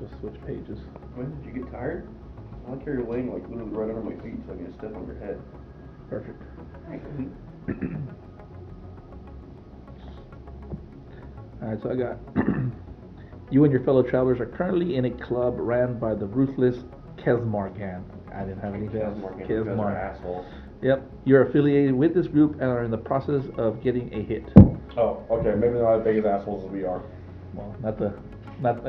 to switch pages. When did you get tired? I like how you're laying like literally right under my feet so I can step on your head. Perfect. Alright, so I got you and your fellow travelers are currently in a club ran by the ruthless Kesmargan. I didn't have anything else. Kesmargan. Assholes. Yep. You're affiliated with this group and are in the process of getting a hit. Oh, okay. Maybe they're not as big as assholes as we are. Well, I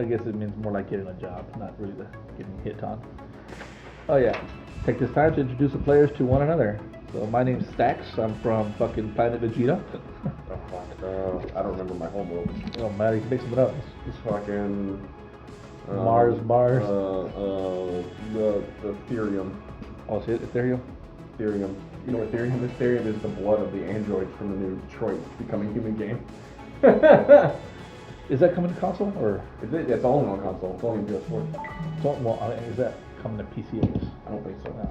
guess it means more like getting a job, not really the getting hit on. Oh yeah. Take this time to introduce the players to one another. So my name's Stax. I'm from fucking Planet Vegeta. Oh fuck. I don't remember my home world. Oh man, you can make something up. It's fucking Mars. The Therium. Oh, see it? Ethereal? Therium. You know what Therium is? Therium is the blood of the androids from the new Detroit Becoming Human game. Is that coming to console or? It's all on console. It's only PS4. Well, is that coming to PCs? I don't think so. No.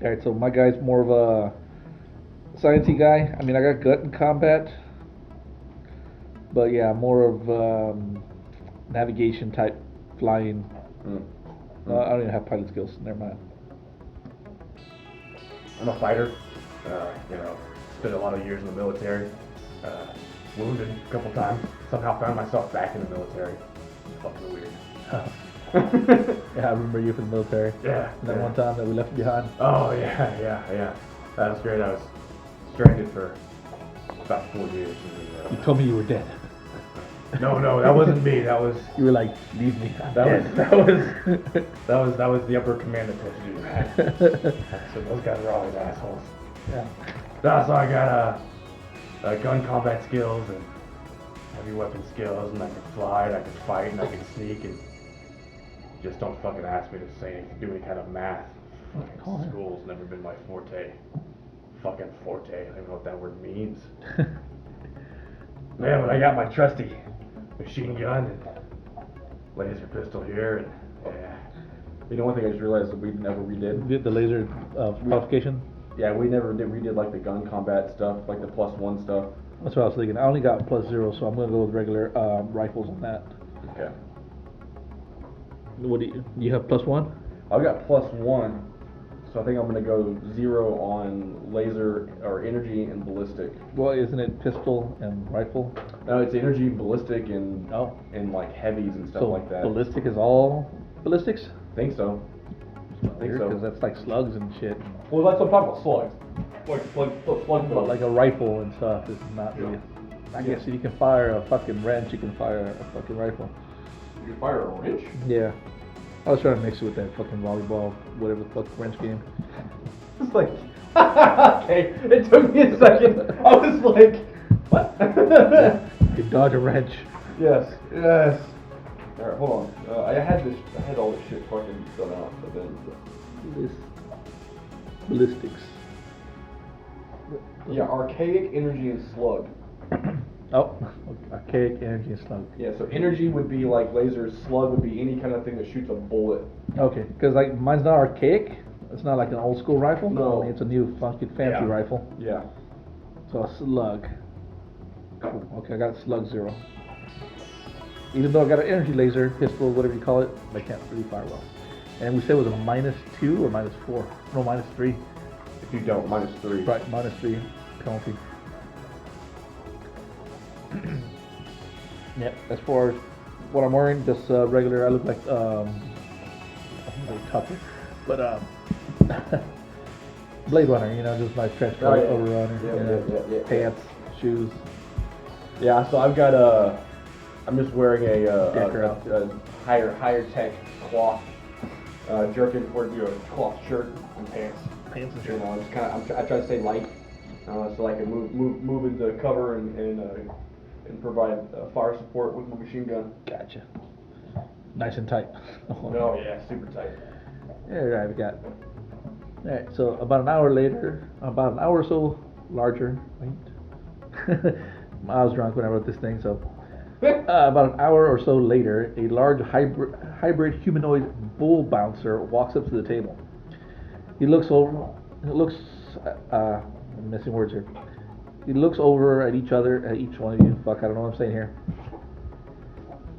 Alright, so my guy's more of a sciencey guy. I mean, I got gut in combat, but yeah, more of navigation type flying. I don't even have pilot skills. Never mind. I'm a fighter. Spent a lot of years in the military. Wounded a couple times. Somehow found myself back in the military. It's fucking weird. Yeah, I remember you from the military. Yeah. And that one time that we left behind. Oh yeah. That was great. I was stranded for about 4 years. You told me you were dead. No, that wasn't me. That was. You were like, leave me. That was the upper command that told you to do that. So those guys are always assholes. Yeah. So I got gun combat skills and heavy weapon skills, and I can fly, and I can fight, and I can sneak, and just don't fucking ask me to do any kind of math. Fucking school's never been my forte. Fucking forte. I don't even know what that word means. Man, but I got my trusty machine gun and laser pistol here, and yeah. You know, one thing I just realized that we never redid. The laser qualification? Yeah, we never did. We did like the gun combat stuff, like the +1 stuff. That's what I was thinking. I only got +0, so I'm gonna go with regular rifles on that. Okay. What do you have +1? I've got +1, so I think I'm gonna go 0 on laser or energy and ballistic. Well, isn't it pistol and rifle? No, it's energy, ballistic, and like heavies and stuff like that. Ballistic is all ballistics? I think so. Because that's like slugs and shit. Well, that's what I'm talking about, slugs. Slugs. But like a rifle and stuff is not really. I guess if you can fire a fucking wrench, you can fire a fucking rifle. You can fire a wrench? Yeah. I was trying to mix it with that fucking volleyball, whatever the fuck wrench game. It's like, okay, it took me a second. I was like, what? You dodge a wrench. Yes. Alright, hold on. I had all this shit fucking done out, but then. Ballistics. Yeah, archaic, energy, and slug. Oh, archaic, energy, and slug. Yeah, so energy would be like lasers, slug would be any kind of thing that shoots a bullet. Okay, because like mine's not archaic. It's not like an old school rifle. No. It's a new funky fancy rifle. Yeah. So a slug. Cool. Okay, I got slug 0. Even though I got an energy laser, pistol, whatever you call it, I can't really fire well. And we said it was a -2 or -4? No, -3. If you don't, -3. Right, -3 penalty. Yep, as far as what I'm wearing, just regular, I look like, I think like Tucker, but Blade Runner, you know, just my trench coat, overrunner, pants, shoes. Yeah, so I've got I'm just wearing a higher tech cloth jerkin or cloth shirt and pants. Pants and You shirt. know, it's I try to stay light, so I can move into cover and provide fire support with my machine gun. Gotcha. Nice and tight. Oh yeah, super tight. Yeah, right, we got. Alright, so about an hour or so larger. Wait. I was drunk when I wrote this thing, so. About an hour or so later, a large hybrid humanoid bull bouncer walks up to the table. He looks over. I'm missing words here. He looks over at each one of you. Fuck, I don't know what I'm saying here.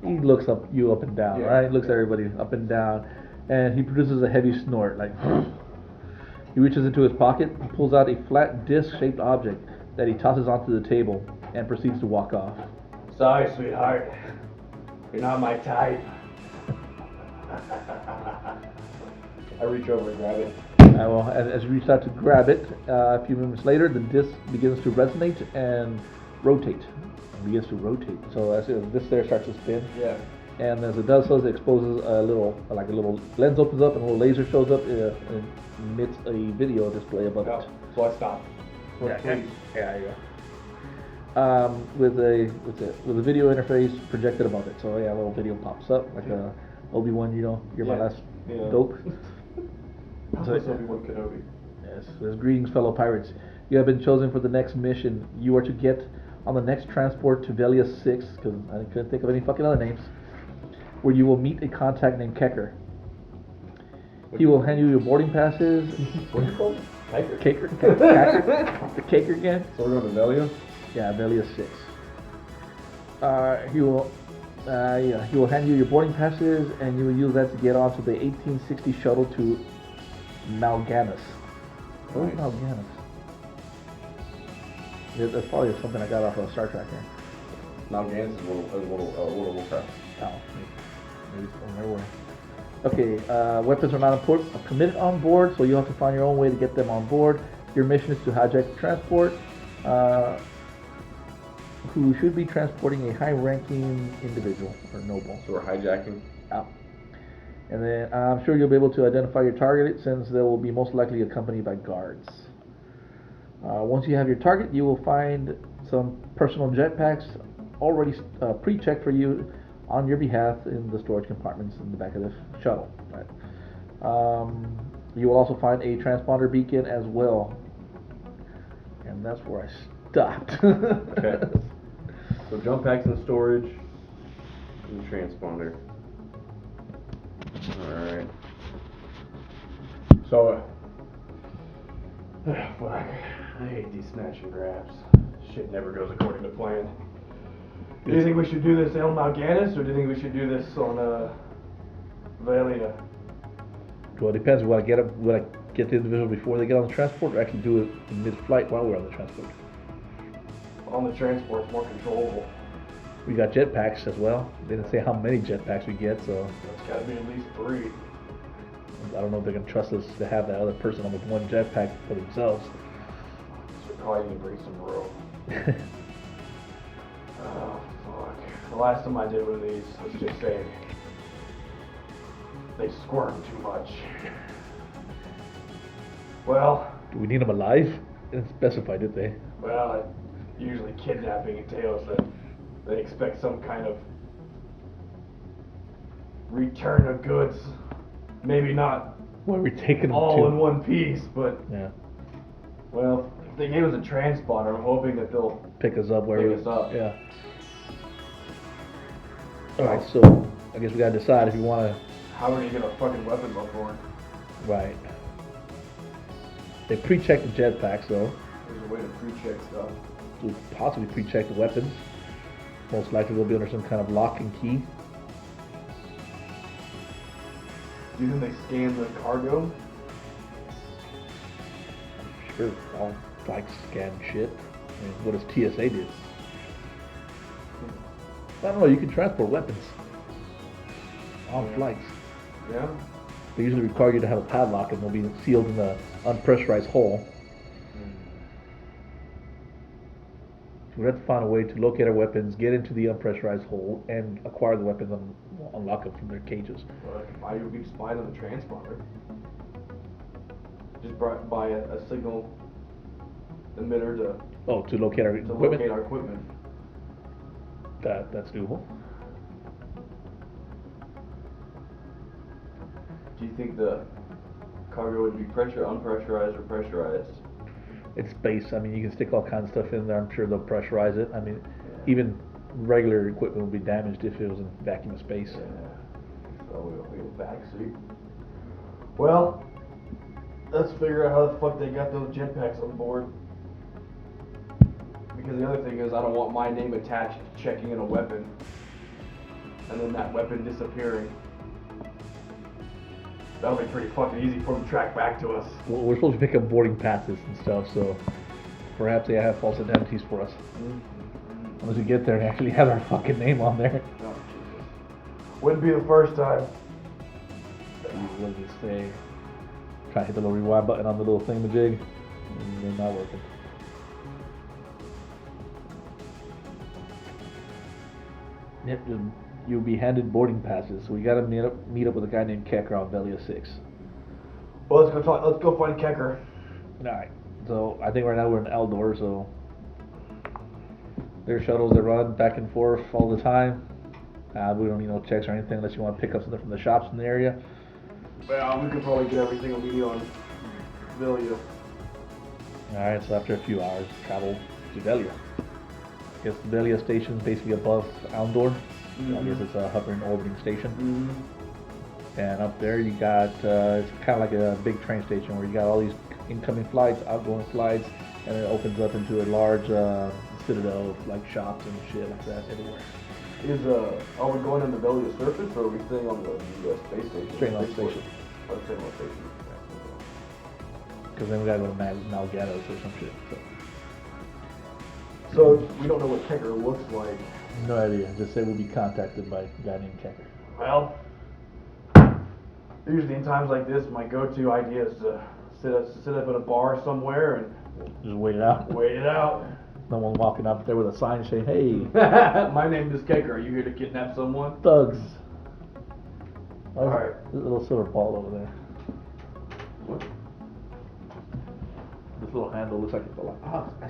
he looks up you up and down, Yeah. right? Looks at everybody up and down, and he produces a heavy snort, like. He reaches into his pocket and pulls out a flat disc-shaped object that he tosses onto the table and proceeds to walk off. Sorry, sweetheart. You're not my type. I reach over and grab it. Well, as you reach out to grab it, a few moments later, the disc begins to resonate and rotate. So as this there starts to spin, Yeah. and as it does so, it exposes a little lens opens up and a little laser shows up and emits a video display above No, it. so I stop. Yeah, Please. yeah, there you go. With a video interface projected above it. So yeah, a little video pops up like a Obi-Wan, you're my last dope. So, Obi-Wan Kenobi. yes, says, greetings, fellow pirates. You have been chosen for the next mission. You are to get on the next transport to Velia 6, because I couldn't think of any fucking other names, where you will meet a contact named Kecker. He will hand you your boarding passes. What do you call it? Kecker? The Kecker again? So we're going to Velia? Yeah, Velia 6. He will hand you your boarding passes, and you will use that to get onto the 1860 shuttle to Mal'Ganis. Where's Mal'Ganis? Yeah, that's probably something I got off of Star Trek here. Mal'Ganis is World of Warcraft. Oh, maybe it's from nowhere. Okay, weapons are not permitted on board, so you'll have to find your own way to get them on board. Your mission is to hijack the transport, who should be transporting a high-ranking individual or noble. So we're hijacking? Yeah. And then I'm sure you'll be able to identify your target since they will be most likely accompanied by guards. Once you have your target, you will find some personal jetpacks already pre-checked for you on your behalf in the storage compartments in the back of the shuttle. Right. You will also find a transponder beacon as well. And that's where I stopped. Okay. So jump packs in storage and transponder. Alright. So, fuck. I hate these snatch and grabs. Shit never goes according to plan. Do you think we should do this on Mal'Ganis, or do you think we should do this on Velia? Well, it depends. Would I get the individual before they get on the transport, or actually do it in mid-flight while we're on the transport? On the transport, it's more controllable. We got jetpacks as well. They didn't say how many jetpacks we get, so It's gotta be at least 3. I don't know if they're gonna trust us to have that other person on with one jetpack for themselves. So probably need to bring some rope. Oh, fuck. The last time I did one of these, let's just say, they squirm too much. Well... Do we need them alive? They didn't specify, did they? Well, usually kidnapping entails that they expect some kind of return of goods. Maybe not What are we taking them all to? in one piece, but... Yeah. Well, if they gave us a transponder, I'm hoping that they'll Pick us up where pick us up. Yeah. Alright, so I guess we gotta decide if you wanna. How are you gonna fucking weapons on board? Right. They pre-check the jetpacks though. There's a way to pre-check stuff. To possibly pre-check the weapons. Most likely they'll be under some kind of lock and key. Do you think they scan the cargo? Sure, I don't like scan shit. I mean, what does TSA do? I don't know, you can transport weapons on flights. Yeah. They usually require you to have a padlock and they'll be sealed in the unpressurized hole. We have to find a way to locate our weapons, get into the unpressurized hole, and acquire the weapons and unlock them from their cages. Well, why would we just buy another transponder? Just buy a signal emitter to locate our equipment? locate our equipment. That's doable. Do you think the cargo would be unpressurized, or pressurized? It's space. I mean, you can stick all kinds of stuff in there. I'm sure they'll pressurize it. I mean, even regular equipment would be damaged if it was in vacuum of space. Yeah. So we have a backseat. Well, let's figure out how the fuck they got those jetpacks on board. Because the other thing is, I don't want my name attached to checking in a weapon. and then that weapon disappearing. That'll be pretty fucking easy for them to track back to us. Well, we're supposed to pick up boarding passes and stuff, so perhaps they have false identities for us. Once we get there and actually have our fucking name on there. Oh, Jesus. Wouldn't be the first time. We'll just say, try to hit the little rewind button on the little thingamajig, and they're not working. Yep, you'll be handed boarding passes, so we gotta meet up with a guy named Kecker on Velia 6. Well, let's go find Kecker. Alright, so I think right now we're in Eldor, so there's shuttles that run back and forth all the time. We don't need no checks or anything unless you want to pick up something from the shops in the area. Well, we could probably get everything we need on Velia. Alright, so after a few hours, travel to Velia. I guess the Velia station is basically above Eldor. Mm-hmm. I guess it's a hovering orbiting station. Mm-hmm. And up there you got, it's kind of like a big train station where you got all these incoming flights, outgoing flights, and it opens up into a large citadel of like shops and shit like that everywhere. Are we going on the Velia surface, or are we staying on the space station? Straight on the station. Oh, staying on the station. Because then we gotta go to Malgados or some shit. So we don't know what Kecker looks like. No idea. Just say we'll be contacted by a guy named Kecker. Well, usually in times like this, my go-to idea is to sit up at a bar somewhere and Just wait it out. wait it out. No one walking up there with a sign saying, "Hey, My name is Kecker. Are you here to kidnap someone?" thugs." Alright. There's a little silver ball over there. What? This little handle looks like it's a lot.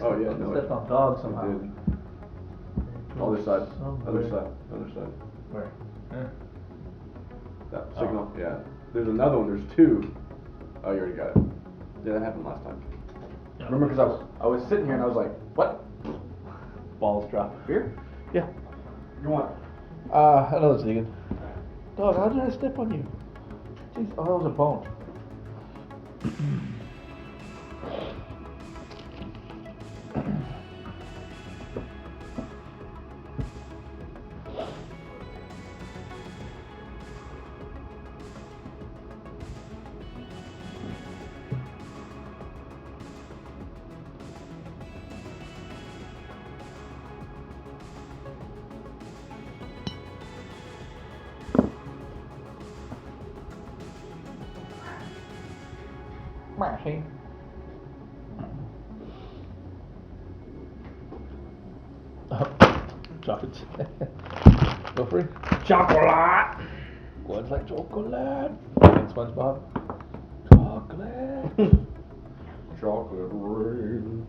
Oh, yeah, no, Stepped on dogs somehow. It did. Other side. Somewhere. Other side. Other side. Where? Yeah. That signal. Yeah. There's another one. There's two. Oh, you already got it. Yeah, that happened last time. Yeah. Remember, because I was sitting here and I was like, "What? Balls drop. Beer? Yeah. You want?" Another Ziggin. Dog, how did I step on you? Jeez, oh, that was a bone. Mashing. Chocolates. Go free. Chocolate. One's like chocolate. And SpongeBob. Chocolate. Chocolate rain.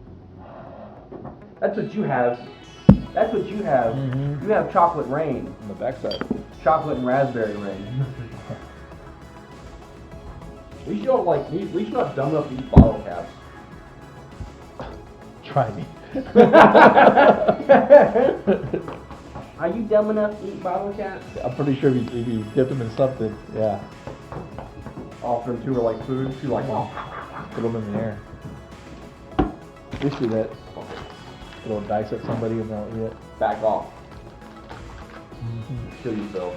That's what you have. That's what you have. Mhm. You have chocolate rain. On the backside. Chocolate and raspberry rain. We should not dumb enough to eat bottle caps. Try me. Are you dumb enough to eat bottle caps? I'm pretty sure if you dip them in something, yeah. Offer them to her like food. She's like, oh. Put them in the air. We should do that. Throw dice at somebody and they'll eat it. Back off. Kill yourself.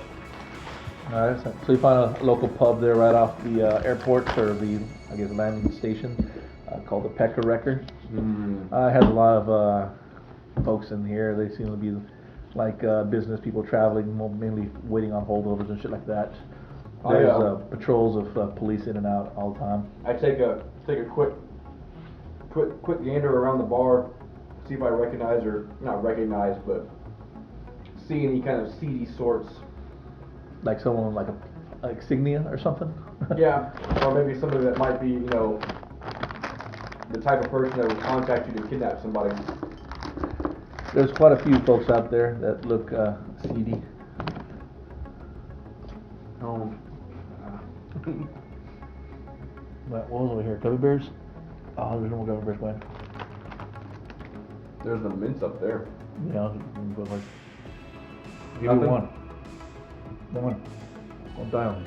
Alright, so you find a local pub there right off the airport, or the, I guess, landing station, called the Pecker Wrecker. It has a lot of folks in here. They seem to be like business people traveling, mainly waiting on holdovers and shit like that. There's patrols of police in and out all the time. I take a quick gander around the bar, see if I recognize, or not recognize, but see any kind of seedy sorts. Like someone like a insignia or something? Yeah, or maybe somebody that might be, you know, the type of person that would contact you to kidnap somebody. There's quite a few folks out there that look seedy. Oh. What was over here? Gummy bears? Oh, there's no more gummy bears, man. There's the mints up there. Yeah, but like, give me Nothing? one. One. One down.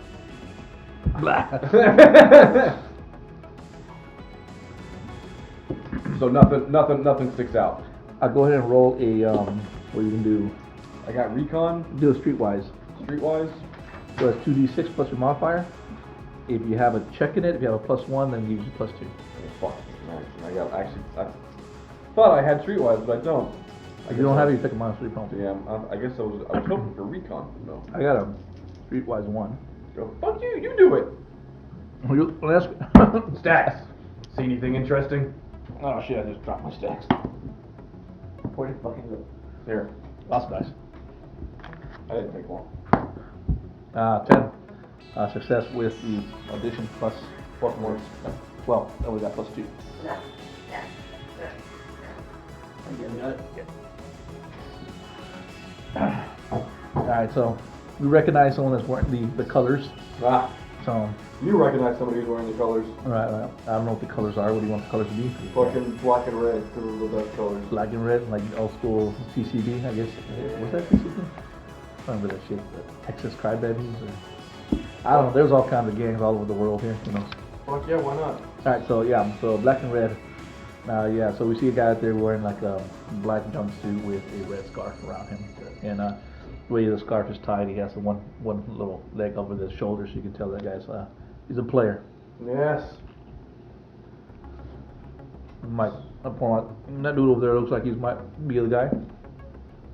So nothing sticks out. I'll go ahead and roll a, what you can do. I got recon. Do a streetwise. Streetwise? So it's 2d6 plus your modifier. If you have a check in it, if you have a +1, then you use +2. Fuck. Nice. I thought I had Streetwise, but I don't. If you don't have it, you take a -3 penalty. Yeah, I guess I was hoping for recon. No. I got a Streetwise 1. Go, fuck you, you do it. Well, Stacks. See anything interesting? Oh shit, I just dropped my stacks. Where did fucking go? Here. Lots of dice. I didn't take one. 10. Success with the audition plus 1. 12. Then we got +2. Alright, so we recognize someone that's wearing the colors. Ah, So, you recognize somebody who's wearing the colors. right. I don't know what the colors are. What do you want the colors to be? Fucking black and red, because those are the best colors. Black and red, like old school CCB, I guess. Was that CCB? I don't remember that shit. Texas Crybabies or I don't know. There's all kinds of gangs all over the world here. You know. Fuck yeah, why not? All right, so yeah, so black and red. Yeah, so we see a guy out there wearing like a black jumpsuit with a red scarf around him, and the way the scarf is tied, he has one little leg over his shoulder, so you can tell that guy's he's a player. Yes. Mike, that dude over there looks like he might be the guy.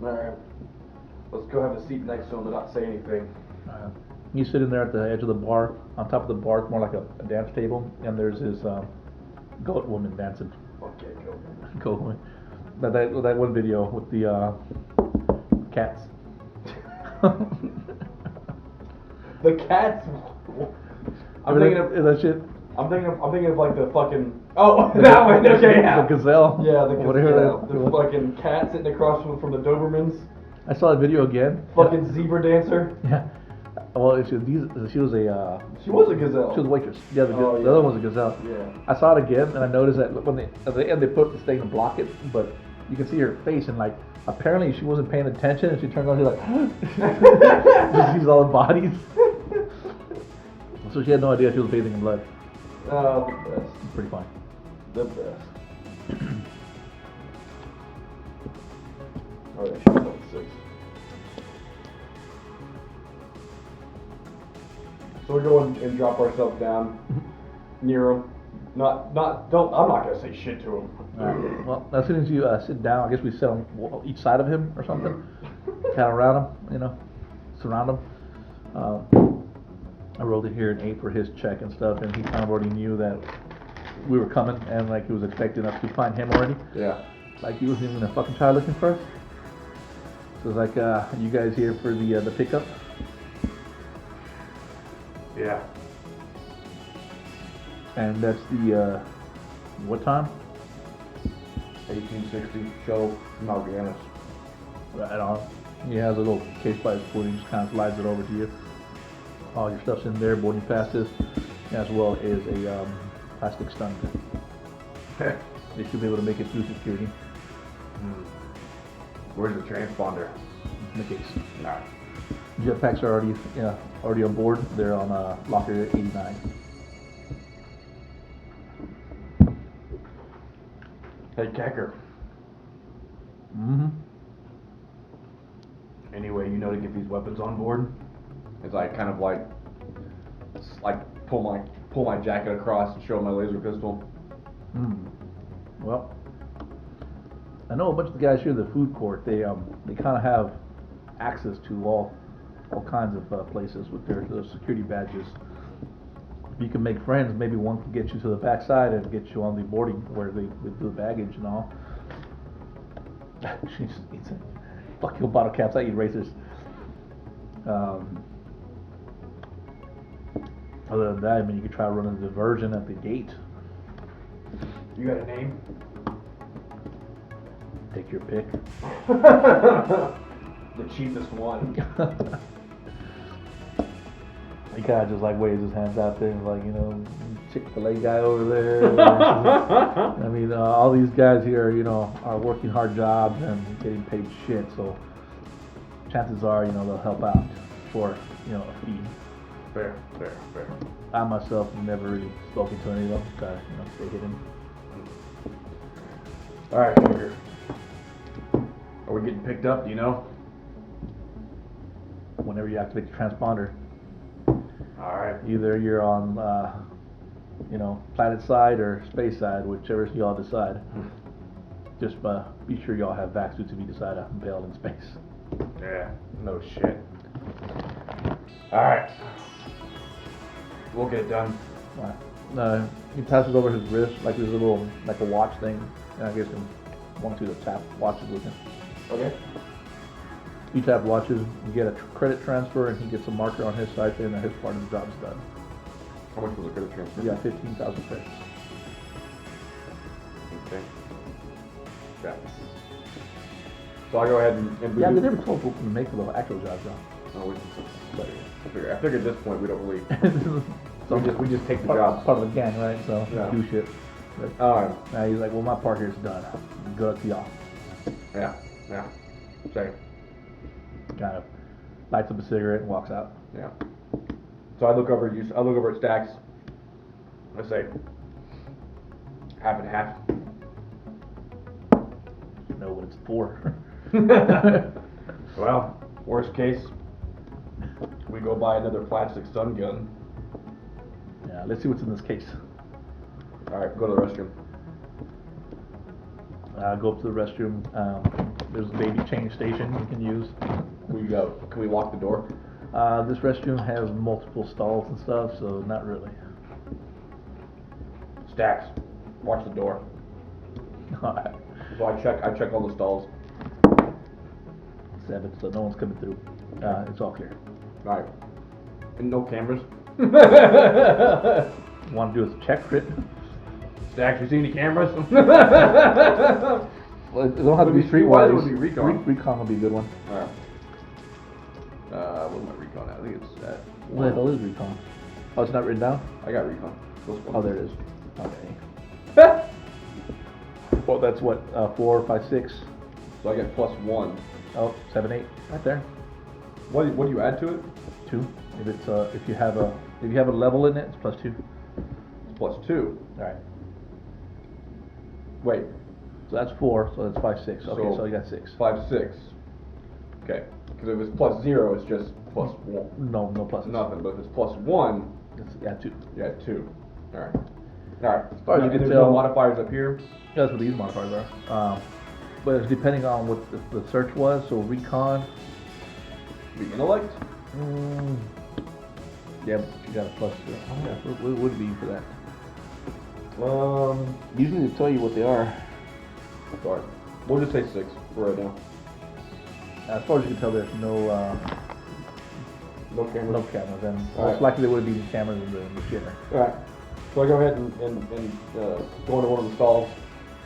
Alright. Let's go have a seat next to him and not say anything. He's sitting there at the edge of the bar. On top of the bar, it's more like a dance table, and there's his goat woman dancing. Fuck yeah, go. Goat woman. That one video with the cats. The cats. I'm thinking of is that shit. I'm thinking of like the fucking that one. Okay, yeah. The gazelle. Yeah, whatever the fucking cat sitting across from the Dobermans. I saw the video again. Fucking zebra dancer. Yeah. Well, she was a She was a gazelle. she was a waitress. Yeah, the other one's a gazelle. Yeah. I saw it again, and I noticed that when at the end they put this thing to block it, but you can see her face, and like apparently she wasn't paying attention, and she turned around, she's like, just sees all the bodies. So she had no idea she was bathing in blood. Oh, the best. It's pretty funny. The best. Oh, yeah, she's level 6. So we go and drop ourselves down near him. I'm not gonna say shit to him. Well, as soon as you sit down, I guess we sit on each side of him or something, kind of around him, surround him. I rolled it here an 8 for his check and stuff, and he kind of already knew that we were coming, and like he was expecting us to find him already. Yeah. Like he wasn't even gonna fucking try looking for us. So it's like, you guys here for the pickup? Yeah. And that's the what time? 1860 shuttle from Algianis. Right on. He has a little case by his foot. He just kind of slides it over to you. All your stuff's in there, boarding passes, as well as a plastic stun gun. They should be able to make it through security. Where's the transponder? In the case. Alright. Jetpacks are already on board. They're on locker 89. Hey, Kecker. Mm-hmm. Any way you know to get these weapons on board? It's like kind of like pull my jacket across and show my laser pistol. Well, I know a bunch of the guys here in the food court. They kind of have access to all kinds of places with their security badges. If you can make friends, maybe one can get you to the backside and get you on the boarding where they do the baggage and all. She just eats it. Fuck your bottle caps, I eat racers. Other than that, I mean, you could try running a diversion at the gate. You got a name? Take your pick. The cheapest one. He kind of just like waves his hands out there and like, Chick-fil-A guy over there. I mean, all these guys here, are working hard jobs and getting paid shit. So chances are, they'll help out for, a fee. Fair. I myself have never really spoken to any of them. Gotta, stay hidden. Alright, Kecker. Are we getting picked up, do you know? whenever you activate the transponder. Alright. Either you're on, planet side or space side, whichever y'all decide. Just be sure y'all have vac suits if you decide to bail in space. Yeah, no shit. Alright. We'll get it done. He passes over his wrist like there's a little, like a watch thing, and I guess him one or two to tap watches with him. Okay. You tap watches, you get a credit transfer, and he gets a marker on his side saying that his part of the job is done. How much was the credit transfer? You got 15,000 credits. Okay. Yeah. So I go ahead and Yeah, they never told people to make the actual job, John. Oh, I figured at this point we don't really. So we just take the part, job. part of the gang, right? So Yeah. do shit. But, now he's like, well, my part here's done. Good luck to y'all. Yeah. Same. Kind of lights up a cigarette and walks out. Yeah. So I look over at Stacks. I say, half and half. No, but it's 4. Well, worst case, we go buy another plastic stun gun. Yeah, let's see what's in this case. All right, go to the restroom. Go up to the restroom. There's a baby change station you can use. Can we lock the door? This restroom has multiple stalls and stuff, so not really. Stacks, watch the door. Alright. So I check all the stalls. 7, so no one's coming through. It's all clear. All right. And no cameras. Want to do a check crit? Stacks, you see any cameras? Well, it don't have to be Why streetwise. would it be recon? Recon would be a good one. Alright. What's my recon at? I think it's at What the hell is recon? Oh, it's not written down? I got recon. Oh, there it is. Okay. Well, that's what, 4, 5, 6. So I get +1. Oh, 7, 8. Right there. What do you add to it? 2. If it's if you have a level in it, it's +2. It's +2. Alright. Wait. So that's 4, so that's 5, 6. Okay, so you got 6. 5, 6. Okay. Because if it's +0, it's just +1. No pluses. Nothing. But if it's +1, It's 2. you add 2. Alright. Alright. As far as you can there's tell, no modifiers up here. That's what these modifiers are. But it's depending on what the search was. So recon. The intellect? Yeah, but you got a +0. Yeah. What would it be for that? Um. Usually they tell you what they are. Sorry. We'll just say 6 for right now. As far as you can tell, there's no No cameras. no cameras, and Alright. most likely there would be cameras in the shitter. Alright. So I go ahead and go into one of the stalls,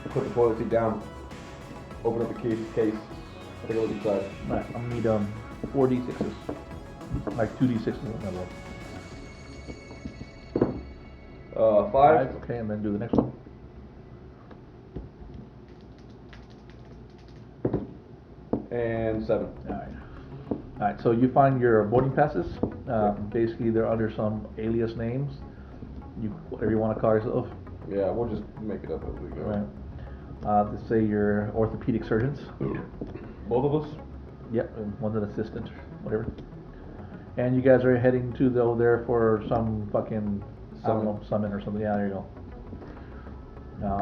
put the toilet seat down, open up the case, take a look inside. Alright, I'm gonna need 4 d6s, like 2 d6s in the middle. 5. Okay, and then do the next one. And 7. Alright, so you find your boarding passes. Basically, they're under some alias names. Whatever you want to call yourself. Yeah, we'll just make it up as we go. Right. Let's say you're orthopedic surgeons. Both of us? Yep, and one's an assistant, whatever. And you guys are heading to there for some fucking summon or something. Yeah, there you go.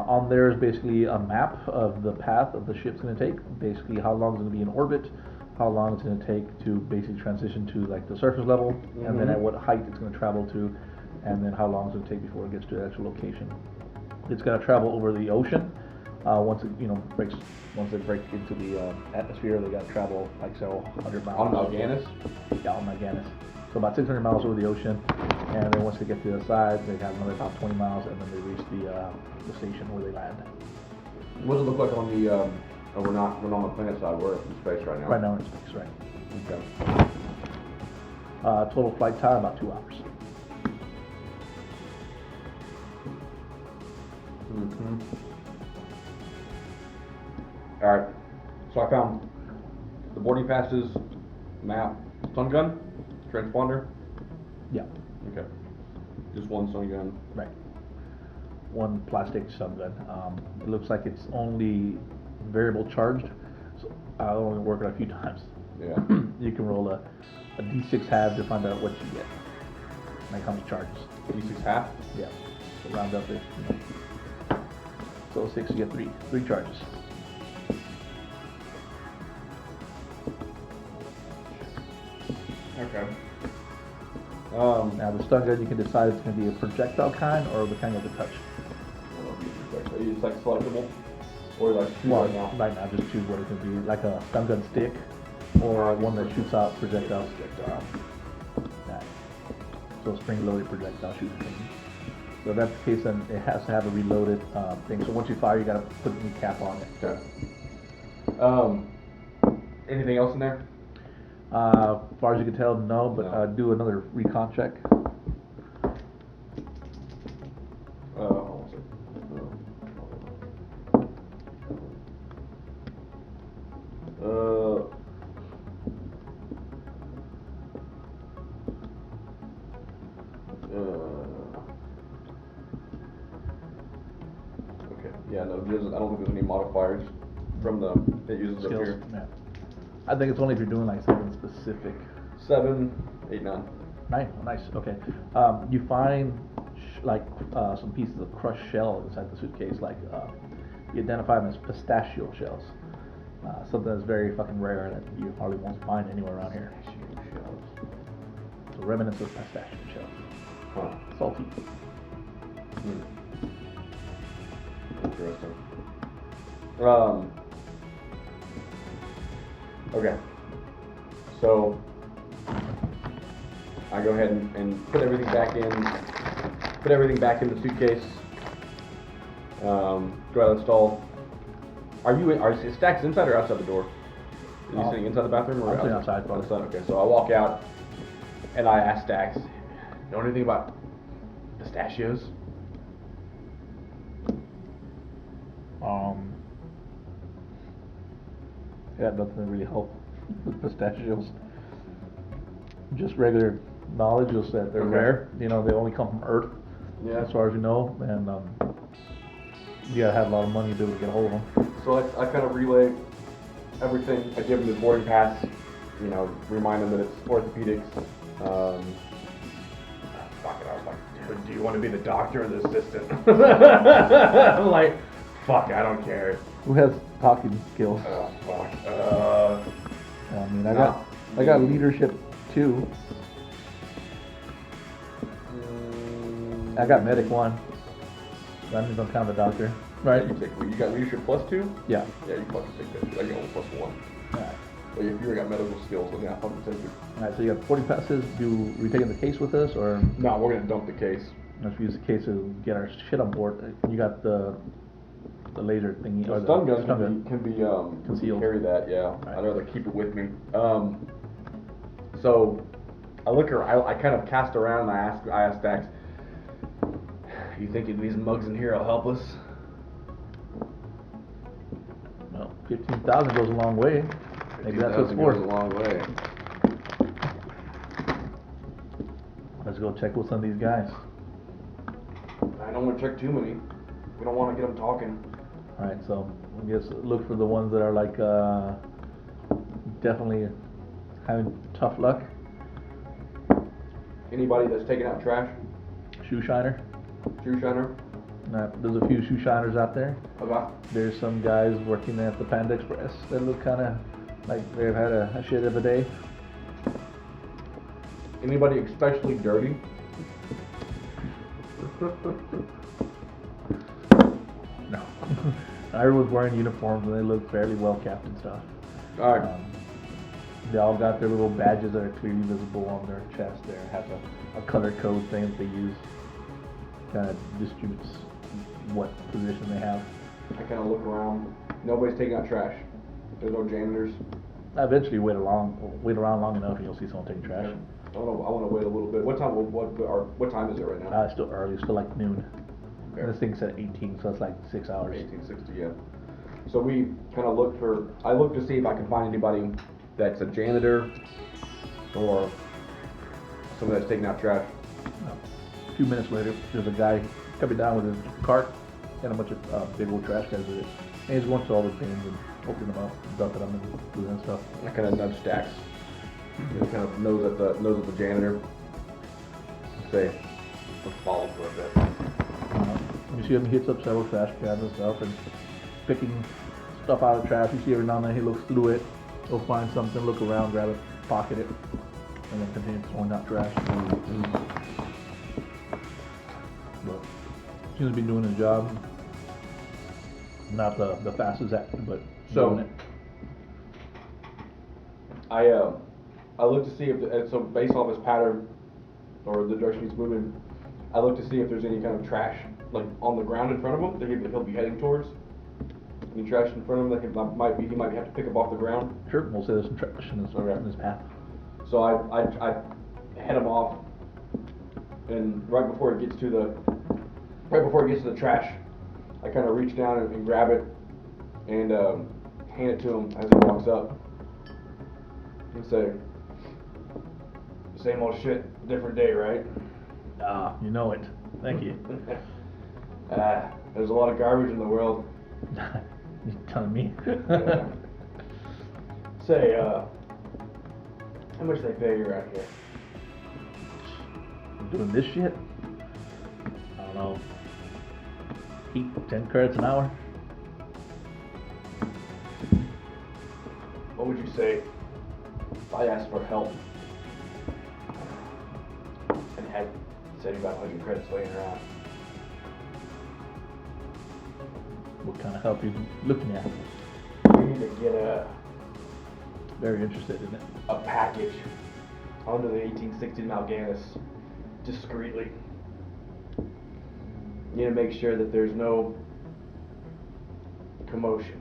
On there is basically a map of the path of the ship's going to take. Basically, how long it's going to be in orbit, how long it's going to take to basically transition to like the surface level, and then at what height it's going to travel to, and then how long it's going to take before it gets to the actual location. It's going to travel over the ocean. Once they break into the atmosphere, they got to travel like several hundred miles. On Mal'Ganis? Yeah, on Mal'Ganis. So about 600 miles over the ocean, and then once they get to the other side, they have another about 20 miles, and then they reach the station where they land. What does it look like on the? We're not on the planet side. We're in space right now. Right now we're in space, right? Okay. Total flight time about 2 hours. All right. So I found the boarding passes, map, stun gun, transponder. Yeah, Okay. Just one stun gun. right. One plastic stun gun. It looks like it's only variable charged, so I'll only work it a few times. Yeah. You can roll a d6 half to find out what you get. Like how much charges. D6 half? Yeah. So round up it. So 6, you get 3. 3 charges. Okay. Now the stun gun, you can decide it's going to be a projectile kind or the kind of the touch. It's like selectable? Or like choose right now? Right now, just choose what it can be. Like a stun gun stick or one that shoots out projectiles. Yeah. So spring-loaded projectile shooting thing. So if that's the case, then it has to have a reloaded thing. So once you fire, you got to put a new cap on it. Okay. Anything else in there? As far as you can tell, no, but No. do another recon check. Hold on. Okay. Yeah, no, I don't think there's any modifiers from it uses up Skills. here. Yeah. I think it's only if you're doing like something specific. 7, 8, 9. 9, oh, nice. Okay. You find some pieces of crushed shell inside the suitcase. Like you identify them as pistachio shells. Something that's very fucking rare that you hardly won't find anywhere around here. So remnants of pistachio shells. Huh. Salty. Interesting. Okay. So I go ahead and put everything back in. Put everything back in the suitcase. Go out of the stall. Are Stacks inside or outside the door? Are you sitting inside the bathroom or I'm sitting outside, probably. Okay, so I walk out and I ask Stacks, know anything about pistachios? Yeah, nothing really help with pistachios. Just regular knowledge is that they're Okay. rare. You know, they only come from Earth, Yeah. as far as you know, and you gotta have a lot of money to be able to get a hold of them. So I kind of relay everything. I give him his boarding pass, remind him that it's orthopedics. Fuck it, I was like, dude, do you want to be the doctor or the assistant? I'm like, fuck, I don't care. Who has talking skills? Oh, fuck. I mean, I got leadership too. I got medic 1. That means I'm kind of a doctor, right? You got leadership +2? Yeah. Yeah, you fucking take that shit. I got only +1. Alright. But if you got medical skills, then yeah, fucking take it. Alright, so you got 40 passes. Are we taking the case with us, or No, we're gonna dump the case. let's use the case to get our shit on board? You got the laser thingy, or The stun gun stun can be concealed. carry that, yeah. Right. I'd rather keep it with me. So I look around, I kind of cast around and I ask Dax, you think these mugs in here will help us? Well, 15,000 goes a long way. Maybe that's what it's 15,000 for. goes a long way. Let's go check with some of these guys. I don't want to check too many. We don't want to get them talking. Alright, so I guess look for the ones that are like definitely having tough luck. Anybody that's taking out trash? Shoe shiner. Shoe shiner? There's a few shoe shiners out there. Okay. There's some guys working at the Panda Express that look kind of like they've had a shit of a day. Anybody especially dirty? No. Everyone's wearing uniforms and they look fairly well kept and stuff. Alright. They all got their little badges that are clearly visible on their chest there. Has a color code thing that they use. Kind of distributes what position they have. I kind of look around. Nobody's taking out trash. There's no janitors. Eventually wait around long enough and you'll see someone taking trash. I want to wait a little bit. What time is it right now? It's still early, it's still like noon. Okay. And this thing said 18, so it's like 6 hours. 1860, yeah. So we kind of I look to see if I can find anybody that's a janitor or someone that's taking out trash. A few minutes later, there's a guy coming down with his cart and a bunch of big old trash cans with it. And he's going to all the bins and opening them up, dumping them and doing that stuff. I kind of nudge Stacks. You know, kind of nose at the janitor. Say, let's follow for a bit. You see him, he hits up several trash cans and stuff and picking stuff out of the trash. You see every now and then he looks through it, he'll find something, look around, grab it, pocket it, and then continue throwing out trash. But seems to be doing his job. Not the fastest at it, but doing it. I look to see if so based off his pattern or the direction he's moving, I look to see if there's any kind of trash like on the ground in front of him that he'll be heading towards. Any trash in front of him that he might have to pick up off the ground. Sure, we'll say there's some trash in his path. So I head him off, and right before it gets to the trash, I kind of reach down and grab it and hand it to him as he walks up and say, "Same old shit, different day, right?" Ah, you know it. Thank you. There's a lot of garbage in the world. You telling me? Say, how much they pay you around here? Doing this shit? I don't know. 10 credits an hour? What would you say if I asked for help and had 7,500 credits laying around? What kind of help are you looking at? We need to get Very interested in it. a package onto the 1860 Mal'Ganis discreetly. You need to make sure that there's no commotion.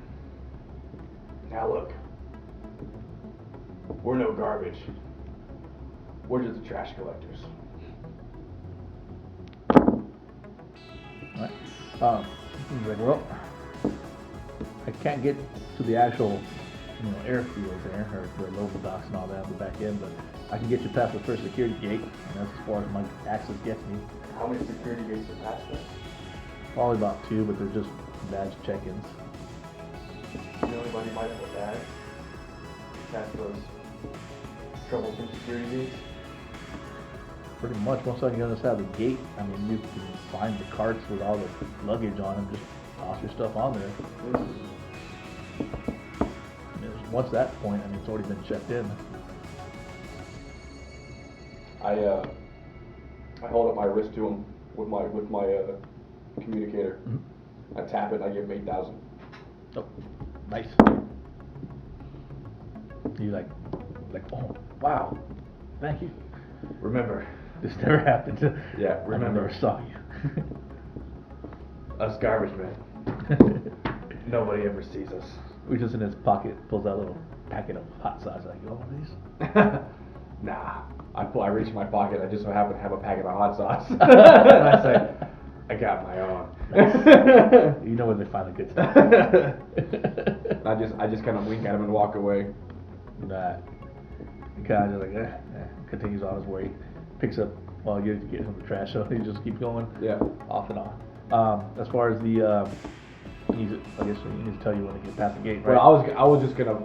Now look, we're no garbage. We're just the trash collectors. Alright. He's like, well, I can't get to the actual, airfield there, or the local docks and all that on the back end, but I can get you past the first security gate, and that's as far as my access gets me. How many security gates are past that? Probably about 2, but they're just badge check-ins. You know anybody might have a badge? Past those troublesome security gates? Pretty much, once I get on the side of the gate, I mean, you can find the carts with all the luggage on them, just toss your stuff on there. Once that point, I mean, it's already been checked in. I hold up my wrist to him with my communicator. Mm-hmm. I tap it and I give him 8,000. Oh, nice. He's like, oh, wow, thank you. Remember, This never happened. Yeah, I remember. never saw you. us garbage men, nobody ever sees us. Reaches in his pocket, pulls out a little packet of hot sauce. Like, you want one of these? Nah. I reach in my pocket. I just so happen to have a packet of hot sauce. And I say, I got my own. You know where they find the good stuff. I just kind of wink at him and walk away. Nah. He kind of just like, continues on his way. Picks up, well, you get him the trash, so he just keeps going. Yeah. Off and on. As far as the, I guess he needs to tell you when to get past the gate, right? Well, I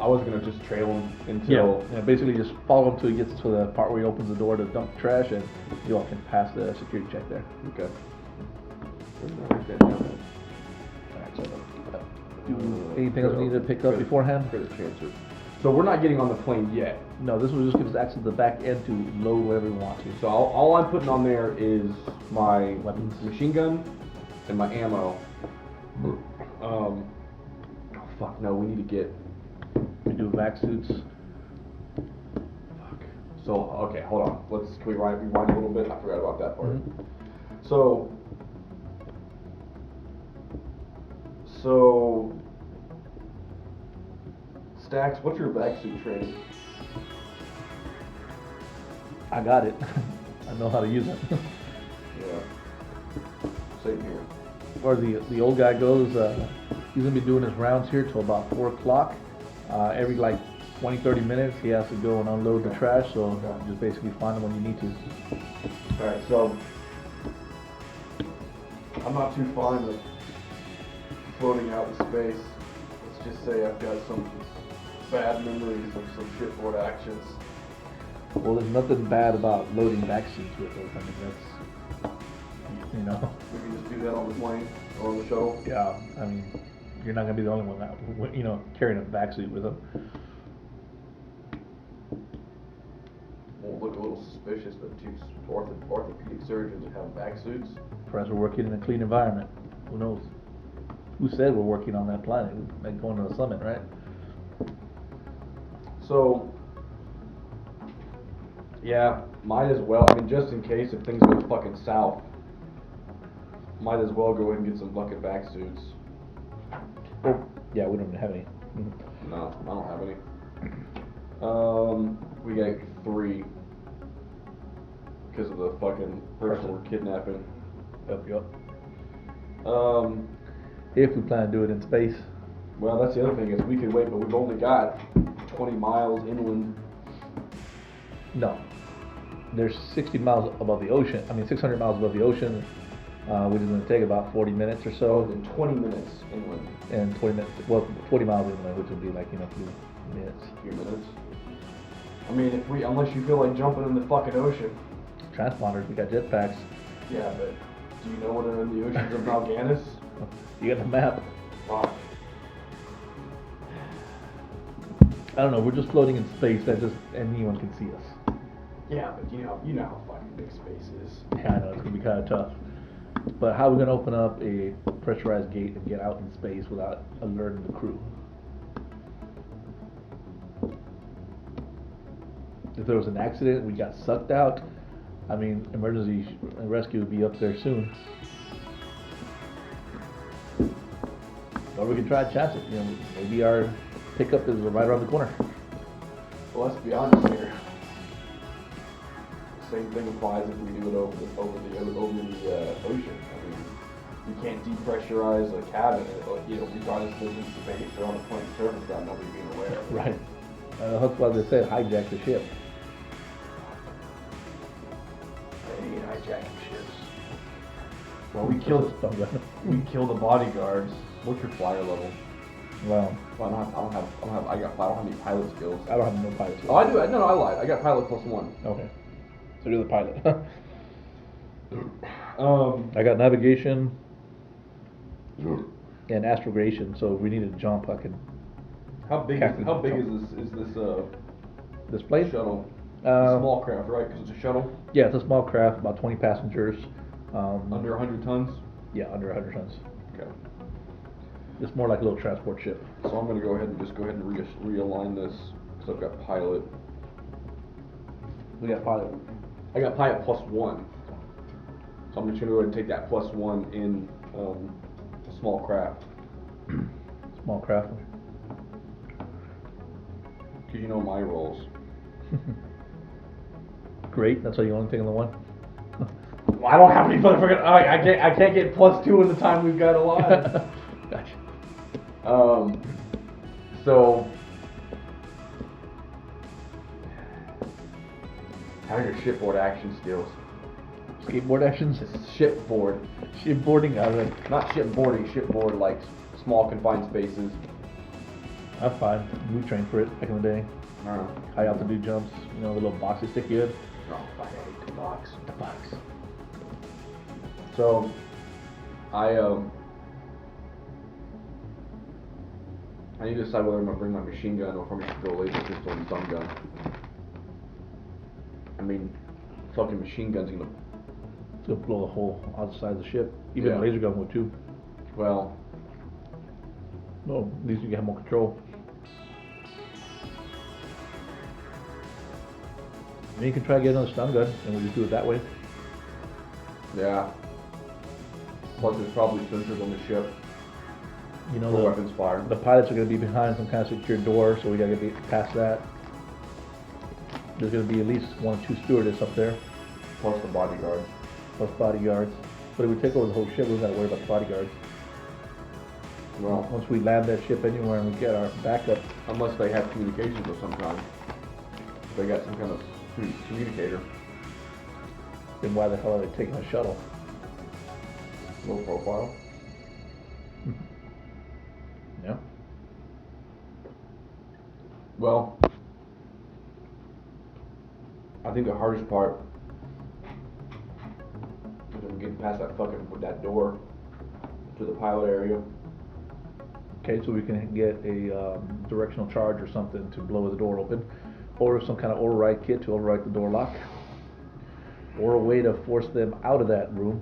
was gonna just trail him until. Yeah, basically just follow him till he gets to the part where he opens the door to dump the trash, and you all can pass the security check there. Okay. Where's that down? Alright, so, anything else we need to pick up beforehand? Credit transfer. So we're not getting on the plane yet. No, this will just give us access to the back end to load whatever we want to. So all I'm putting on there is my Weapons. machine gun and my ammo. Oh fuck no, we need to get. We do vac suits. Fuck. So okay, hold on. Can we rewind a little bit? I forgot about that part. Mhm. So Stacks, what's your vac suit training? I got it. I know how to use it. Yeah. Same here. As far as the old guy goes, he's gonna be doing his rounds here till about 4 o'clock. Every like 20-30 minutes, he has to go and unload the trash. So just basically find him when you need to. All right, so I'm not too fond of floating out in space. let's just say I've got some bad memories of some shipboard actions. Well, there's nothing bad about loading backseats with those. I mean, that's, you know. We can just do that on the plane or on the shuttle. Yeah, I mean, you're not gonna be the only one that, you know, carrying a backseat with them. Won't look a little suspicious, but two orthopedic surgeons have backsuits. Perhaps we're working in a clean environment. Who knows? Who said we're working on that planet? Like going to the summit, right? So, yeah, might as well. I mean, just in case if things go fucking south, might as well go ahead and get some fucking backsuits. Oh, yeah, we don't have any. No, I don't have any. We got 3 because of the fucking person we're kidnapping. Yep. If we plan to do it in space. Well, that's the other thing is we could wait, but we've only got 20 miles inland. No. There's 60 miles above the ocean. I mean, 600 miles above the ocean, which is going to take about 40 minutes or so. In 20 minutes inland. And 20 minutes, well, 20 miles inland, which would be like, you know, a few minutes. Few minutes. I mean, unless you feel like jumping in the fucking ocean. Transponders, we got jetpacks. Yeah, but do you know what are in the oceans of Malganis? You got the map. Fuck. I don't know, we're just floating in space, that just anyone can see us. Yeah, but you know how fucking big space is. Yeah, I know, it's gonna be kind of tough. But how are we gonna open up a pressurized gate and get out in space without alerting the crew? If there was an accident, we got sucked out, I mean, emergency rescue would be up there soon. Or we could try to chance it, you know, maybe our pickup is right around the corner. Well, let's be honest here. Same thing applies if we do it over the ocean. I mean, you can't depressurize a cabin, you know, regardless if it's in space or on a plane's surface without nobody being aware. Right. That's why they said hijack the ship. They ain't hijacking ships. Well, we killed the bodyguards. What's your flyer level? Well, I don't have any pilot skills. I don't have no pilot skills. Oh, I do. No, I lied. I got pilot +1. Okay. So you're the pilot. I I got navigation and astrogation, so if we need to jump, I can. How big is this This plane? shuttle? It's a Um, small craft, right? Because it's a shuttle. Yeah, it's a small craft, about 20 passengers. Under 100 tons. Yeah, under 100 tons. Okay. It's more like a little transport ship. So I'm gonna go ahead and realign this because I've got pilot. We got pilot. I got pilot +1. So I'm just gonna go ahead and take that +1 in a small craft. Small craft. Cause you know my roles. Great. That's why you only taking the one. Well, I don't have any motherfucking. I can't get +2 in the time we've got alive. Gotcha. So how are your shipboard action skills? Skateboard actions. Shipboard. Shipboarding. Not shipboarding. Shipboard like small confined spaces. I'm fine. We trained for it back in the day. Alright. High altitude jumps. You know, the little boxes stick you in. Oh, fuck, I hate the box. The box. So, I need to decide whether I'm gonna bring my machine gun or if I'm gonna go laser pistol and stun gun. I mean, fucking machine gun's gonna. It's gonna blow the whole outside of the ship. Even Yeah. a laser gun would too. Well, No, at least you have more control. And you can try to get another stun gun, and we'll just do it that way. yeah. Plus, there's probably sensors on the ship You know, for weapons fire. the pilots are going to be behind some kind of secure door, so we got to get past that. There's going to be at least 1 or 2 stewardess up there, Plus the bodyguard. plus bodyguards. But if we take over the whole ship, we don't got to worry about the bodyguards. Well, Once we land that ship anywhere and we get our backup, unless they have communications of some kind. They got some kind of communicator. then why the hell are they taking a shuttle? Low profile. Yeah. Well, I think the hardest part is when we get past that door to the pilot area. Okay, so we can get a directional charge or something to blow the door open, or some kind of override kit to override the door lock, or a way to force them out of that room.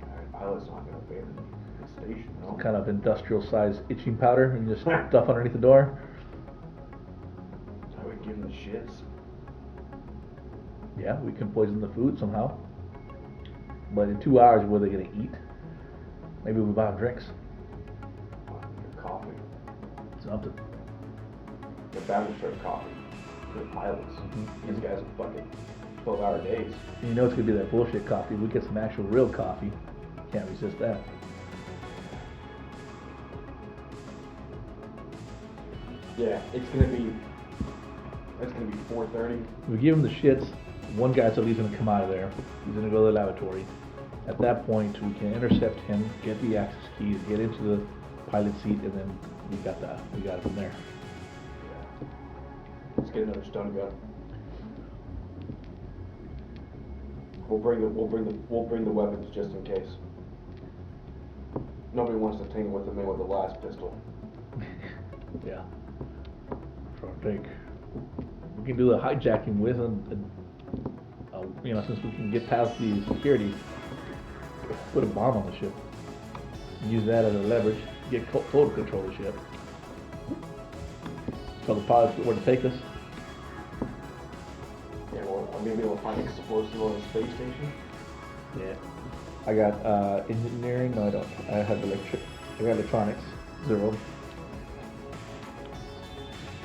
Alright, pilot's not gonna abandon the station, no? Some kind of industrial size itching powder and just stuff underneath the door. I would give him the shits. Yeah, we can poison the food somehow. But in 2 hours, what are they gonna eat? Maybe we buy them drinks. Coffee. Something. They're bound to serve coffee. They're pilots. These guys are fucking 12-hour days. And you know it's gonna be that bullshit coffee. We get some actual real coffee. Can't resist that. Yeah, it's gonna be 4:30. We give him the shits. One guy's at least gonna come out of there. He's gonna go to the lavatory. At that point, we can intercept him, get the access keys, get into the pilot seat, and then we got it from there. Let's get another stun gun. We'll bring the weapons just in case. Nobody wants to tangle with the man with the last pistol. Yeah. So I think we can do the hijacking with, since we can get past the security, put a bomb on the ship. Use that as a leverage, get total control of the ship. Tell the pilots where to take us. Yeah, well, maybe we'll find explosive on the space station. Yeah. I got engineering. No, I don't. I have I got electronics. 0.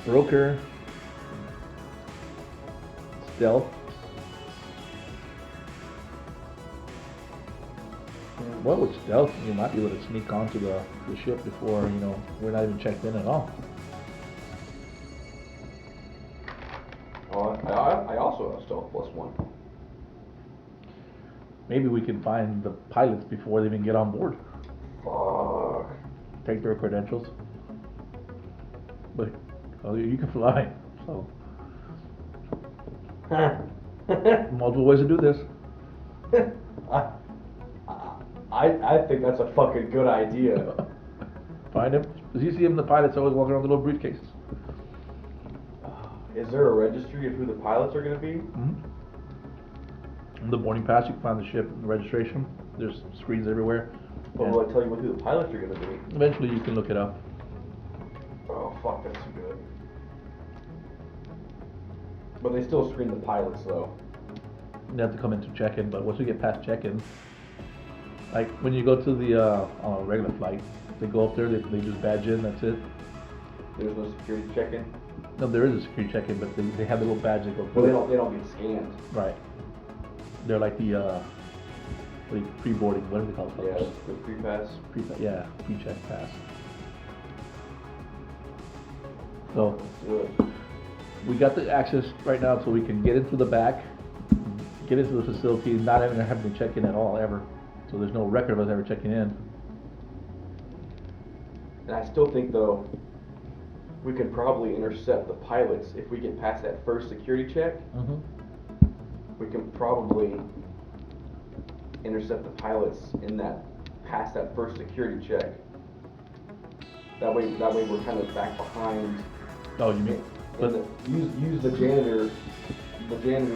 Broker. Stealth. Well, with stealth, you might be able to sneak onto the ship before, we're not even checked in at all. Oh, I also have stealth +1. Maybe we can find the pilots before they even get on board. Fuck. Take their credentials. But you can fly, so multiple ways to do this. I think that's a fucking good idea. Find him. As you see him, the pilots always walking around with little briefcases. Is there a registry of who the pilots are going to be? Mm-hmm. On the boarding pass, you can find the ship and the registration. There's screens everywhere. But will I tell you who the pilots are going to be? Eventually, you can look it up. Oh, fuck, that's good. But they still screen the pilots, though. You have to come in to check-in, but once we get past check-in, like when you go to the on a regular flight, they go up there, they just badge in, that's it. There's no security check-in? No, there is a security check-in, but they have the little badge they go But through. they don't get scanned. Right. They're like the pre-boarding, what do they call it? Yeah, the pre-pass. Pre-check pass. So Good. we got the access right now, so we can get into the back, get into the facility, not even having to check in at all ever. So there's no record of us ever checking in. And I still think, though, we can probably intercept the pilots if we get past that first security check. Mm-hmm. We can probably intercept the pilots past that first security check. That way we're kind of back behind. Oh, you mean? And use the janitor's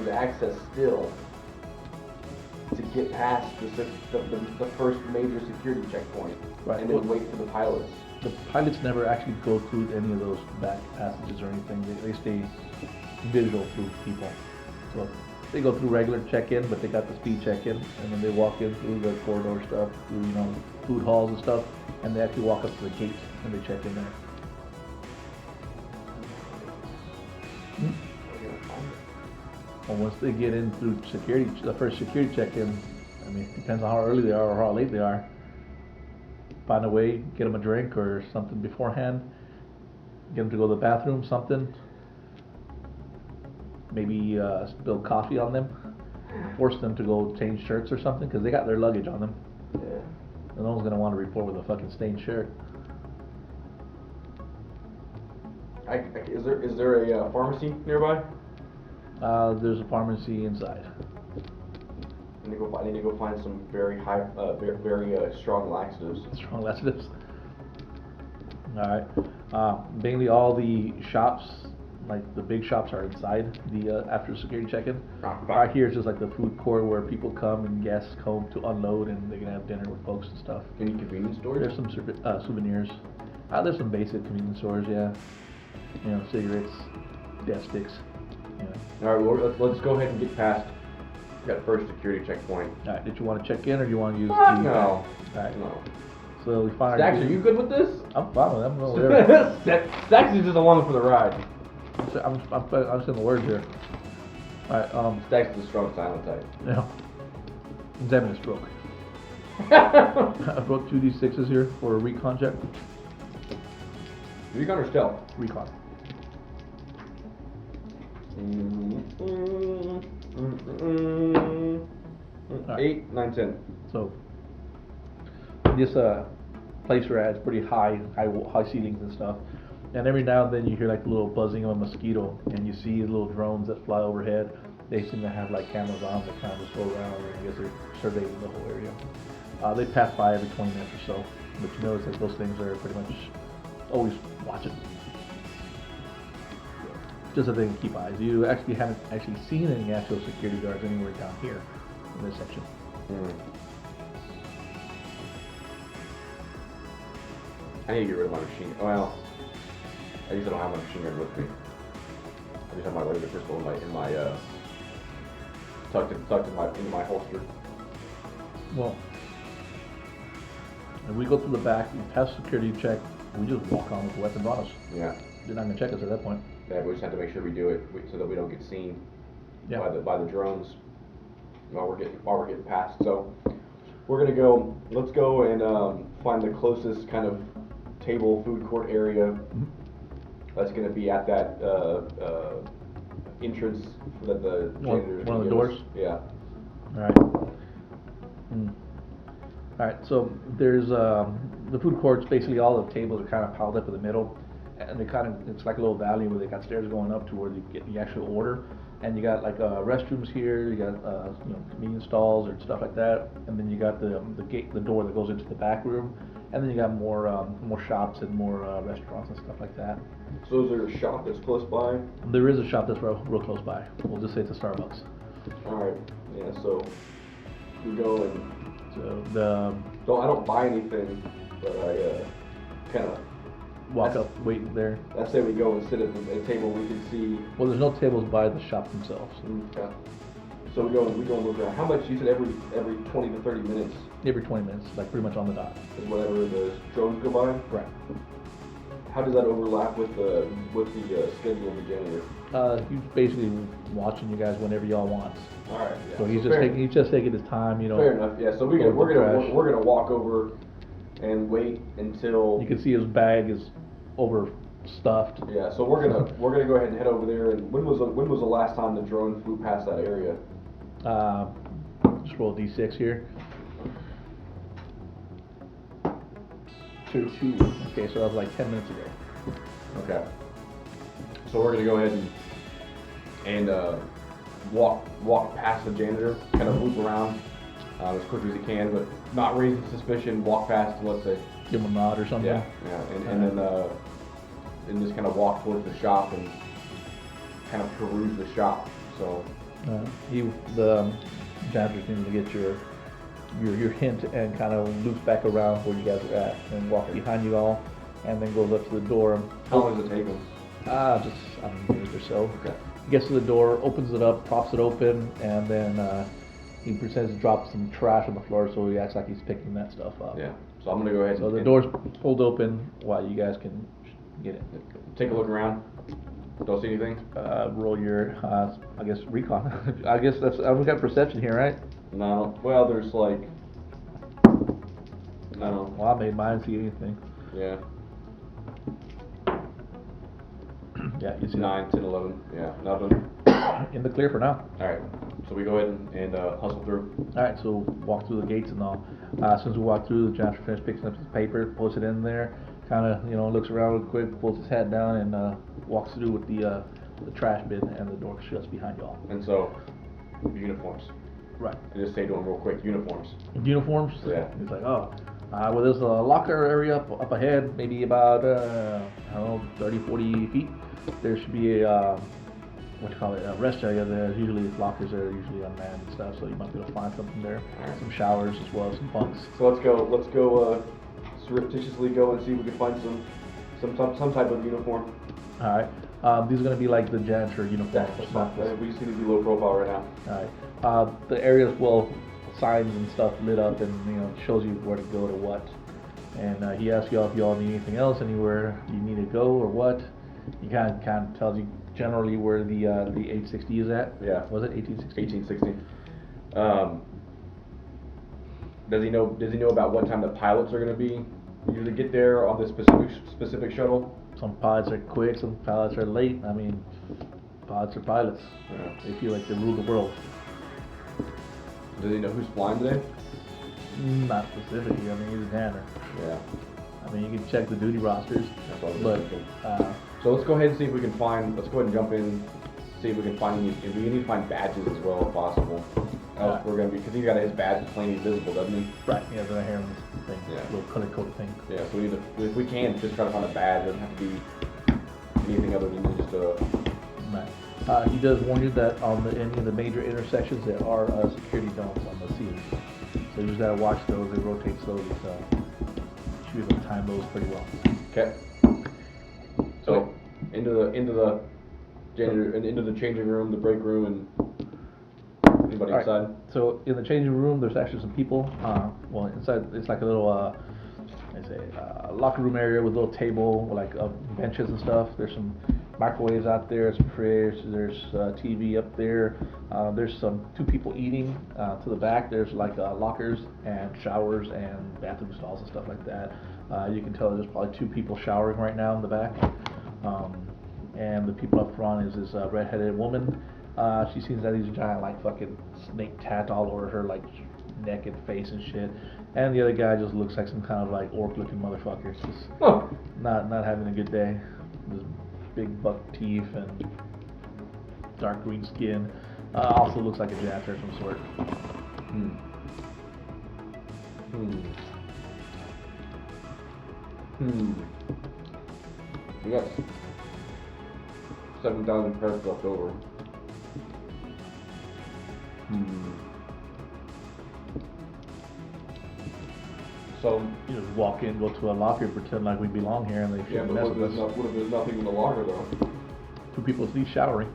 access still to get past the first major security checkpoint, Right. and then wait for the pilots. The pilots never actually go through any of those back passages or anything. They stay visual through people. So they go through regular check-in, but they got the speed check-in, and then they walk in through the corridor stuff, through food halls and stuff, and they actually walk up to the gate and they check in there. Well, once they get in through security, the first security check-in, I mean, it depends on how early they are or how late they are. Find a way, get them a drink or something beforehand, get them to go to the bathroom, something. Maybe spill coffee on them, force them to go change shirts or something, because they got their luggage on them. Yeah. And no one's going to want to report with a fucking stained shirt. Is there a pharmacy nearby? There's a pharmacy inside. I need to go find some very very strong laxatives. Strong laxatives. Alright. Mainly all the shops, like the big shops, are inside the after security check-in. Right here is just like the food court where people come and guests come to unload and they can have dinner with folks and stuff. Any convenience stores? There's some souvenirs. There's some basic convenience stores, yeah. You know, cigarettes, death sticks. You know. All right, well, let's go ahead and get past that first security checkpoint. All right, did you want to check in or do you want to use No. All right. No. So we find. Stacks, are you good with this? I'm fine with them. Whatever. Stacks is just along for the ride. I'm saying the words here. All right. Stacks is a strong silent type. Yeah. Examine a stroke. I broke 2d6s here for a recon check. Recon or stealth? Recon. Right. 8, 9, 10. So this place we're at is pretty high ceilings and stuff. And every now and then you hear like a little buzzing of a mosquito, and you see little drones that fly overhead. They seem to have like cameras on that kind of just go around, and I guess they're surveying the whole area. They pass by every 20 minutes or so, but you notice that those things are pretty much always watching. Just so they can keep eyes. You actually haven't actually seen any actual security guards anywhere down here in this section. I need to get rid of my machine. Well, I usually don't have my machine gun with me. I just have my laser pistol in my tucked into my holster. Well, if we go through the back, we pass security check, we just walk on with the weapons on us. Yeah. They're not gonna check us at that point. Yeah, we just have to make sure we do it so that we don't get seen Yeah. by the drones while we're getting past. So we're gonna go. Let's go and find the closest kind of table food court area. That's gonna be at that entrance that the janitor's one of the gonna give doors? us. Yeah. Alright. Alright, so there's the food court's basically all the tables are kind of piled up in the middle, and it's like a little valley where they got stairs going up to where you get the actual order, and you got like restrooms here, you got convenience stalls or stuff like that, and then you got the door that goes into the back room, and then you got more shops and more restaurants and stuff like that. So is there a shop that's close by? There is a shop that's real close by. We'll just say it's a Starbucks. All right. Yeah. So we go and. So I don't buy anything, but I kind of walk up, wait there. I say we go and sit at the table we can see. Well, there's no tables by the shop themselves. Yeah. So we go and look around. How much you said every 20 to 30 minutes? Every 20 minutes, like pretty much on the dot. Is whatever the drones go by. Right. How does that overlap with the schedule of the janitor? He's basically watching you guys whenever y'all want. All right. Yeah. So he's just taking his time, Fair enough. Yeah. So we're gonna walk over and wait until you can see his bag is overstuffed. Yeah. So we're gonna go ahead and head over there. And when was the last time the drone flew past that area? Just roll a d6 here. 2. Okay, so that was like 10 minutes ago. Okay. So we're gonna go ahead and walk past the janitor, kind of loop around as quickly as he can, but not raising suspicion. Walk past, let's say. Give him a nod or something. Yeah. And just kind of walk towards the shop and kind of peruse the shop. So. The janitor seems to get your hint and kind of loops back around where you guys are at and walks behind you all, and then goes up to the door. How long does it take him? Just a minute or so. Okay. He gets to the door, opens it up, props it open, and then he pretends to drop some trash on the floor, so he acts like he's picking that stuff up. Yeah. So I'm gonna go ahead. So the door's pulled open while you guys can get in. Take a look around. Don't see anything? Roll your, I guess, recon. I guess we got perception here, right? No. Well, there's like. No. Well, I made mine see anything. Yeah. Yeah, you see 9, 10, 11. Yeah, nothing. in the clear for now. Alright, so we go ahead and hustle through. Alright, so walk through the gates and all. As soon as we walk through, the janitor finishes picking up his paper, puts it in there, kind of looks around real quick, pulls his hat down, and walks through with the trash bin, and the door shuts behind y'all. And so, uniforms. Right. I just say to him real quick, uniforms. Uniforms? Yeah. He's like, oh, well, there's a locker area up ahead, maybe about, 30, 40 feet. There should be a, a rest area there. Usually lockers are usually unmanned and stuff, so you might be able to find something there. Right. Some showers as well as some bunks. So let's go surreptitiously go and see if we can find some type of uniform. Alright. These are going to be like the janitor uniforms. We just need to be low profile right now. Alright. The area's well signs and stuff lit up, and shows you where to go to what. And he asks y'all if y'all need anything else, anywhere you need to go or what. He kind of tells you generally where the 860 is at. Yeah. Was it 1860? 1860. Does he know about what time the pilots are going to be? Usually get there on this specific shuttle. Some pilots are quick, some pilots are late. I mean, pilots are pilots. Yeah. They feel like they rule the world. Does he know who's flying today? Not specifically. I mean, he's a janitor. Yeah. I mean, you can check the duty rosters. That's what I was but thinking. So let's go ahead and see if we can find. Let's go ahead and jump in. See if we can find any. We need to find badges as well if possible. Else we're gonna be, because he's got his badge plainly visible, doesn't he? Right. Yeah, the hair on this thing. Yeah. Little color coded thing. Yeah. So we need to, if we can, just try to find a badge. It doesn't have to be anything other than just a. Right. He does warn you that on any of the major intersections there are security domes on the ceilings. So you just gotta watch those. They rotate slowly, so you should be able to time those pretty well. Okay. So into the janitor and into the changing room, the break room, and anybody inside. Right. So in the changing room, there's actually some people. Well, inside it's like a little, locker room area with a little table, like benches and stuff. There's some microwaves out there, some fridge, there's TV up there. There's two people eating to the back. There's like lockers and showers and bathroom stalls and stuff like that. You can tell there's probably 2 people showering right now in the back. And the people up front is this red-headed woman. She seems to have these giant like fucking snake tats all over her like neck and face and shit. And the other guy just looks like some kind of like orc-looking motherfucker. It's just not having a good day. Just big buck teeth and dark green skin. Also looks like a janitor of some sort. We got 7,000 credits left over. So you just walk in, go to a locker, pretend like we belong here, and they shouldn't mess with us. What if there's nothing in the locker though? 2 people sleep showering.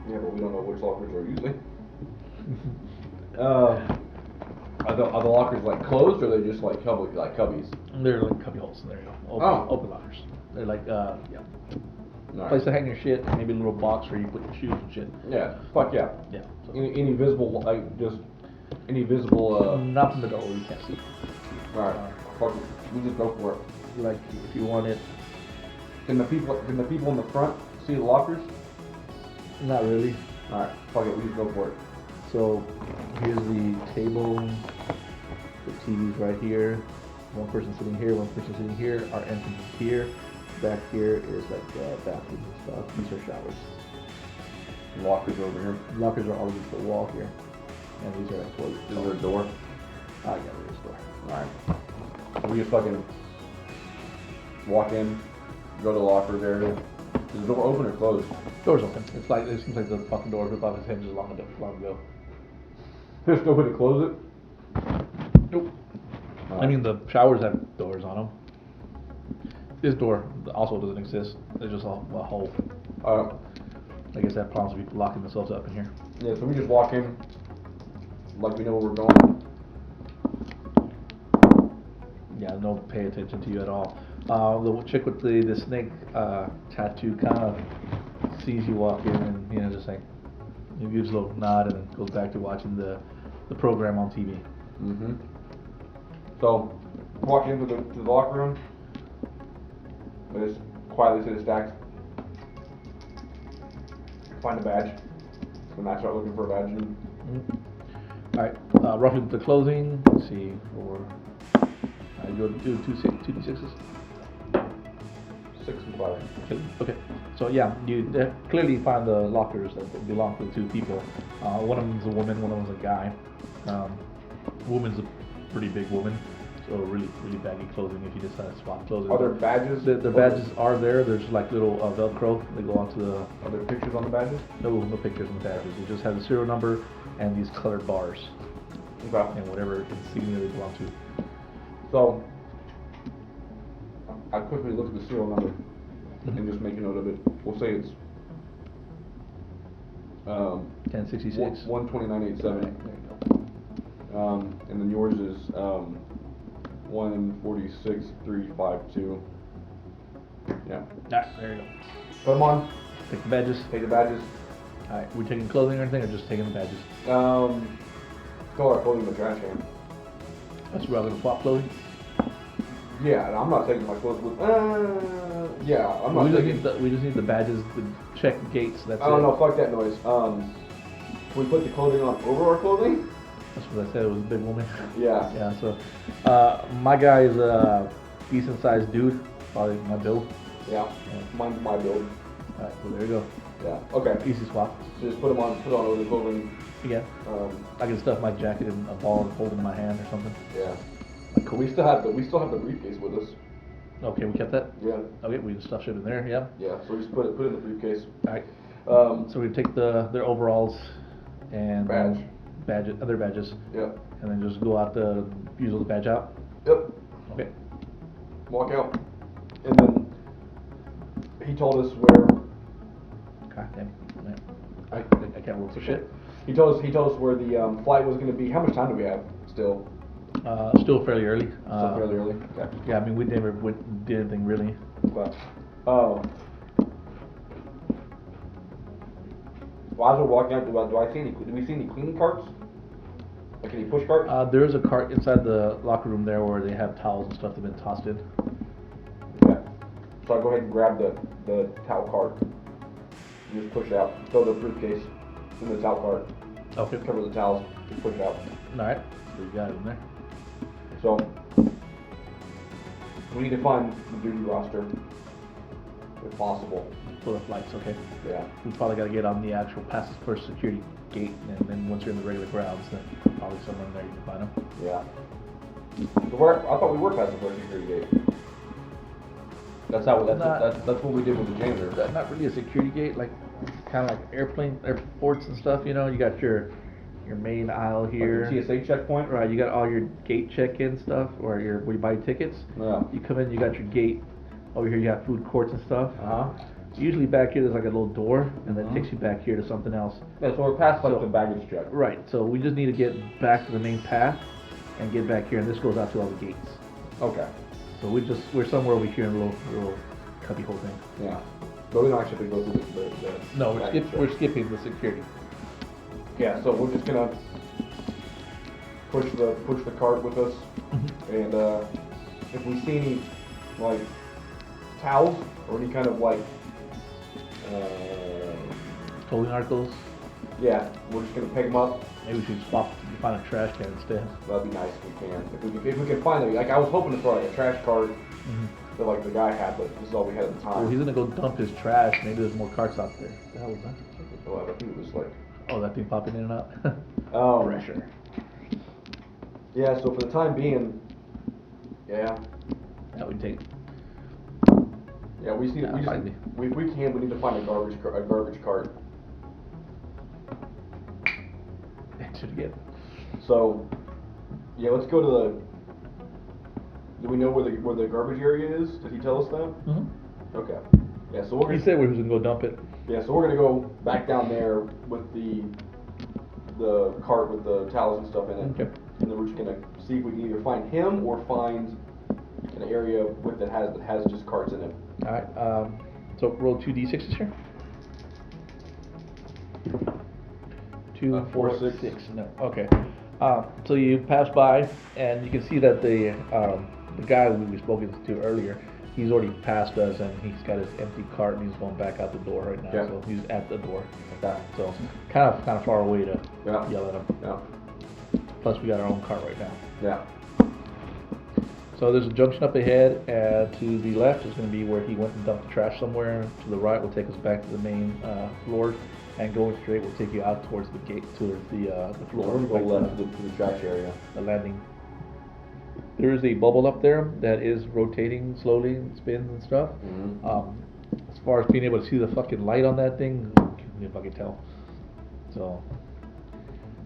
Yeah, but we don't know which lockers are using. Are the lockers like closed, or are they just like cubbies? They're like cubby holes. There you go. Open lockers. They're like Nice. place to hang your shit. Maybe a little box where you put your shoes and shit. Yeah. Fuck yeah. Yeah. So. Any visible any visible not from the door. You can't see. Alright. Fuck it. We just go for it. Like if you want it. Can the people in the front see the lockers? Not really. Alright. Fuck it. We just go for it. So here's the table. The TV's right here. One person sitting here. One person sitting here. Our entrance is here. Back here is like bathrooms and stuff. These are showers. Lockers over here. Lockers are all against the wall here. And these are like toilets. Is there a door? Yeah, there is a door. Alright. So we just fucking walk in, go to the lockers area. Is the door open or closed? Door's open. It seems like the fucking door ripped off its hinges long ago. There's no way to close it? Nope. I mean, the showers have doors on them. This door also doesn't exist. There's just a hole. I guess that prompts people locking themselves up in here. Yeah, so we just walk in like we know where we're going. Yeah, no pay attention to you at all. The chick with the snake tattoo kind of sees you walk in and just like he gives a little nod and then goes back to watching the program on TV. So walk into the locker room. I just quietly sit the stacks. Find a badge. When I start looking for a badge. Alright, roughly the closing. Let's see, 4, You do 2d6s. 6 and 5. Okay. So yeah, you clearly find the lockers that belong to the two people. One of them's a woman, one of them's a guy. Woman's a pretty big woman, so really baggy clothing if you decide to swap clothing. Are there badges? The badges are there. There's like little Velcro. They go onto the. Are there pictures on the badges? No pictures on the badges. It just has the serial number and these colored bars. Okay. And whatever insignia they belong to. So, I quickly look at the serial number and just make a note of it. We'll say it's 1066. 12987. And then yours is 146352. Yeah. Alright, there you go. Put them on. Take the badges. Take the badges. Alright, we taking clothing or anything, or just taking the badges? Throw our clothing in the trash can. That's where I'm gonna swap clothing. Yeah, and I'm not taking my clothes with. Yeah, I'm not taking. We just need the badges to check gates. That's I don't it. know. Fuck that noise. Can we put the clothing on over our clothing? That's what I said. It was a big woman. Yeah. Yeah. So, my guy is a decent sized dude, probably my build. Yeah. Mine's my build. Alright, so there you go. Yeah. Okay. Easy swap. So just put them on. Put on over the clothing. Yeah. I can stuff my jacket in a ball and hold it in my hand or something. Yeah. Like cool. We still have the briefcase with us. Okay, we kept that. Yeah. Okay, we just stuff shit in there. Yeah. Yeah. So we just put it in the briefcase. Alright. So we take their overalls and other badges. Yep. And then just go out the use the badge out. Yep. Okay. Walk out, and then he told us where. God damn. Man. I can't roll for shit. He told us where the flight was going to be. How much time do we have still? Still fairly early. Still fairly early. Okay. Yeah, I mean we never did anything really. Okay. Well, as we're walking out, do we see any cleaning carts? Like any push carts? There is a cart inside the locker room there where they have towels and stuff that have been tossed in. Okay. So I'll go ahead and grab the towel cart. And just push it out. Throw the briefcase in the towel cart. Okay. Cover the towels. Just push it out. Alright. So you got it in there. So we need to find the duty roster, if possible. For the flights, okay. Yeah. We probably got to get on the actual past the first security gate, and then once you're in the regular grounds, then probably somewhere in there you can find them. Yeah. So I thought we were past the first security gate. That's what we did with the janitor. That's not really a security gate, like kind of like airports and stuff. You know, you got your main aisle here. Like the TSA checkpoint. Right. You got all your gate check-in stuff, or where you buy tickets. Yeah. You come in, you got your gate. Over here, you have food courts and stuff. Usually back here, there's like a little door, and that takes you back here to something else. Yeah, so we're past the baggage check. Right. So we just need to get back to the main path and get back here, and this goes out to all the gates. Okay. So we're somewhere over here in a little cubby hole thing. Yeah. But we don't actually have to go through the No, we're check. skipping the security. Yeah. So we're just gonna push the cart with us, and if we see any like towels or any kind of like Clothing articles. yeah, we're just gonna pick them up. Maybe we should find a trash can instead. That'd be nice if we can. If we can find it, like I was hoping for like a trash cart that like the guy had, but this is all we had at the time. Well, he's gonna go dump his trash. Maybe there's more carts out there. What the hell was that? Oh, I think it was like. Oh, that thing popping in and out. Oh, Pressure. Yeah. So for the time being, yeah. That we take. Yeah, we need to find a garbage cart. Should get. So, yeah, let's go to the. Do we know where the garbage area is? Did he tell us that? Mm-hmm. Okay. Yeah, so we're gonna. He said we was gonna go dump it. Yeah, so we're gonna go back down there with the cart with the towels and stuff in it. Okay. And then we're just gonna see if we can either find him or find an area that has just carts in it. All right. So roll 2d6s here. 2, 4, 6. No. Okay. So you pass by, and you can see that the guy we were spoken to earlier, he's already passed us, and he's got his empty cart, and he's going back out the door right now. Yeah. So he's at the door. So kind of far away to yell at him. Yeah. Plus we got our own cart right now. Yeah. So there's a junction up ahead, and to the left is going to be where he went and dumped the trash somewhere. To the right will take us back to the main floor, and going straight will take you out towards the gate, towards the floor. We're gonna go left to the trash area. The landing. There is a bubble up there that is rotating slowly, and spins and stuff. As far as being able to see the fucking light on that thing, you can fucking tell. So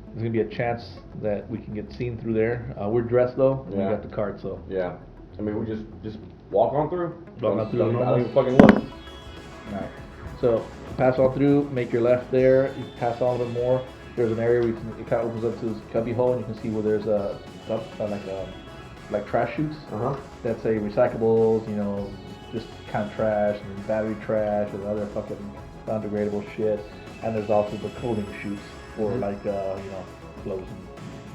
there's gonna be a chance that we can get seen through there. We're dressed though. Yeah. We got the cart, so. Yeah. I mean, we just walk on through. Walk on through. I don't even fucking look. Alright. So pass on through. Make your left there. You pass on a little bit more. There's an area where it kind of opens up to this cubby hole, and you can see where there's a dump, like trash chutes. That's a recyclables, just kind of trash and battery trash and other fucking non-degradable shit. And there's also the clothing chutes for clothes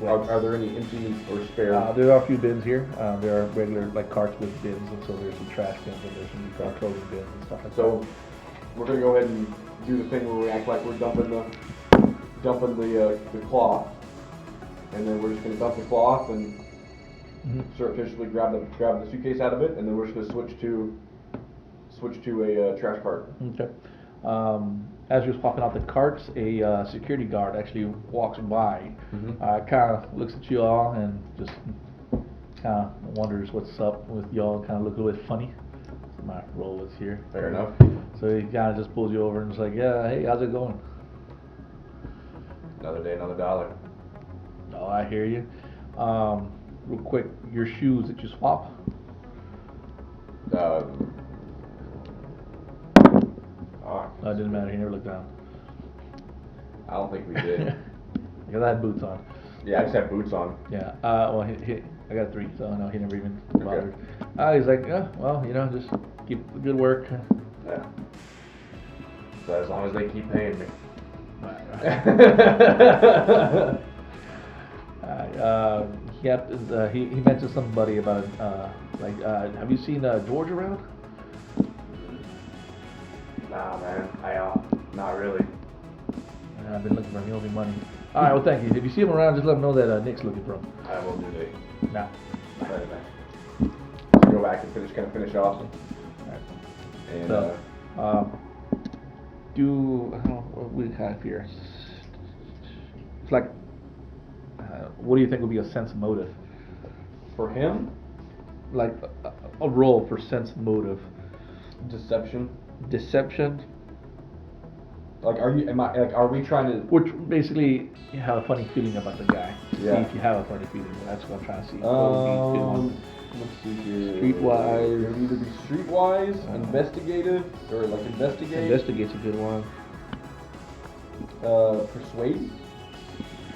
and are there any empty or spare? There are a few bins here. There are regular carts with bins, and so there's some trash bins and there's some clothing bins and stuff like that. So we're gonna go ahead and do the thing where we act like we're dumping the cloth, and then we're just gonna dump the cloth and surreptitiously grab the suitcase out of it, and then we're just gonna switch to a trash cart. Okay. As you're popping out the carts, a security guard actually walks by, kind of looks at you all and just kind of wonders what's up with y'all, kind of look a little bit funny. My role is here. Fair enough. So he kind of just pulls you over and is like, yeah, hey, how's it going? Another day, another dollar. Oh, I hear you. Real quick, your shoes that you swap? It didn't matter, he never looked down. I don't think we did. Because I had boots on. Yeah, I just had boots on. Yeah, well, I got 3, so no, he never even bothered. He's like, yeah, well, just keep the good work. Yeah. So as long as they keep paying me. He mentioned somebody about have you seen George around? Nah, man. Not really. I've been looking for him. He owes me money. All right, well, thank you. If you see him around, just let him know that Nick's looking for him. I will do that. Nah. Right back. So go back and finish off. All right. And so, I don't know what we have here. It's like, what do you think would be a sense motive? for him, Like a roll for sense motive. deception. Deception. Like, are we trying to? Which basically you have a funny feeling about the guy. Yeah. See if you have a funny feeling. That's what I'm trying to see. Let's see here. Streetwise. It would either be streetwise, investigative, or like investigate. Investigate's a good one. Persuade.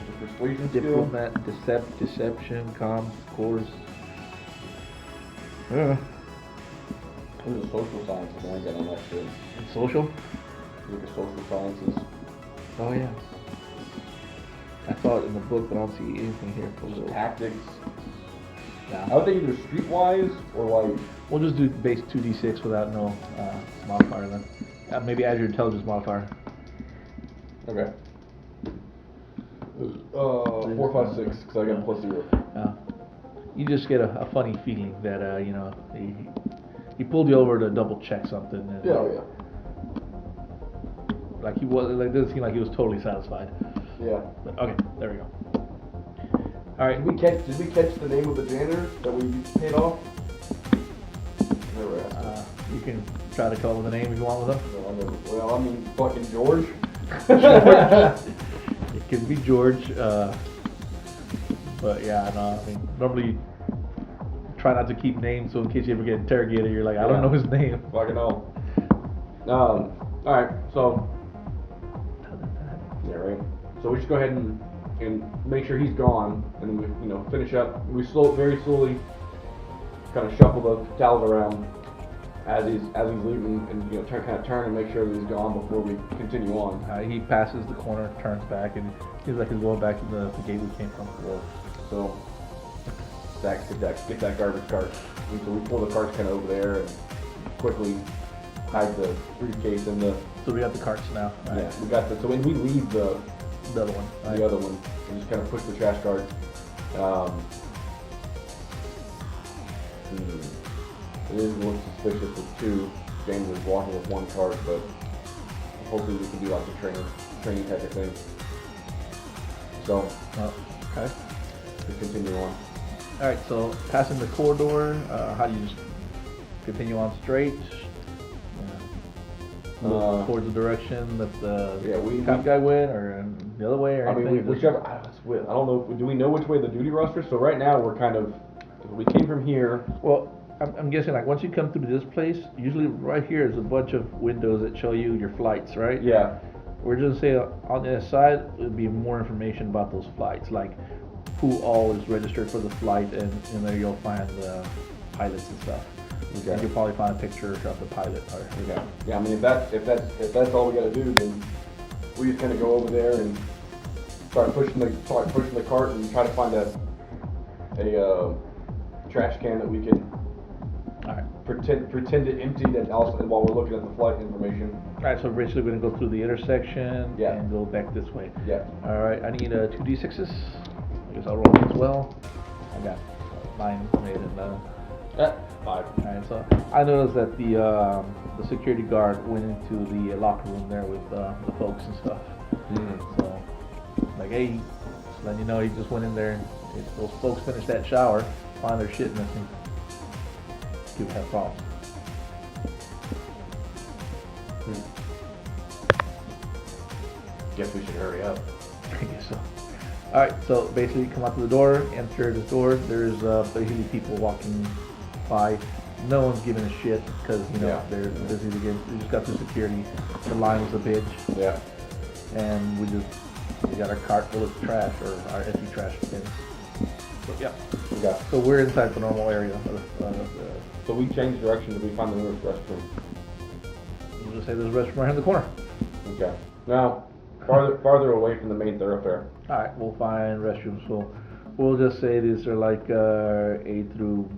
The persuasion skill. Diplomat, deception, comms, scores. Yeah. There's a social sciences. I ain't got on that shit. Social? Look at social sciences. Oh yeah. I saw it in the book, but I don't see anything here for There's those. tactics. Nah. I would think either streetwise or like. We'll just do base 2d6 without no modifier then. Maybe add your intelligence modifier. Okay. 4, 5, 6, because I got +0. You just get a funny feeling that he pulled you over to double check something. And, Yeah. Like he was, like, it doesn't seem like he was totally satisfied. Yeah. But okay, there we go. All right. Did we catch the name of the janitor that we paid off? Never asked. You can try to come up with a name if you want with him. Well, I mean, fucking George. It can be George. But yeah, no, I mean, normally try not to keep names, so in case you ever get interrogated, you're like, I don't know his name. Fucking hell. Alright, so. Yeah, right. So we just go ahead and make sure he's gone, and we, finish up. We very slowly kind of shuffle the towels around as he's leaving, and turn and make sure that he's gone before we continue on. He passes the corner, turns back, and he's like he's going back to the gate we came from. So get that garbage cart. And so we pull the carts kind of over there and quickly hide the briefcase in the. So we got the carts now. Right? Yeah, we got the. So when we leave the other one, right? The other one, we just kind of push the trash cart. It is a little suspicious with two janitors walking with one cart, but hopefully we can do like a training type of thing. So, okay. to continue on. Alright, so passing the corridor, how do you just continue on straight? Look towards the direction that the cop guy went, or the other way, or anything? Whichever. I don't know. Do we know which way the duty roster? So right now we're kind of. We came from here. Well, I'm guessing like once you come through this place, usually right here is a bunch of windows that show you your flights, right? Yeah. We're just saying on the side would be more information about those flights, like who all is registered for the flight, and there you'll find the pilots and stuff. Okay. And you'll probably find a picture of the pilot. Okay. Yeah, I mean if that's all we gotta do, then we just kind of go over there and start pushing the cart and try to find a trash can that we can pretend to empty that also while we're looking at the flight information. Alright, so basically we're gonna go through the intersection and go back this way. Yeah. Alright, I need 2 d6s. I guess I'll roll as well. I got mine made in 5. Alright, so I noticed that the security guard went into the locker room there with the folks and stuff. So, like, hey, just letting you know, he just went in there. If those folks finish that shower, find their shit missing, he would have problems. Guess we should hurry up. I guess so. Alright, so basically you come out to the door, enter this door, there's basically people walking by. No one's giving a shit because, they're busy to get, we just got through security. The line was a bitch. Yeah. And we got our cart full of trash, or our empty trash bins. So we're inside the normal area. So we changed direction to we find the nearest restroom. We'll just say there's a restroom right in the corner. Okay. Now, farther away from the main thoroughfare. Alright, we'll find restrooms. So we'll just say these are like A through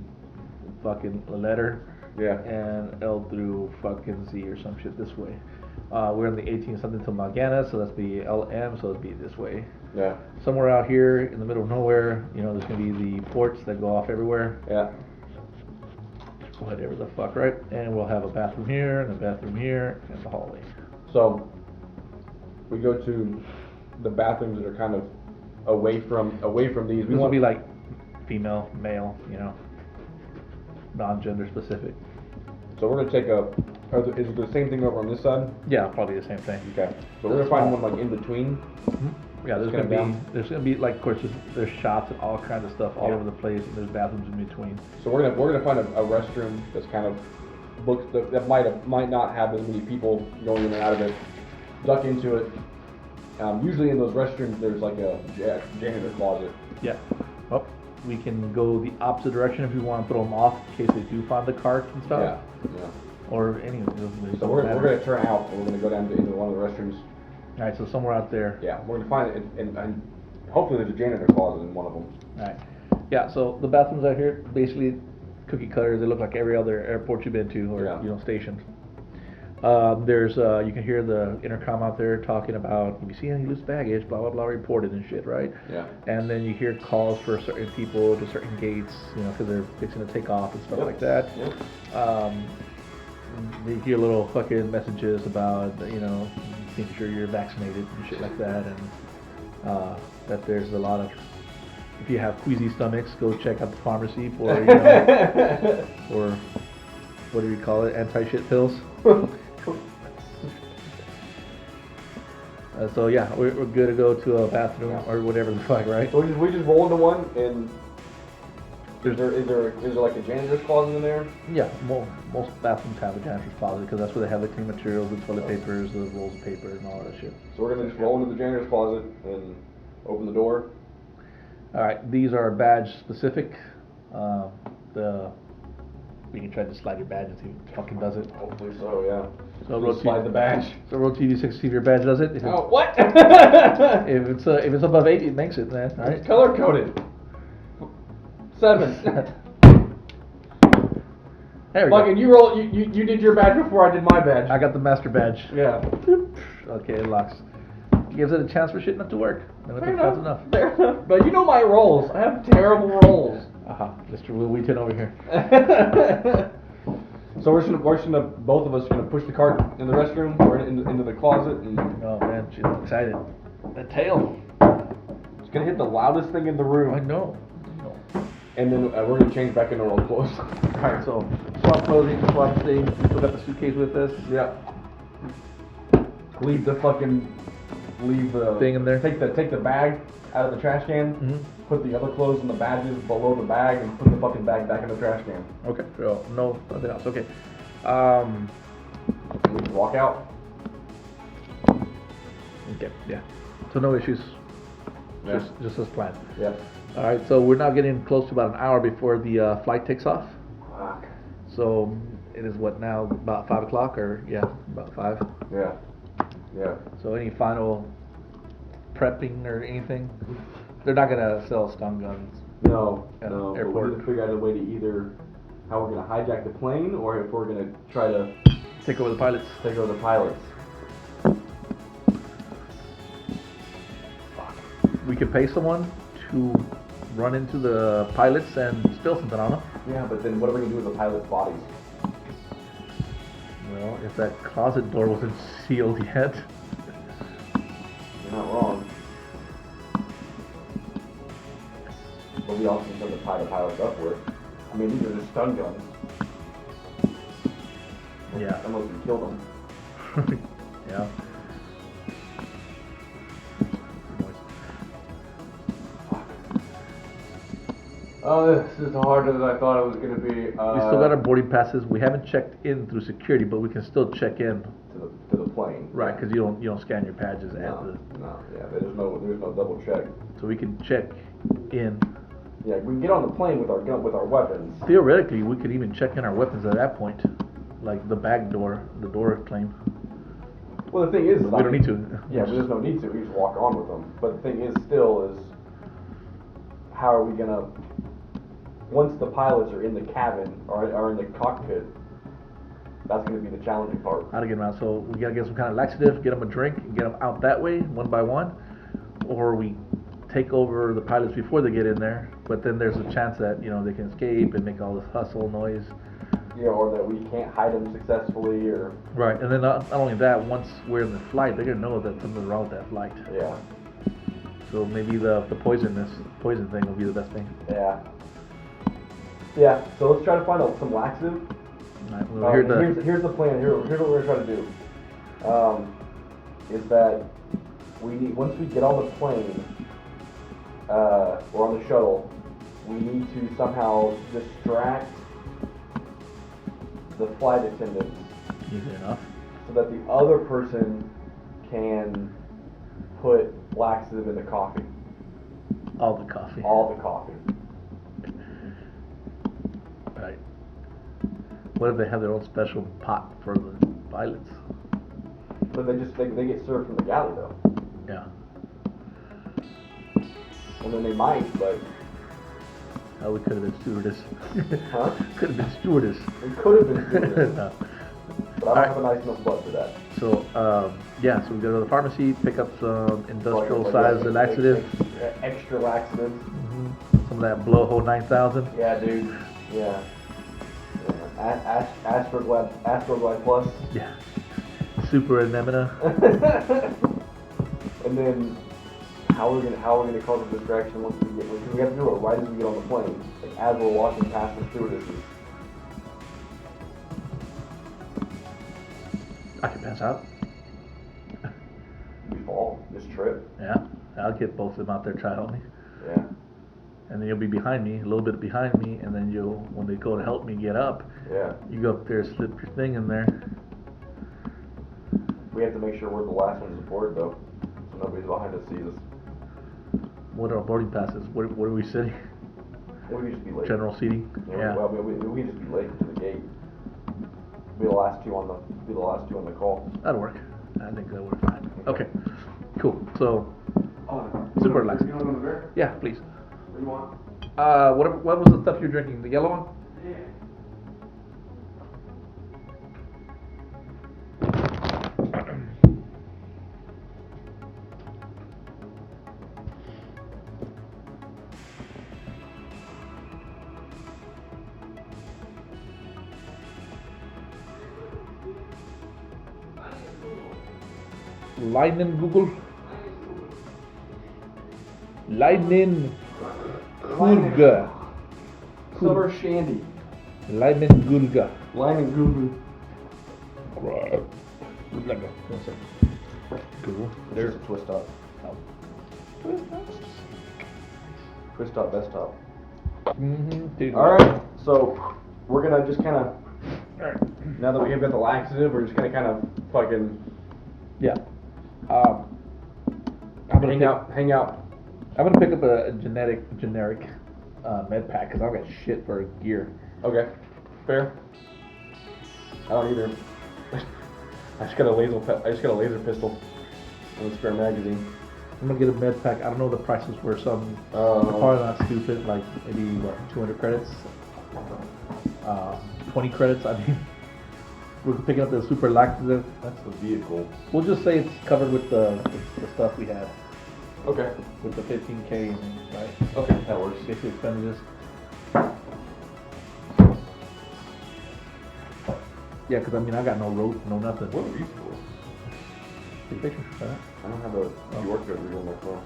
fucking letter. Yeah. And L through fucking Z or some shit this way. We're in the 18 something to Morgana, so that's the LM, so it'd be this way. Yeah. Somewhere out here in the middle of nowhere, there's gonna be the ports that go off everywhere. Yeah. Whatever the fuck, right? And we'll have a bathroom here, and a bathroom here, and the hallway. So we go to the bathrooms that are kind of away from these. This will be like female, male, non-gender specific. So we're gonna take is it the same thing over on this side? Yeah, probably the same thing. Okay. So we're gonna find one like in between. Mm-hmm. Yeah, there's gonna be like, of course, there's shops and all kinds of stuff all over the place, and there's bathrooms in between. So we're gonna find a restroom that's kind of booked that might not have as many people going in and out of it. Duck into it. Usually in those restrooms, there's like a janitor closet. Yeah. Well, we can go the opposite direction if you want to throw them off in case they do find the cart and stuff. Yeah. Or any of those. So we're gonna turn out and we're gonna go down into one of the restrooms. Alright, so somewhere out there. Yeah, we're gonna find it, and hopefully there's a janitor closet in one of them. Alright. Yeah, so the bathrooms out here, basically cookie cutters. They look like every other airport you've been to, or station. There's you can hear the intercom out there talking about, if you see any loose baggage, blah blah blah, reported and shit, right? Yeah. And then you hear calls for certain people to certain gates, because they're fixing to take off and stuff like that. Yep. They hear little fucking messages about, making sure you're vaccinated and shit like that, and that there's a lot of, if you have queasy stomachs, go check out the pharmacy for, or what do you call it, anti-shit pills. So yeah, we're good to go to a bathroom or whatever the fuck, right? So we just roll into one, and is there like a janitor's closet in there? Yeah, most bathrooms have a janitor's closet because that's where they have the clean materials, the toilet papers, the rolls of paper, and all that shit. So we're gonna just roll into the janitor's closet and open the door. All right, these are badge specific. We can try to slide your badge and see if it fucking does it. Hopefully so, yeah. So slide the badge. So roll TV6 to see if your badge does it. What? if it's above 8, it makes it, man. All right. It's color coded. 7. There we go. Fucking you did your badge before I did my badge. I got the master badge. Yeah. Okay, it locks. Gives it a chance for shit not to work. And I think that's enough. But you know my rolls. I have terrible rolls. Haha, Mr. Louis Vuitton over here. So we're just gonna both of us gonna push the cart in the restroom or into the closet, and Oh man, she's excited. The tail. it's gonna hit the loudest thing in the room. I know. And then we're gonna change back into our clothes. Alright, so swap clothing, swap things. We still got the suitcase with us. Yeah. Leave the Thing in there. Take the bag out of the trash can. Mm-hmm. Put the other clothes and the badges below the bag, and put the fucking bag back in the trash can. Okay, so no, nothing else. Okay. And we can walk out. Okay, yeah. So no issues. Yeah. Just as planned. Yeah. Alright, so we're now getting close to about an hour before the flight takes off. Fuck. So it is what now, about 5 o'clock, or yeah, about 5. Yeah. Yeah. So any final prepping or anything? They're not gonna sell stun guns. No. At No. But airport. we need to figure out a way to either how we're gonna hijack the plane, or if we're gonna try to Take over the pilots. take over the pilots. We could pay someone to run into the pilots and steal something on them. Yeah, but then what are we gonna do with the pilots' bodies? Well, if that closet door wasn't sealed yet. You're not wrong. But we also need to tie the pilots up with. I mean, these are just stun guns. Yeah. Unless we kill them. Yeah. Oh, this is harder than I thought it was going to be. We still got our boarding passes. We haven't checked in through security, but we can still check in. to the plane. Right, because you don't scan your badges at No, the. no, yeah, there's no double check. So we can check in. Yeah, we can get on the plane with our gun, with our weapons. Theoretically, we could even check in our weapons at that point, like the back door, the door claim. Well, the thing is, We don't need to. Yeah, there's no need to. We just walk on with them. But the thing is, still, is how are we gonna? Once the pilots are in the cabin or are in the cockpit, that's gonna be the challenging part. How to get them out? So we gotta get some kind of laxative, get them a drink, and get them out that way, one by one, or we take over the pilots before they get in there. But then there's a chance that they can escape and make all this hustle noise. Yeah, or that we can't hide them successfully, or Right, and then not only that, once we're in the flight, they're gonna know that something's wrong with that flight. yeah, So maybe the poison thing will be the best thing. yeah, yeah. So let's try to find some laxative. Right, well, here's Here's the plan. Here's what we're gonna try to do. Is that we need, once we get on the plane or on the shuttle, we need to somehow distract the flight attendants easy enough. so that the other person can put laxative in the coffee. All the coffee. All the coffee. Right. What if they have their own special pot for the pilots? But they get served from the galley though. Yeah. And then they might, but Oh, we could have been stewardess. Huh? Could have been stewardess. we could have been doing this. No. But I don't have a nice enough butt for that. So, yeah, so we go to the pharmacy, pick up some industrial Like, size laxative. Extra laxative. Some of that blowhole 9000. Yeah, dude. Yeah. Astroglide Plus. Yeah. Super anemone. And then how we're gonna cause a distraction once we get, because we have to do it right as we get on the plane, like as we're walking past the stewardesses. I can pass out. We fall, just trip. Yeah. I'll get both of them out there, try to help me. Yeah. And then you'll be behind me, a little bit behind me, and then when they go to help me get up, Yeah. you go up there, slip your thing in there. We have to make sure we're the last ones aboard though, so nobody's behind us sees us. What are our boarding passes? Where are we sitting? We could just be late. General seating? Yeah. Well, we could just be late to the gate. Be the last two on the call. That'll work. I think that works fine. Okay. Cool. So, Super You relaxing. want another beer? yeah, please. What do you want? What was the stuff you're drinking? The yellow one? Yeah. Lightning Google. Lightning Gulga. Summer Shandy. Lightning Gulga. Lightning Goo Right. Let go. One second. Google. There's a twist top. Twist top desktop. Dude. Alright, so we're gonna just kinda, Alright. now that we have got the laxative, we're just gonna kind of fucking Yeah. I'm gonna hang out. I'm gonna pick up a generic med pack because I've got shit for gear. Okay, fair. I don't either. I just got a laser pistol and a spare magazine. I'm gonna get a med pack. I don't know the prices for some. They're probably not stupid. Like maybe what, 200 credits, 20 credits. I mean, we're picking up the super laxative. That's the vehicle. We'll just say it's covered with the stuff we had. Okay. With the 15K, right? Okay, that works. Get your expenditures. Yeah, because I mean, I got no rope, no nothing. What are these for? Take pictures for that. I don't have a York reader on my phone.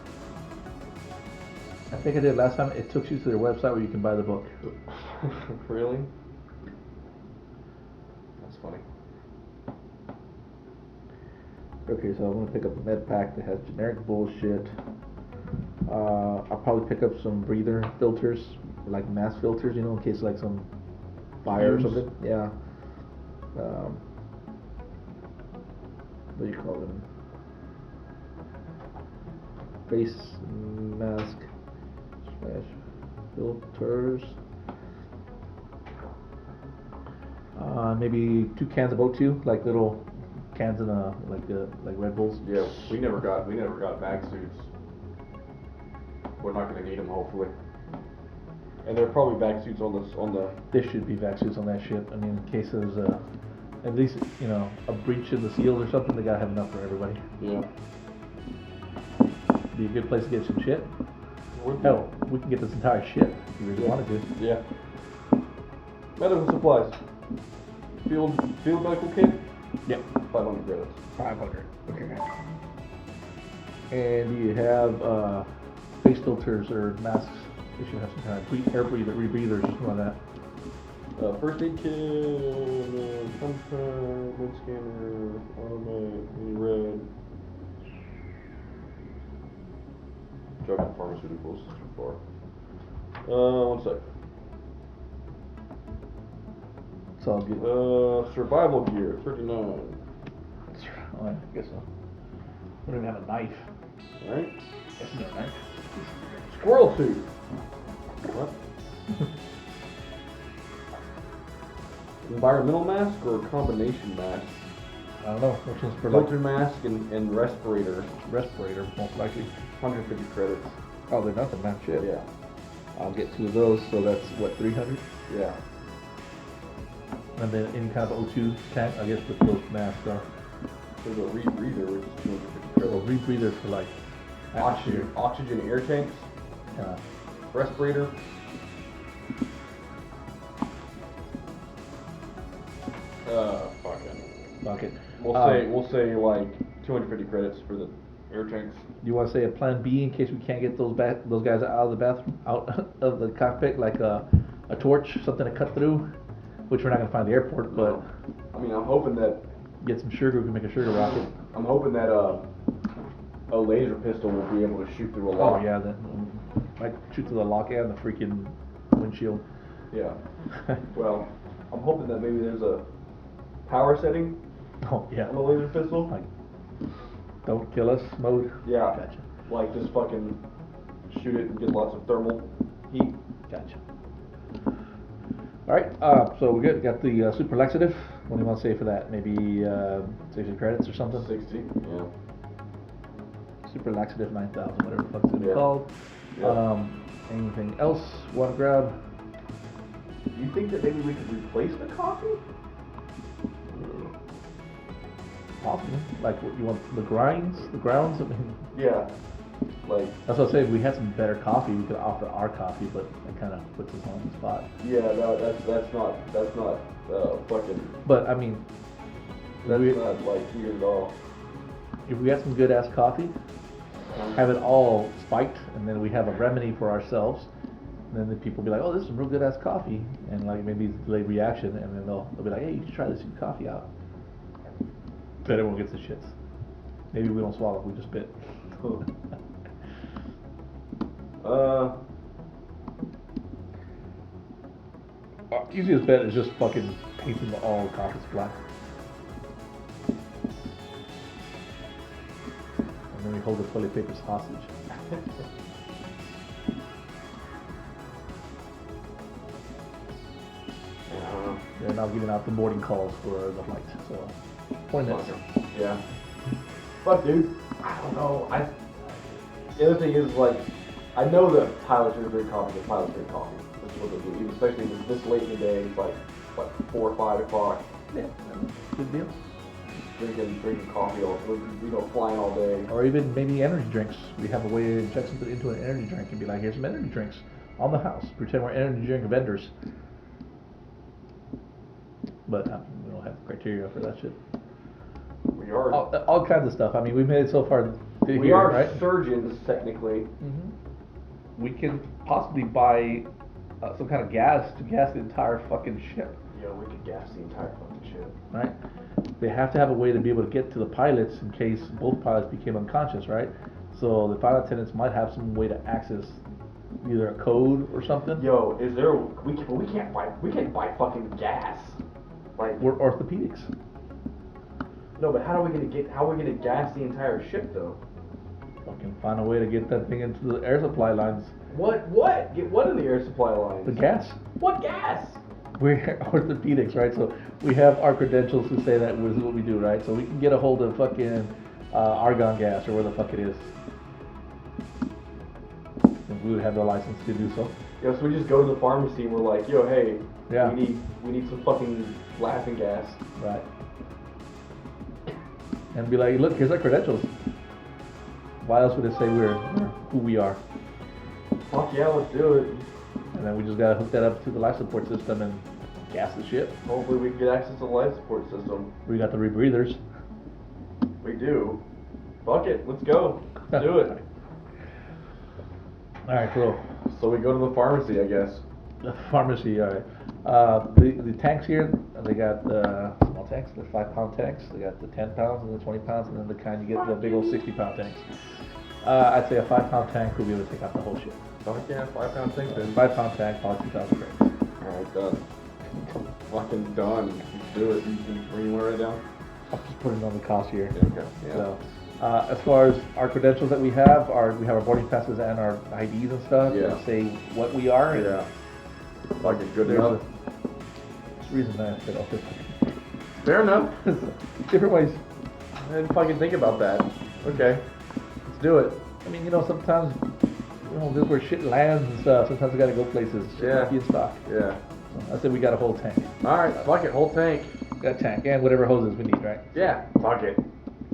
I think I did last time. It took you to their website where you can buy the book. Really? That's funny. Okay, so I'm gonna pick up a med pack that has generic bullshit. I'll probably pick up some breather filters, like mask filters, you know, in case like some fire or Fumes. something. Yeah. What do you call them? Face mask / filters. Maybe 2 cans of O2, like little cans in like Red Bulls. Yeah, we never got bag suits. We're not gonna need them, hopefully. And there are probably bag suits on the. There should be vac suits on that ship. I mean, in case there's at least, you know, a breach in the seals or something, they gotta have enough for everybody. Yeah. Be a good place to get some shit. Would be. Hell, we can get this entire ship if we really wanted to. Yeah. Medical supplies. Field medical kit. Yep. 500 credits. 500. Okay. And do you have face filters or masks? You should have some kind of air rebreathers, something like that. First aid kit, compact, wind scanner, automate, mini red. Drug and pharmaceuticals, too far. One sec. It's all good. Survival gear, 39. Oh, I guess so. We don't even have a knife. Alright. Yes, we got a knife. Squirrel suit. What? Environmental mask or combination mask? I don't know. Which one's for like Filter mask and respirator. respirator, most likely. 150 credits. Oh, they're nothing, man. Shit. Yeah. I'll get 2 of those, so that's what, 300? Yeah. And then any kind of O2 tank, I guess, with those masks are. There's a rebreather, which is 250 Well, credits. rebreathers for like atmosphere. Oxygen air tanks. Yeah. Respirator. Fucking. Fuck it. We'll say like 250 credits for the air tanks. Do you want to say a plan B in case we can't get those guys out of the bathroom, out of the cockpit, like a torch, something to cut through, which we're not gonna find at the airport, but I mean, I'm hoping that get some sugar, we can make a sugar rocket. I'm hoping that a laser pistol will be able to shoot through a lock. Oh yeah, then might shoot through the lock and the freaking windshield. Yeah. Well, I'm hoping that maybe there's a power setting Oh yeah. on the laser pistol. Like, don't kill us mode. Yeah. Gotcha. Like just fucking shoot it and get lots of thermal heat. Gotcha. All right. So we're good. Got the super laxative. What do you want to say for that? Maybe 60 credits or something. 60. Yeah. Super laxative 9,000, whatever the fuck it's gonna be Yeah. called. Yeah. Anything else you want to grab? Do you think that maybe we could replace the coffee? Possibly. Like, what you want the grounds? I mean, Yeah. Like. that's what I said. If we had some better coffee, we could offer our coffee, but that kind of puts us on the spot. Yeah. That's not fucking. But I mean, That's we, not like weird at all. if we got some good ass coffee, have it all spiked, and then we have a remedy for ourselves. And then the people be like, oh, this is some real good ass coffee, and like maybe it's a delayed reaction, and then they'll be like, hey, you should try this new coffee out. But everyone gets the shits. Maybe we don't swallow, we just spit. Easiest bet is just fucking painting all coffees black. And then we hold the toilet papers hostage. They're now giving out the boarding calls for the flight, so 20 minutes. Yeah. Fuck, dude. I don't know. The other thing is, like, I know that pilots are drink coffee. The pilots drink coffee. That's what they do. Even especially if it's this late in the day. It's like 4 or 5 o'clock. Yeah, good deal. Drinking coffee, flying all day. Or even maybe energy drinks. We have a way to inject something into an energy drink and be like, here's some energy drinks on the house. Pretend we're energy drink vendors. But we don't have criteria for that shit. We are. All kinds of stuff. I mean, we've made it so far. We are right? Surgeons, technically. Mm-hmm. We can possibly buy some kind of gas to gas the entire fucking ship. Yeah, we could gas the entire fucking ship. Right? They have to have a way to be able to get to the pilots in case both pilots became unconscious, right? So the flight attendants might have some way to access either a code or something. Yo, is there? We can't buy fucking gas. Like, we're orthopedics. No, but how are we gonna gas the entire ship though? Fucking find a way to get that thing into the air supply lines. What? Get what in the air supply lines? The gas. What gas? We're orthopedics, right? So we have our credentials to say that this is what we do, right? So we can get a hold of fucking argon gas or where the fuck it is. And we would have the license to do so. Yeah, so we just go to the pharmacy and we're like, yo, hey, yeah, we need some fucking laughing gas. Right. And be like, look, here's our credentials. Why else would it say we're who we are? Fuck yeah, let's do it. And then we just gotta hook that up to the life support system and gas the ship. Hopefully we can get access to the life support system. We got the rebreathers. We do. Fuck it, let's go. Let's do it. Alright, cool. So we go to the pharmacy, I guess. The pharmacy, alright. The tanks here, they got small tanks, the 5-pound tanks. They got the 10 pounds and the 20 pounds, and then the kind you get the big old 60-pound tanks. I'd say a 5-pound tank would be able to take out the whole ship. Fuck yeah, 5-pound tank then. 5-pound tank, probably 2,000 crates. Alright, done. Fucking done. Let's do it. You want to write it down? I'm just putting it on the cost here. Okay. Yeah. So, as far as our credentials that we have our boarding passes and our IDs and stuff. Yeah. That say what we are. Yeah. Fucking good There's enough. There's a reason that I said, okay. Fair enough. Different ways. I didn't fucking think about that. Okay. Let's do it. I mean, sometimes, this is where shit lands and stuff. Sometimes we gotta go places. Shit Yeah. might be in stock. Yeah. I said we got a whole tank. Alright, fuck it, whole tank. Got a tank and whatever hoses we need, right? Yeah, fuck it.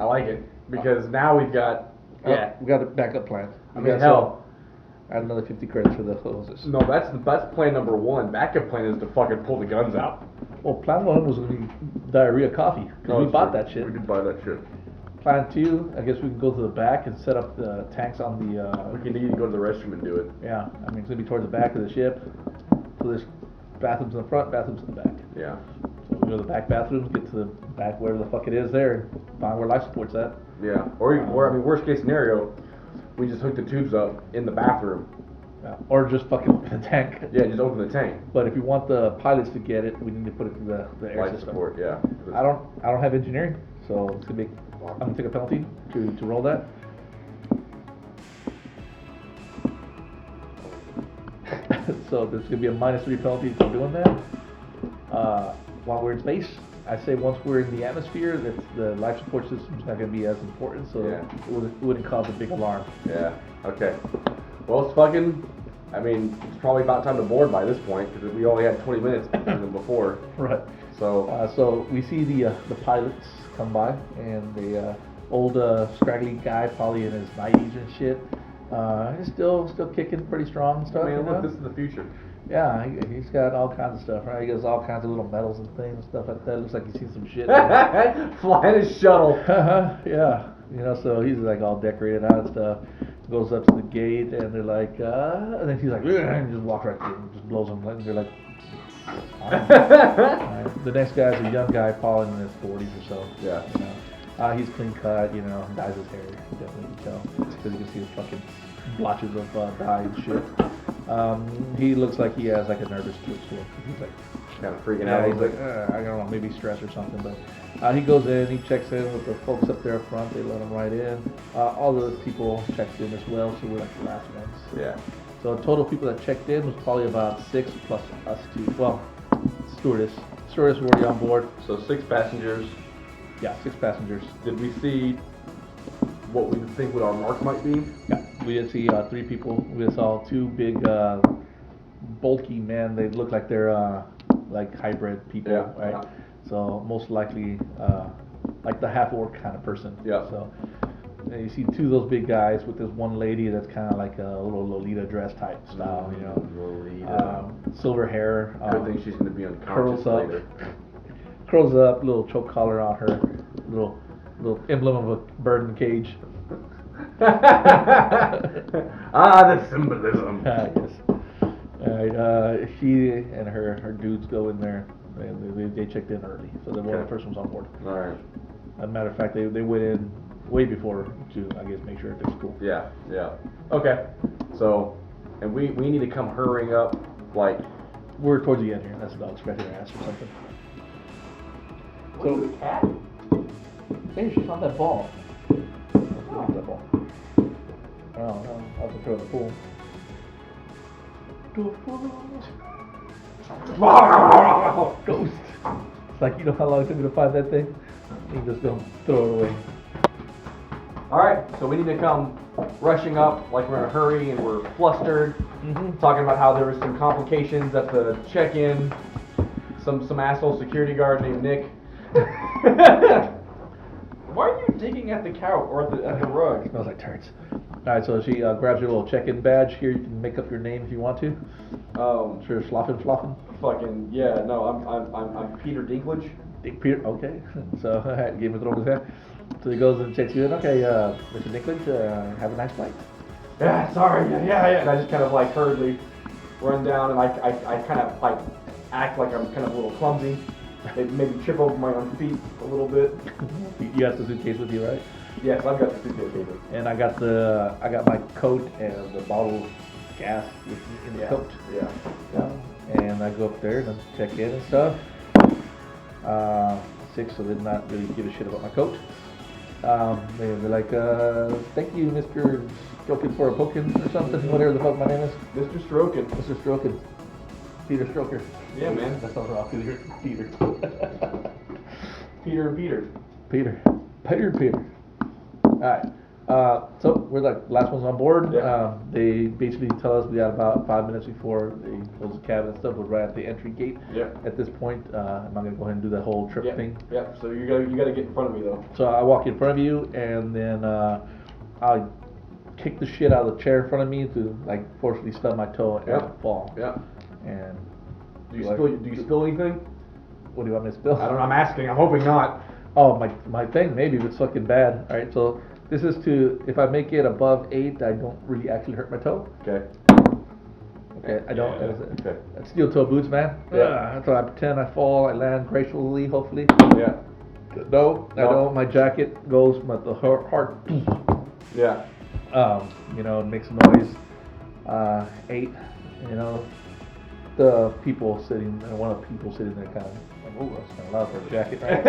I like it. Because now we've got, we got a backup plan. I mean, hell. Add another 50 credits for the hoses. No, that's plan number 1. Backup plan is to fucking pull the guns out. Well, plan 1 was going to be diarrhea coffee, because we bought that shit. We did buy that shit. Plan 2, I guess we can go to the back and set up the tanks on the... we can either go to the restroom and do it. Yeah, I mean, it's going to be towards the back of the ship. So there's bathrooms in the front, bathrooms in the back. Yeah. So we go to the back bathrooms, get to the back, wherever the fuck it is there, and find where life support's at. Yeah. Or I mean, worst case scenario, we just hook the tubes up in the bathroom. Yeah. Or just fucking open the tank. Yeah, just open the tank. But if you want the pilots to get it, we need to put it through the air Life system. support, yeah. I don't have engineering, so it's gonna be. I'm gonna take a penalty to roll that. So there's gonna be a -3 penalty for doing that. While we're in space, I say once we're in the atmosphere, that the life support system's not gonna be as important, so Yeah. it wouldn't cause a big alarm. Yeah. Okay. Well, it's fucking. I mean, it's probably about time to board by this point because we only had 20 minutes than before. Right. So. So we see the pilots come by, and the old scraggly guy, probably in his 90s and shit. He's still kicking pretty strong and stuff. I mean, you look, know? this is the future. Yeah, he's got all kinds of stuff, right? He got all kinds of little medals and things and stuff like that. Looks like he's seen some shit. Flying his shuttle. Yeah. You know, so he's like all decorated out and stuff. Goes up to the gate and they're like, and then he's like, and just walks right through and just blows them. And they're like, the next guy's a young guy, probably in his 40s or so. Yeah. You know, he's clean cut. You know, dyes his hair. You definitely can tell because you can see the fucking blotches of dye and shit. He looks like he has like a nervous twitch to him. He's like kind of freaking yeah, out. he's like, I don't know, maybe stress or something. But he goes in, he checks in with the folks up there up front. They let him right in. All the people checked in as well, so we're like the last ones. Yeah. So total people that checked in was probably about 6 plus us 2. Well, stewardess were already on board. So 6 passengers. Yeah, 6 passengers. Did we see what we think what our mark might be? Yeah, we did see 3 people. We saw 2 big, bulky men. They look like they're like hybrid people, Yeah, right? yeah. So most likely like the half orc kind of person. Yeah. So you see 2 of those big guys with this one lady that's kind of like a little Lolita dress type style, you know. Lolita. Silver hair. Good thing she's going to be curls unconscious up. later. Curls up, little choke collar on her, little emblem of a bird in a cage. The symbolism. Yes. Alright, she and her dudes go in there. They checked in early, so the one person was on board. Alright. As a matter of fact, they went in way before to, I guess, make sure everything's cool. Yeah, yeah. Okay. So, and we need to come hurrying up, like... We're towards the end here. That's the dog scratching her ass or something. So, the cat? Hey, she's on that ball. What's that ball? Oh, no. I was going to throw it in the pool. To a pool. Ghost. It's like, you know how long it took me to find that thing? You just go throw it away. Alright, so we need to come rushing up like we're in a hurry and we're flustered. Mm-hmm. Talking about how there was some complications at the check-in. Some asshole security guard named Nick. Why are you digging at the couch or at the rug? It smells like turds. Alright, so she grabs your little check-in badge. Here, you can make up your name if you want to. Sure, Sloffin. Fucking yeah, no, I'm Peter Dinklage. Dick Peter, okay. So I gave him a throw in his hand. So he goes and checks you in. Okay, Mr. Dinklage, have a nice flight. Yeah, sorry, yeah. And I just kind of like hurriedly run down and I kind of like act like I'm kind of a little clumsy. Maybe trip over my own feet a little bit. You got the suitcase with you, right? Yes, I've got the suitcase with me. And I got my coat and the bottle of gas in the coat. Yeah. And I go up there and check in and stuff. 6, so they did not really give a shit about my coat. They're like, thank you, Mr. Strokin for a pokin or something, whatever the fuck my name is. Mr. Strokin. Mr. Strokin. Peter Stroker. Yeah, man. That sounds wrong. Peter. Peter and Peter. Peter. Alright. So we're like last ones on board. Yeah. They basically tell us we got about 5 minutes before they close the cabin and stuff. We're right at the entry gate. Yeah. At this point, I'm not gonna go ahead and do that whole trip thing. Yeah. So you gotta get in front of me though. So I walk in front of you, and then I kick the shit out of the chair in front of me to like forcefully stub my toe and fall. Yeah. And Do you spill anything? what do you want me to spill? I don't know. I'm asking. I'm hoping not. Oh, my thing, maybe, if it's fucking bad. Alright, so this is to, if I make it above 8, I don't really actually hurt my toe. Okay. Okay, I don't. Okay. That's steel toe boots, man. Yeah. So I pretend I fall, I land gracefully, hopefully. Yeah. No, I don't. My jacket goes, the heart, Yeah. you know, it makes a noise. 8, you know, the people sitting, one of the people sitting there kind of, like, oh, that's kind of loud for a jacket, right?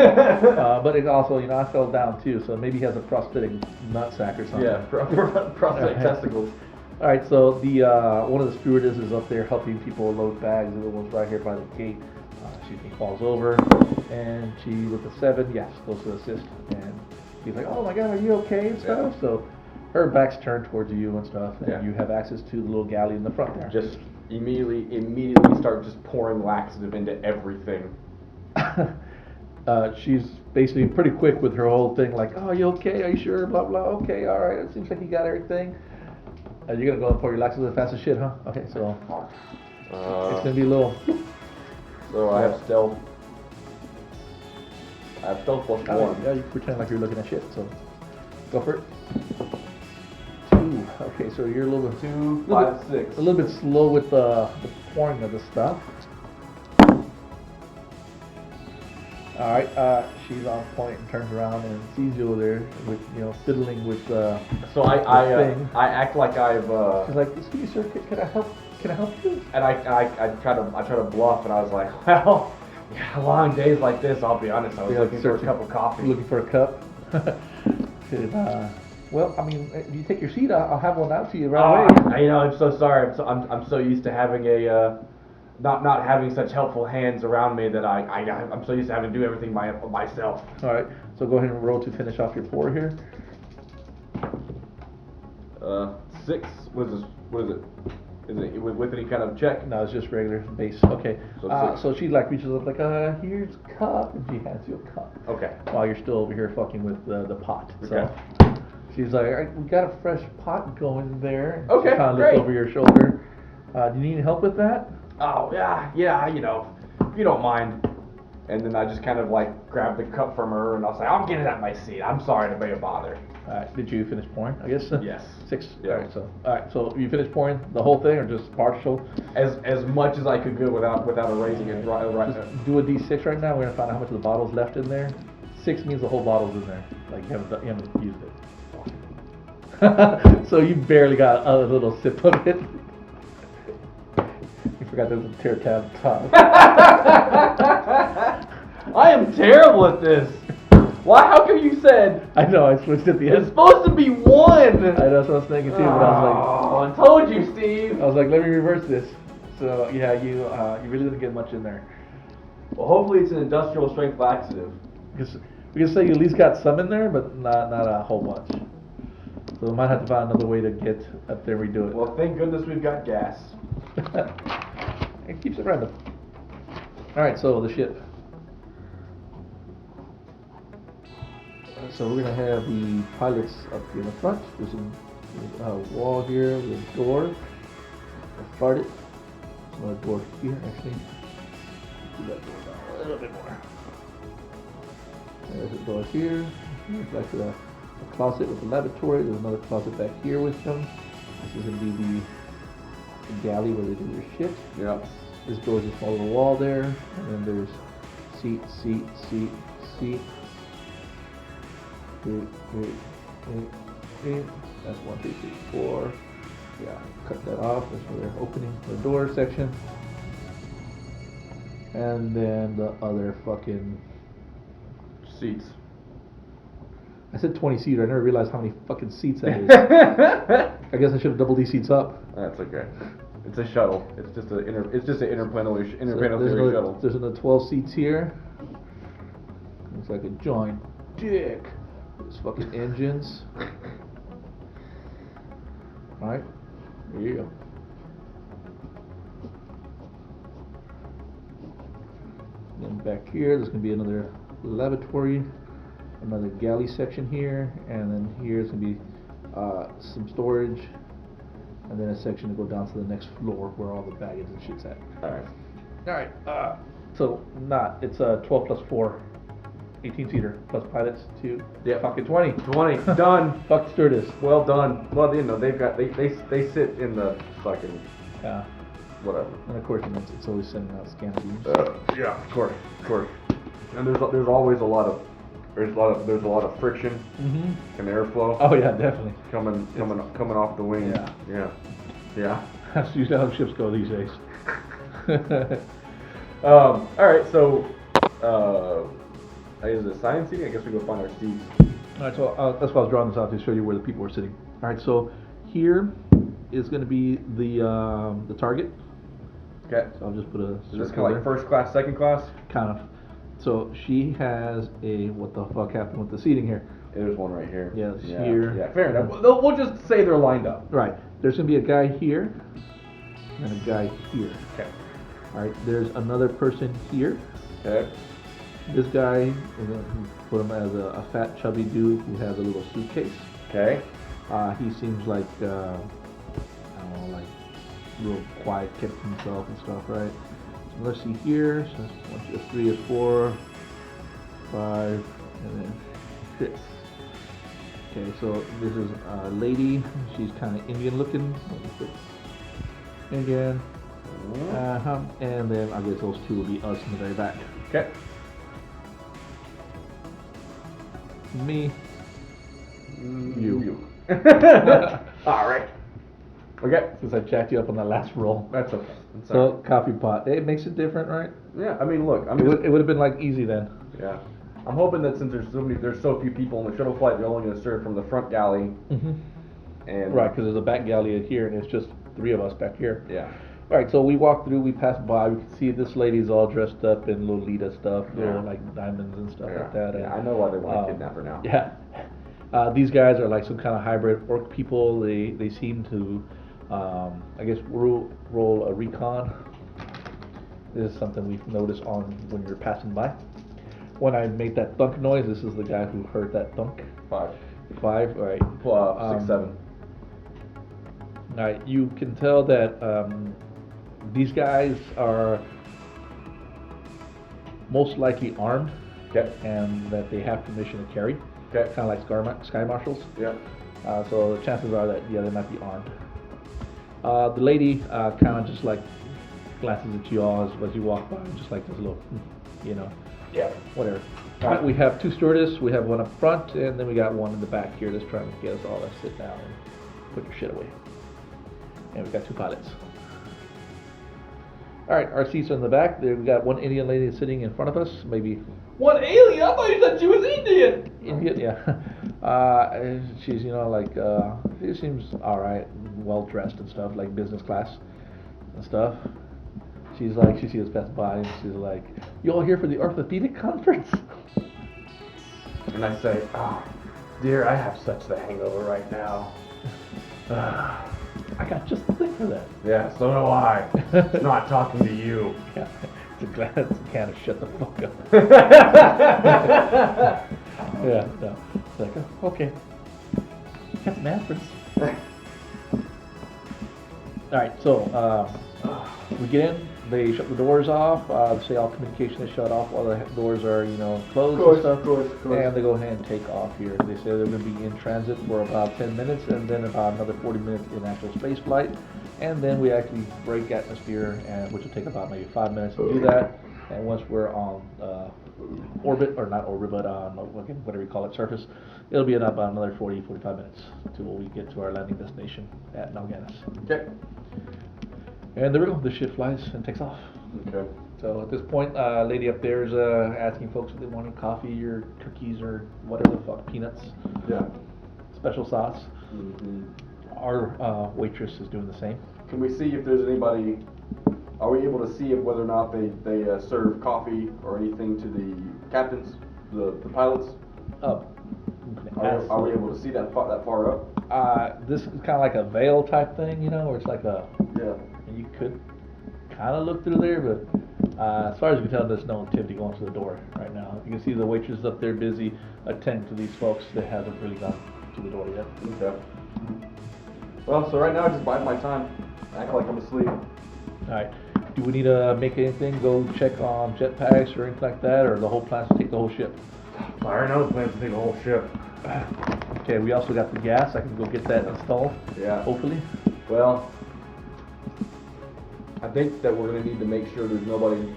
But it also, you know, I fell down too, so maybe he has a prosthetic nutsack or something. Yeah. Prosthetic testicles. All right, so the one of the stewardesses is up there helping people load bags. The other one's right here by the gate. She falls over, and she, with the 7, yes, goes to assist. And he's like, "Oh my God, are you okay?" and stuff. So her back's turned towards you and stuff, and you have access to the little galley in the front there. Just immediately start just pouring laxative into everything. She's basically pretty quick with her whole thing, like, "Oh, you okay? Are you sure? Blah blah. Okay, all right. It seems like you got everything." You're gonna go and pour your laxative fast as shit, huh? Okay, so it's gonna be a little. So I have stealth. +1. Yeah, you pretend like you're looking at shit. So Go for it. 2. Okay, so you're a little bit 2, 5, 6. a little bit slow with the pouring of the stuff. All right, she's on point and turns around and sees you over there with fiddling with the. So I act like I've. She's like, "Excuse me, sir, can I help? Can I help you?" And I try to bluff, and I was like, well, yeah, long days like this. I'll be honest, I was looking for a cup of coffee. Looking for a cup. Well, I mean, if you take your seat, I'll have one out to you right away. I'm so sorry. I'm so used to having a not having such helpful hands around me that I'm so used to having to do everything by myself. All right, so go ahead and roll to finish off your 4 here. 6. What is this? What is it? Is it with any kind of check? No, it's just regular base. Okay. So she like reaches up like, here's a cup, and she hands you a cup. Okay. While you're still over here fucking with the pot. Okay. So she's like, we got a fresh pot going there. Okay, she kind of great. looks over your shoulder. Do you need any help with that? Oh yeah, if you don't mind. And then I just kind of like grab the cup from her, and I'll say, I'll get it at my seat. I'm sorry to be a bother. All right. Did you finish pouring? I guess. Yes. 6. Yeah. All right. So you finished pouring the whole thing, or just partial? As much as I could go without erasing it. Just do a D6 right now. We're gonna find out how much of the bottle's left in there. 6 means the whole bottle's in there. Like you haven't used it. So you barely got a little sip of it. You forgot there's a tear tab top. I am terrible at this. Why? How come you said? I know, I switched at the end. It's supposed to be 1. I know, that's what I was thinking too, but I I told you, Steve. was like, let me reverse this. So yeah, you really didn't get much in there. Well, hopefully it's an industrial strength laxative. Because we can say you at least got some in there, but not a whole bunch. So we might have to find another way to get up there and redo it. Well, thank goodness we've got gas. It keeps it random. Alright, so the ship. So we're going to have the pilots up here in the front. There's a wall here with a door. I farted. There's another door here, actually. Do that door down a little bit more. There's a door here. Back to the closet with the laboratory. There's another closet back here with them. This is going to be the galley where they do their shit. Yeah. This door's a small little wall there, and then there's seat. That's 1, 2, 3, 4. Yeah, cut that off. That's where they're opening the door section. And then the other fucking Seats. I said 20-seater. I never realized how many fucking seats that is. I guess I should have doubled these seats up. That's okay. It's a shuttle. It's just an interplanetary So shuttle. there's another 12 seats here. Looks like a giant dick. There's fucking engines. Alright. There you go. Then back here, there's going to be another lavatory, another galley section here, and then here's going to be some storage, and then a section to go down to the next floor where all the baggage and shit's at. Alright, so it's a 12 plus 4, 18-seater, plus pilots, 2, fucking 20. 20, done. Fuck the stewardess. Well done. Well, they sit in the fucking, Yeah. whatever. And of course, it's always sending out scan beams. Yeah, of course. And there's always a lot of friction and airflow. Oh yeah, definitely. coming off the wing. Yeah. That's usually how ships go these days. All right, so is it science seating? I guess we go find our seats. Alright, so that's why I was drawing this out, to show you where the people are sitting. Alright, so here is going to be the target. Okay. So I'll just put a Is this kind circle of like there. first class, second class? Kind of. So she has what the fuck happened with the seating here? There's one right here. Yeah, it's here. Yeah, fair enough. We'll just say they're lined up. Right. There's going to be a guy here and a guy here. Okay. Alright, there's another person here. Okay. This guy, we're going to put him as a fat, chubby dude who has a little suitcase. Okay. He seems like, I don't know, like real quiet, kept to himself and stuff, right? So let's see here. So 1, 2, 3 is 4, 5, and then 6. Okay, so this is a lady. She's kind of Indian looking. Indian. And then I guess those two will be us in the very back. Okay. Me. You. All right. Okay. Since I jacked you up on the last roll. That's okay. So coffee pot. It makes it different, right? Yeah. I mean, look. It would have been like easy then. Yeah. I'm hoping that since there's so few people on the shuttle flight, they're only going to serve from the front galley. Mm-hmm. And Right, because there's a back galley in here, and it's just 3 of us back here. Yeah. All right, so we walk through, we pass by, we can see this lady's all dressed up in Lolita stuff, little like diamonds and stuff like that. And, Yeah, I know why they want to kidnap her now. Yeah. These guys are like some kind of hybrid orc people. They seem to, I guess, roll a recon. This is something we've noticed on when you're passing by. When I made that thunk noise, this is the guy who heard that thunk. 5. 5, all right. 6, 7. All right, you can tell that these guys are most likely armed, Okay. and that they have permission to carry. Okay. Kind of like sky marshals. Yeah. So the chances are that they might be armed. The lady kind of just like glances at you all as you walk by, just like this little, Yeah. whatever. Alright, we have 2 stewardess, we have one up front, and then we got one in the back here that's trying to get us all to sit down and put your shit away. And we got 2 pilots. Alright, our seats are in the back. There we got one Indian lady sitting in front of us, maybe. One alien? I thought you said she was Indian! Indian, yeah. She's, she seems alright, well dressed and stuff, like business class and stuff. She's like, she sees us pass by and she's like, "You all here for the orthopedic conference?" And I say, dear, I have such the hangover right now. I got just the thing for that. Yeah, so do I. Not talking to you. Yeah, it's a can of shut the fuck up. Yeah, no. It's like, oh, okay. Got some aspirins. Alright, so we get in, they shut the doors off, they say all communication is shut off, all the doors are, closed and stuff. Of course. And they go ahead and take off here. They say they're going to be in transit for about 10 minutes and then about another 40 minutes in actual space flight. And then we actually break atmosphere, which will take about maybe 5 minutes to do that. And once we're on orbit, or not orbit, but on whatever you call it, surface, it'll be about another 40-45 minutes until we get to our landing destination at Nalganis. Okay. And there we go, the ship flies and takes off. Okay. So at this point, lady up there is asking folks if they wanted coffee or cookies or whatever the fuck, peanuts, Yeah. special sauce. Mm-hmm. Our waitress is doing the same. Can we see if there's anybody? Are we able to see if whether or not they serve coffee or anything to the captains, the pilots? Are we able to see that far up? This is kind of like a veil type thing, where it's like a. Yeah. And you could kind of look through there, but as far as you can tell, there's no activity going to the door right now. You can see the waitress up there busy attending to these folks that haven't really gone to the door yet. Okay. Well, so right now I just bide my time. Act like I'm asleep. Alright. Do we need to make anything? Go check on jetpacks or anything like that, or the whole plan is to take the whole ship? I already know the plan to take the whole ship. Okay, we also got the gas. I can go get that installed. Yeah. Hopefully. Well, I think that we're going to need to make sure there's nobody.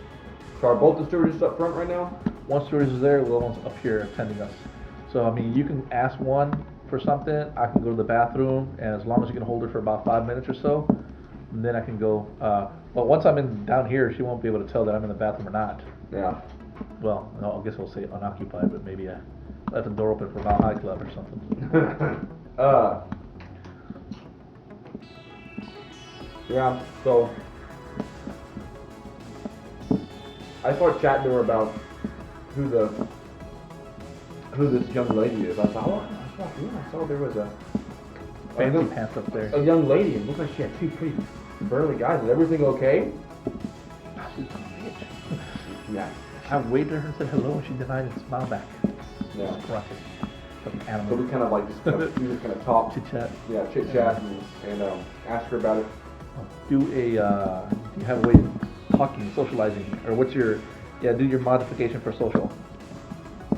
So are both the stewardesses up front right now? One stewardess is there, the other one's up here attending us. So, I mean, you can ask one for something. I can go to the bathroom, and as long as you can hold her for about 5 minutes or so, and then I can go. Well, once I'm down here, she won't be able to tell that I'm in the bathroom or not. Yeah. Well, no, I guess I'll say unoccupied, but maybe I left the door open for Mile High Club or something. Yeah, so I started chatting to her about who this young lady is. I thought, I saw there was a Fancy pants up there. a young lady, and it looked like she had 2 pretty burly guys. Is everything okay? She's a bitch. Yeah. I waved at her and said hello, and she denied and smiled back. Yeah. Grunted. Like an So animal. we kind of like just we just kind of talked. Chit chat. Yeah, chit chat and ask her about it. Do you have a way of talking, socializing, or what's your, do your modification for social.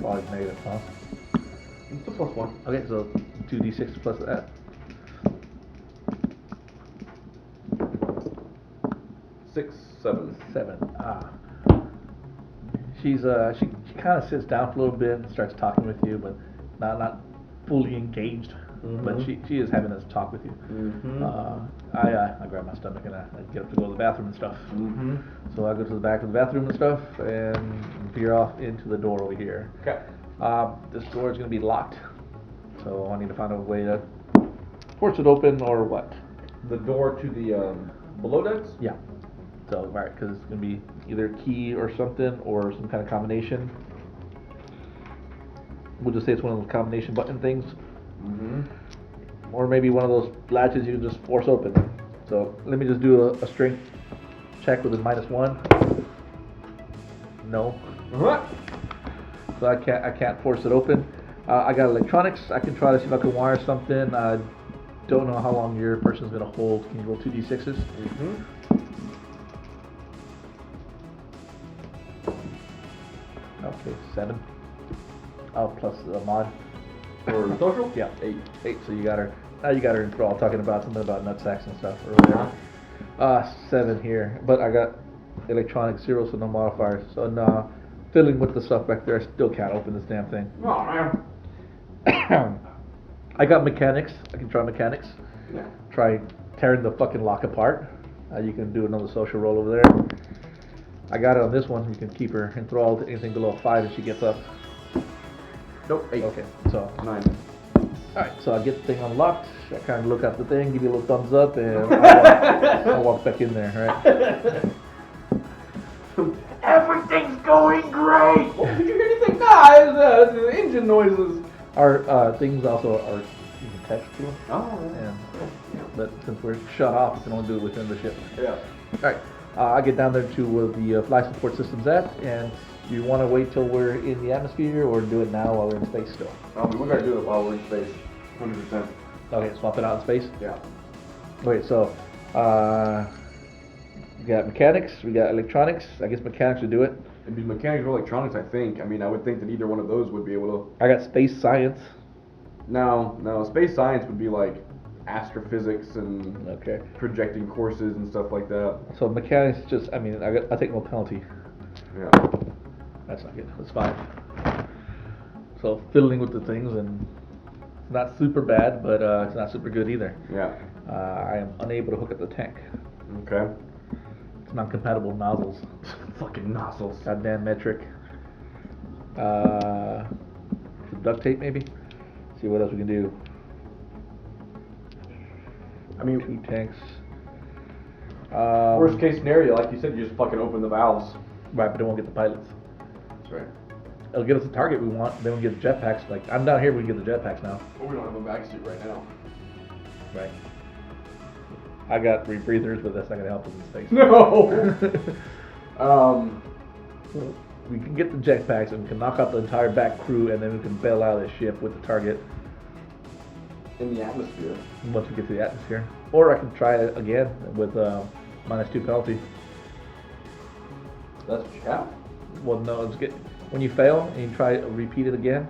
Well, it's negative, huh? It's a +1. Okay, so 2d6 plus that. 6, 7. 7. She kind of sits down for a little bit and starts talking with you, but not fully engaged. But she is having this talk with you. I grab my stomach and I get up to go to the bathroom and stuff. So I go to the back of the bathroom and stuff and veer off into the door over here. Okay. This door is going to be locked, so I need to find a way to force it open or what. The door to the below decks? Yeah. So, right, because it's going to be either key or something or some kind of combination. We'll just say it's one of those combination button things. Or maybe one of those latches you can just force open. So let me just do a strength check with a -1. No. So I can't force it open. I got electronics. I can try to see if I can wire something. I don't know how long your person's gonna hold. Can you roll 2d6s? Okay, 7. Oh, plus a mod. For social? Yeah, 8. So you got her. Now you got her in thrall, talking about something about nutsacks and stuff or whatever. 7 here, but I got electronic 0, so no modifiers. So no, fiddling with the stuff back there, I still can't open this damn thing. Oh man. I got mechanics. I can try mechanics. Yeah. Try tearing the fucking lock apart. You can do another social roll over there. I got it on this one. You can keep her enthralled to anything below 5 if she gets up. Nope, 8. Okay, so 9. alright, so I get the thing unlocked. I kind of look at the thing, give you a little thumbs up, and I walk back in there, right? Everything's going great! Well, did you hear anything? Nah, it's the engine noises. Our things also are you can text to them. Oh, Yeah. But since we're shut off, we can only do it within the ship. yeah. Alright, I get down there to where the flight support system's at, and do you want to wait till we're in the atmosphere, or do it now while we're in space still? We gotta do it while we're in space. 100%. Okay, swap it out in space? Yeah. Okay, so, we got mechanics, we got electronics. I guess mechanics would do it. It'd be mechanics or electronics, I think. I mean, I would think that either one of those would be able to. I got space science. No, space science would be like astrophysics and Okay. projecting courses and stuff like that. So mechanics just, I take no penalty. Yeah. That's not good. That's fine. So fiddling with the things, and it's not super bad, but it's not super good either. Yeah. I am unable to hook up the tank. Okay. It's non-compatible nozzles. Fucking nozzles. Goddamn metric. Some duct tape maybe. See what else we can do. I mean, 2 tanks. worst case scenario, like you said, you just fucking open the valves. Right, but it won't get the pilots. That's right. It'll get us the target we want. Then we get the jetpacks. Like I'm down here, we can get the jetpacks now. Well, we don't have a vac suit right now. Right. I got rebreathers, but that's not gonna help us in space. No. We can get the jetpacks and we can knock out the entire back crew, and then we can bail out of the ship with the target In the atmosphere. once we get to the atmosphere. Or I can try it again with -2 penalty. That's what you have. Well, no, when you fail and you try to repeat it again,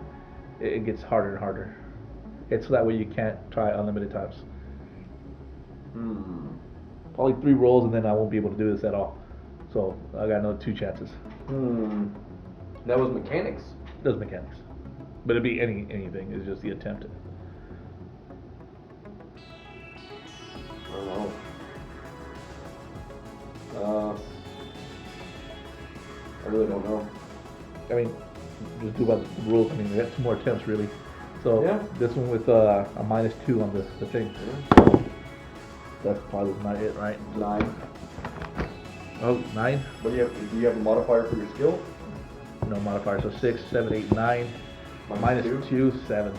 it gets harder and harder. It's so that way you can't try unlimited times. Probably 3 rolls, and then I won't be able to do this at all. So I got another 2 chances. That was mechanics. Those mechanics, but it'd be anything. It's just the attempt. I don't know. I really don't know. I mean, just do by the rules. I mean, we got 2 more attempts really. So Yeah. this one with a -2 on the thing. That's probably not it, right? 9. Oh, 9? What do you have? Do you have a modifier for your skill? No modifier. So 6, 7, 8, 9. -2? -2, 7.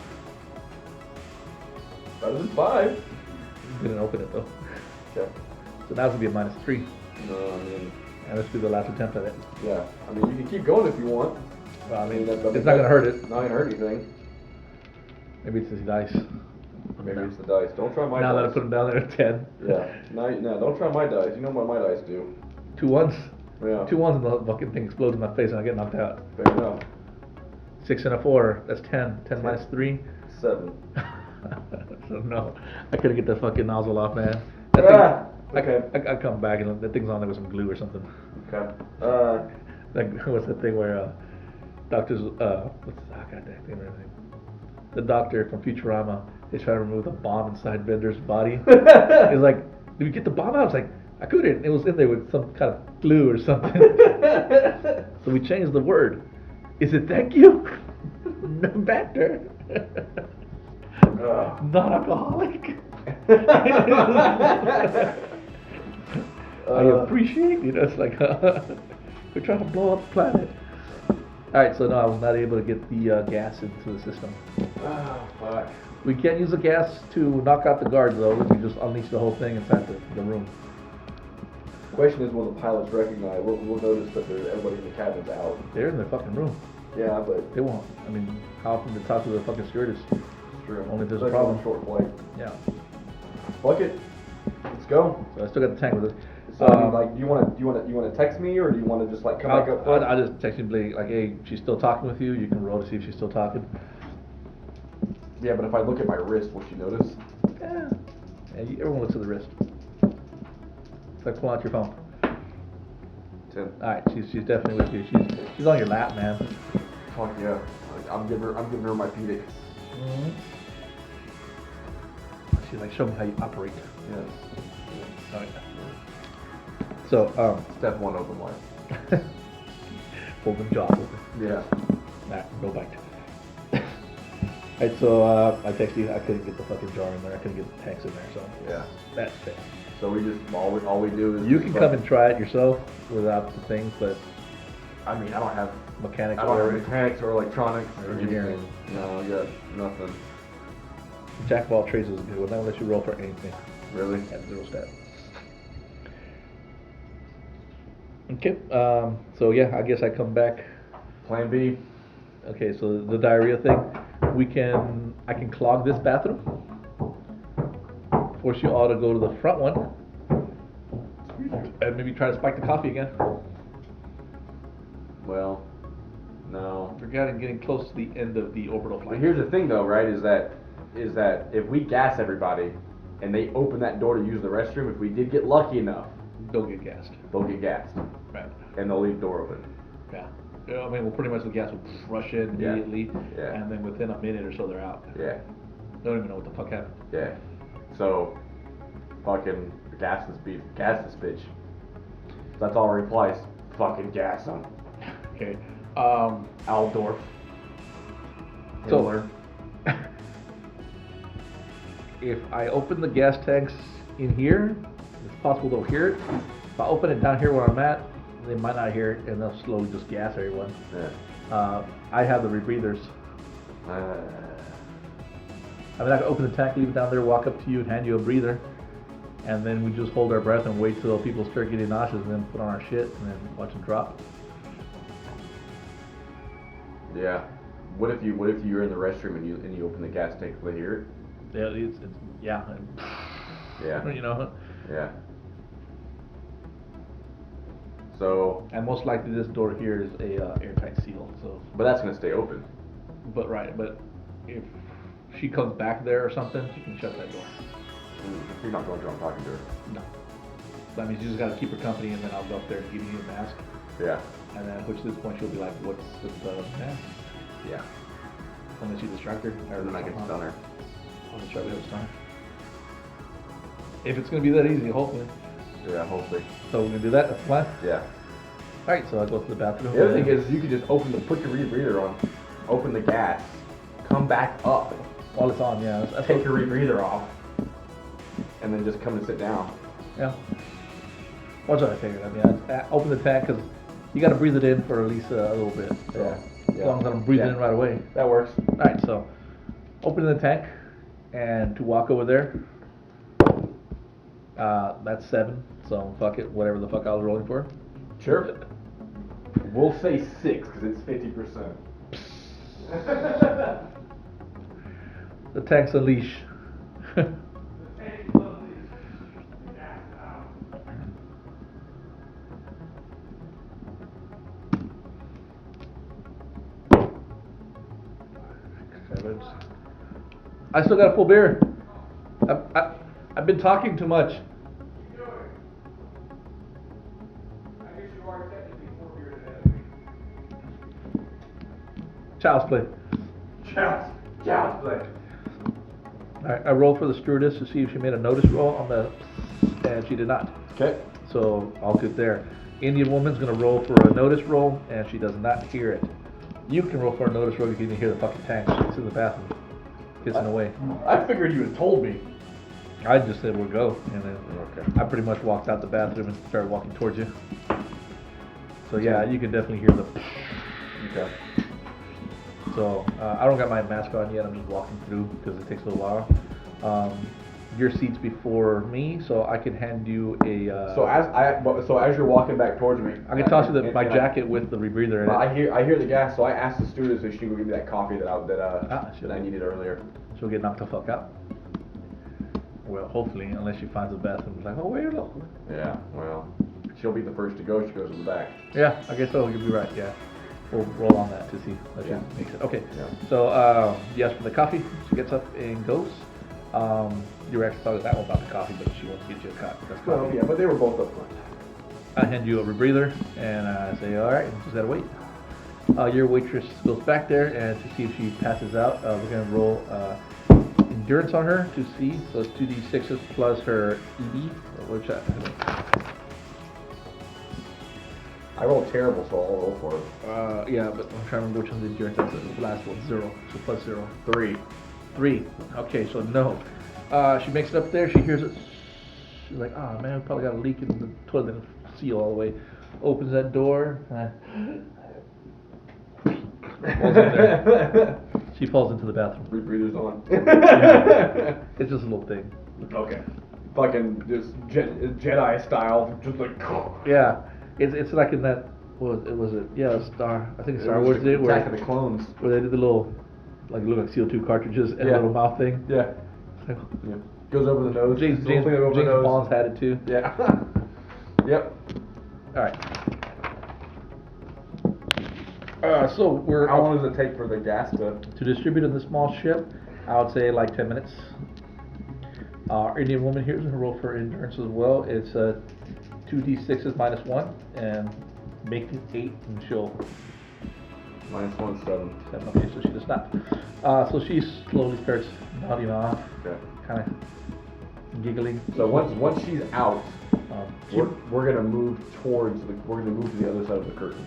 Better than 5. Didn't open it though. Okay. So now it's gonna be a -3. No, I mean, And let's do the last attempt at it. yeah. I mean, you can keep going if you want. Well, I mean, that- it's not gonna hurt it. Not gonna hurt anything. Maybe it's the dice. Maybe it's the dice. Don't try my Now that I dice. put them down there at 10. Yeah. No, don't try my dice. You know what my dice do. 2 1s. Yeah. 2 1s and the fucking thing explodes in my face and I get knocked out. Fair enough. 6 and a 4. That's 10. 10 minus 3. 7. So no, I couldn't get that fucking nozzle off, man. That thing, okay. I come back and that thing's on there with some glue or something. Okay. Like what's the thing where doctors what's god damn thing or anything? The doctor from Futurama is trying to remove the bomb inside Bender's body. He's like, "Did we get the bomb out?" I was like, "I couldn't. It was in there with some kind of glue or something." So we changed the word. Is it thank you? No better. Non-alcoholic. I appreciate it's like we're trying to blow up the planet. Alright, so no, I was not able to get the gas into the system. Oh, fuck. We can't use the gas to knock out the guards though. We just unleash the whole thing inside the room. Question is, will the pilots recognize? We'll notice that everybody in the cabin's out. They're in their fucking room. Yeah, but They won't. I mean, how often they talk to the fucking stewardess? it's true. Only if there's a Especially problem. on short flight. Yeah. Fuck it. Let's go. So I still got the tank with us. So I mean, like, do you want to text me, or do you want to just like come back up front? I just text him like, hey, she's still talking with you. You can roll to see if she's still talking. Yeah, but if I look at my wrist, will she notice? Yeah. Everyone looks at the wrist. It's like pulling out your phone. 10. All right, she's definitely with you. She's on your lap, man. Fuck yeah. I'm giving her my pedic. Mm-hmm. She's like, show me how you operate. Yes. All right. So, Step 1, open wide. open jaw. Open. Yeah. Nah, no bite. Alright, so I texted you. I couldn't get the fucking jar in there. I couldn't get the tanks in there. So Yeah. that's it. So we just all we do is You can come and try it yourself without the things, but I mean, I don't have mechanics or mechanics or electronics or or engineering. anything. No, I got nothing. Jack of all trades is good. We'll never let you roll for anything Really? at 0 stat. Okay. So yeah, I guess I come back. Plan B. Okay, so the diarrhea thing, I can clog this bathroom, force you all to go to the front one, and maybe try to spike the coffee again. Well, no. We're getting close to the end of the orbital But flight. here's the thing, though, right? Is that if we gas everybody and they open that door to use the restroom, if we did get lucky enough, They'll get gassed. they'll get gassed Right. and they'll leave the door open. Yeah. Yeah, I mean, well, pretty much the gas will rush in Yeah. immediately, Yeah. and then within a minute or so they're out. Yeah. They don't even know what the fuck happened. Yeah. So, fucking gas this bitch. That's all our replies. Fucking gas them. Okay. Aldorf. So- Hitler. If I open the gas tanks in here, it's possible they'll hear it. If I open it down here where I'm at, they might not hear it, and they'll slowly just gas everyone. Yeah. I have the rebreathers. I mean, I can open the tank, leave it down there, walk up to you, and hand you a breather, and then we just hold our breath and wait till people start getting nauseous, and then put on our shit, and then watch them drop. Yeah. What if you're in the restroom and you open the gas tank? Will they hear it? Yeah, yeah. Yeah. You know. Yeah. So. And most likely this door here is a airtight seal. So. But that's gonna stay open. But if she comes back there or something, you can shut that door. You're not going to I'm talking to her. No. That means you just gotta keep her company, and then I'll go up there and give you a mask. Yeah. And then, which at this point she'll be like, "What's with the mask?" Yeah. Unless you distract her. And then I can stun her. I'll just try to stun her. If it's gonna be that easy, hopefully. Yeah, hopefully. So we're gonna do that. That's the plan. Yeah. All right. So I go to the bathroom. The other thing is you could just put your rebreather on, open the gas, come back up, while it's on, yeah. That's take your rebreather off, and then just come and sit down. Yeah. That's what I figured. I mean, I open the tank because you got to breathe it in for at least a little bit. So Yeah. as long as I don't breathe it in right away. That works. All right. So open the tank and to walk over there. That's 7. So fuck it. Whatever the fuck I was rolling for. Sure. We'll say 6 because it's 50%. The tank's a leash. I still got a full beer. I've been talking too much. I guess you are technically 4 beers ahead of me. Child's play. Child's play. Alright, I rolled for the stewardess to see if she made a notice roll on the, and she did not. Okay. So all good there. Indian woman's gonna roll for a notice roll, and she does not hear it. You can roll for a notice roll. You can even hear the fucking tank. She's in the bathroom, kissing away. I figured you had told me. I just said we'll go, and then Okay. I pretty much walked out the bathroom and started walking towards you. So yeah, you can definitely hear the. Okay. So I don't got my mask on yet. I'm just walking through because it takes a little while. Your seat's before me, so I can hand you a. So as you're walking back towards me, I can toss you and my jacket with the rebreather in it. I hear the gas, so I asked the stewardess if she would give me that coffee that I needed earlier. She'll get knocked the fuck out. Well, hopefully, unless she finds a bathroom. It's like, oh wait, look. Yeah, well, she'll be the first to go. She goes in the back. Yeah, I guess so. You'll be right. Yeah, we'll roll on that to see that she makes it. Okay. Yeah. So yes, for the coffee, she gets up and goes. You were actually talking to that one about the coffee, but she wants to get you a cup. That's Well, coffee. yeah, but they were both up front. I hand you a rebreather, and I say, all right, you just gotta wait. Your waitress goes back there, and to see if she passes out, we're gonna roll endurance on her to see. So it's 2d6s plus her ED. What's that? I rolled terrible, so I'll roll for it. Yeah, but I'm trying to remember which one's endurance. That's the last one. 0. So plus 0. 3. 3. Okay, so no. She makes it up there. She hears it. She's like, oh man, we probably got a leak in the toilet and seal all the way. Opens that door. Falls in there. She falls into the bathroom. Rebreather's on. Yeah. It's just a little thing. Okay. Fucking just Jedi style, just like. Yeah, it's like in that. What was it? Yeah, Star. I think Star It was Wars did Attack of the Clones. where they did the little, like it looked like CO2 cartridges and a Yeah. little mouth thing. Yeah. It's like, Yeah. Goes over the nose. James Just a little thing over the nose. Bond's had it too. Yeah. Yep. All right. So we're How long does it take for the gas to? to distribute on the small ship. I would say like 10 minutes. Our Indian woman here is going to roll for endurance as well. It's 2d6s minus 1 and make it 8 and she'll -1, 7. 7. Okay, so she does not. So she slowly starts nodding off, Okay. kind of giggling. So once she's out, She- we're gonna move to the other side of the curtain.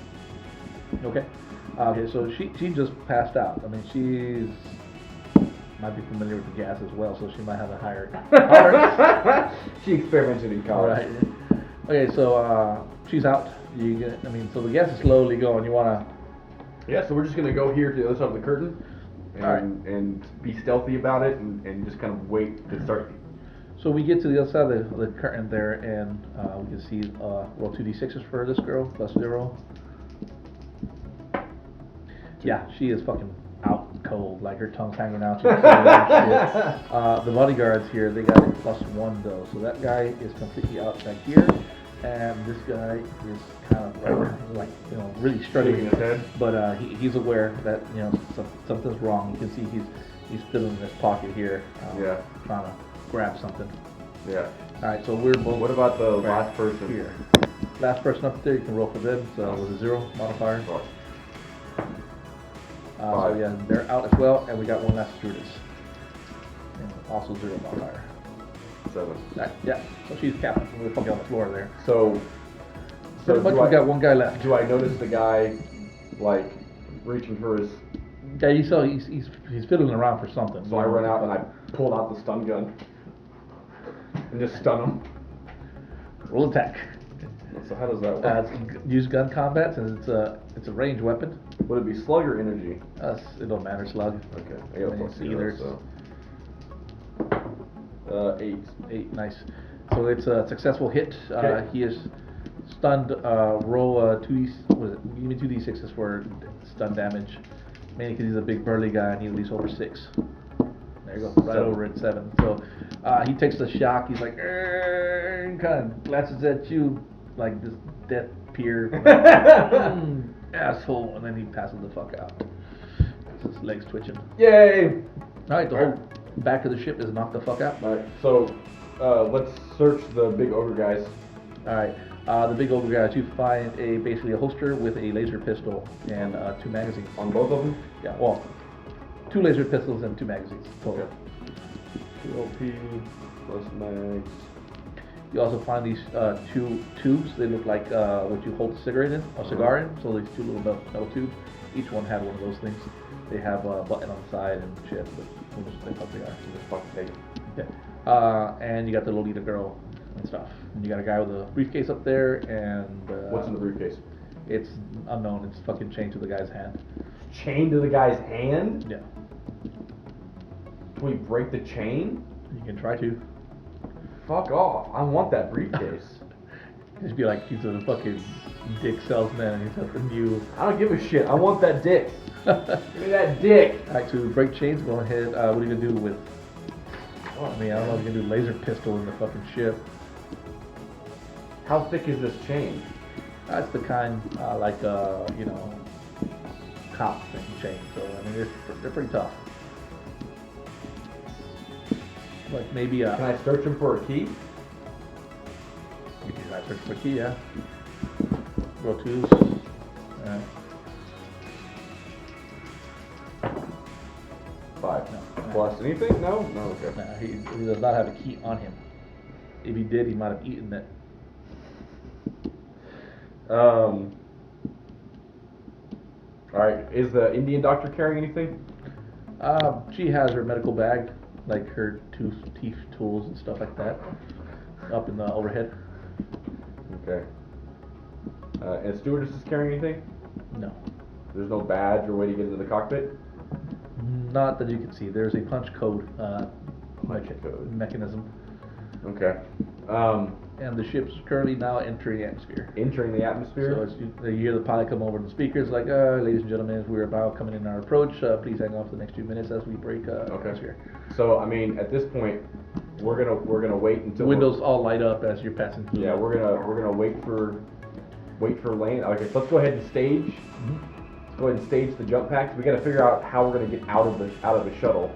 Okay. Okay, so she just passed out. I mean, she's might be familiar with the gas as well, so she might have a higher tolerance. She experimented in college. Right. Okay, so she's out. So the gas is slowly going. You wanna? Yeah, so we're just gonna go here to the other side of the curtain and, Alright. and be stealthy about it and just kind of wait to start. So we get to the other side of the curtain there, and we can see roll 2d6s for this girl plus 0. Yeah, she is fucking out cold. Like her tongue's hanging out. She's cold like shit. The bodyguards here, they got a +1 though, so that guy is completely out back here, and this guy is kind of like really struggling. Shaking his head. But he's aware that something's wrong. You can see he's fiddling in his pocket here, Yeah. trying to grab something. Yeah. All right, so we're both. What about the right last person? here? Last person up there, you can roll for them. So with a 0 modifier. Oh, So 5. yeah, they're out as well, and we got one last stewardess. And also 0 modifier. 7. Right, yeah, so she's captain. We're fucking on the floor there. So Pretty much we got one guy left. Do I notice the guy like reaching for his? Yeah, you saw he's fiddling around for something. So I run out and I pull out the stun gun and just stun him. Roll attack. So how does that work? Use gun combat since it's a ranged weapon. Would it be slug or energy? It don't matter, slug. Okay, I got a plus Either. 0, so 8. 8, nice. So it's a successful hit. Okay. He is stunned. Roll 2d. What is it? Give me 2d6s for stun damage. Mainly because he's a big burly guy and he's at least over 6. There you go, right 7. over at 7. So he takes the shock. He's like, kind of glances at you like this death peer. Asshole, and then he passes the fuck out. His legs twitching. Yay! All right, the back of the ship is knocked the fuck out. Alright, so let's search the big ogre guys. Alright, the big ogre guys, you find basically a holster with a laser pistol and 2 magazines. On both of them? Yeah, well, 2 laser pistols and 2 magazines total. Okay. 2 OP plus mags. You also find these 2 tubes. They look like what you hold a cigarette in, a cigar in. So these 2 little metal tubes. Each one had one of those things. They have a button on the side and shit, but who knows what the fuck they are. So just fucking take it. Okay. And you got the Lolita girl and stuff. And you got a guy with a briefcase up there, and What's in the briefcase? it's unknown. It's fucking chained to the guy's hand. Chain to the guy's hand? Yeah. Can we break the chain? You can try to. Fuck off. I want that briefcase. Just be like he's a fucking dick salesman and he's got the new. I don't give a shit. I want that dick. Give me that dick. Alright, to break chains, go ahead. What are you gonna do with? I mean, I don't know if you can do laser pistol in the fucking ship. How thick is this chain? That's the kind like you know, cop thing chain. So I mean, they're pretty tough. Like maybe Can I search him for a key? you can try to search for a key, yeah. Roll 2s. Alright. 5. No. Plus anything? No? No, okay. Nah, he does not have a key on him. If he did, he might have eaten it. Alright, is the Indian doctor carrying anything? She has her medical bag, like her teeth tools and stuff like that, up in the overhead. Okay. And stewardess is carrying anything? No. There's no badge or way to get into the cockpit? Not that you can see. There's a punch code, code. mechanism. Okay. And the ship's currently now entering the atmosphere. Entering the atmosphere? So you hear the pilot come over to the speakers like, ladies and gentlemen, we're about coming in our approach. Please hang on for the next 2 minutes as we break atmosphere. So I mean, at this point, we're gonna wait until Windows all light up as you're passing through. Yeah, we're gonna wait for land. Okay, so let's go ahead and stage. Mhm. Let's go ahead and stage the jump packs. We got to figure out how we're gonna get out of the shuttle.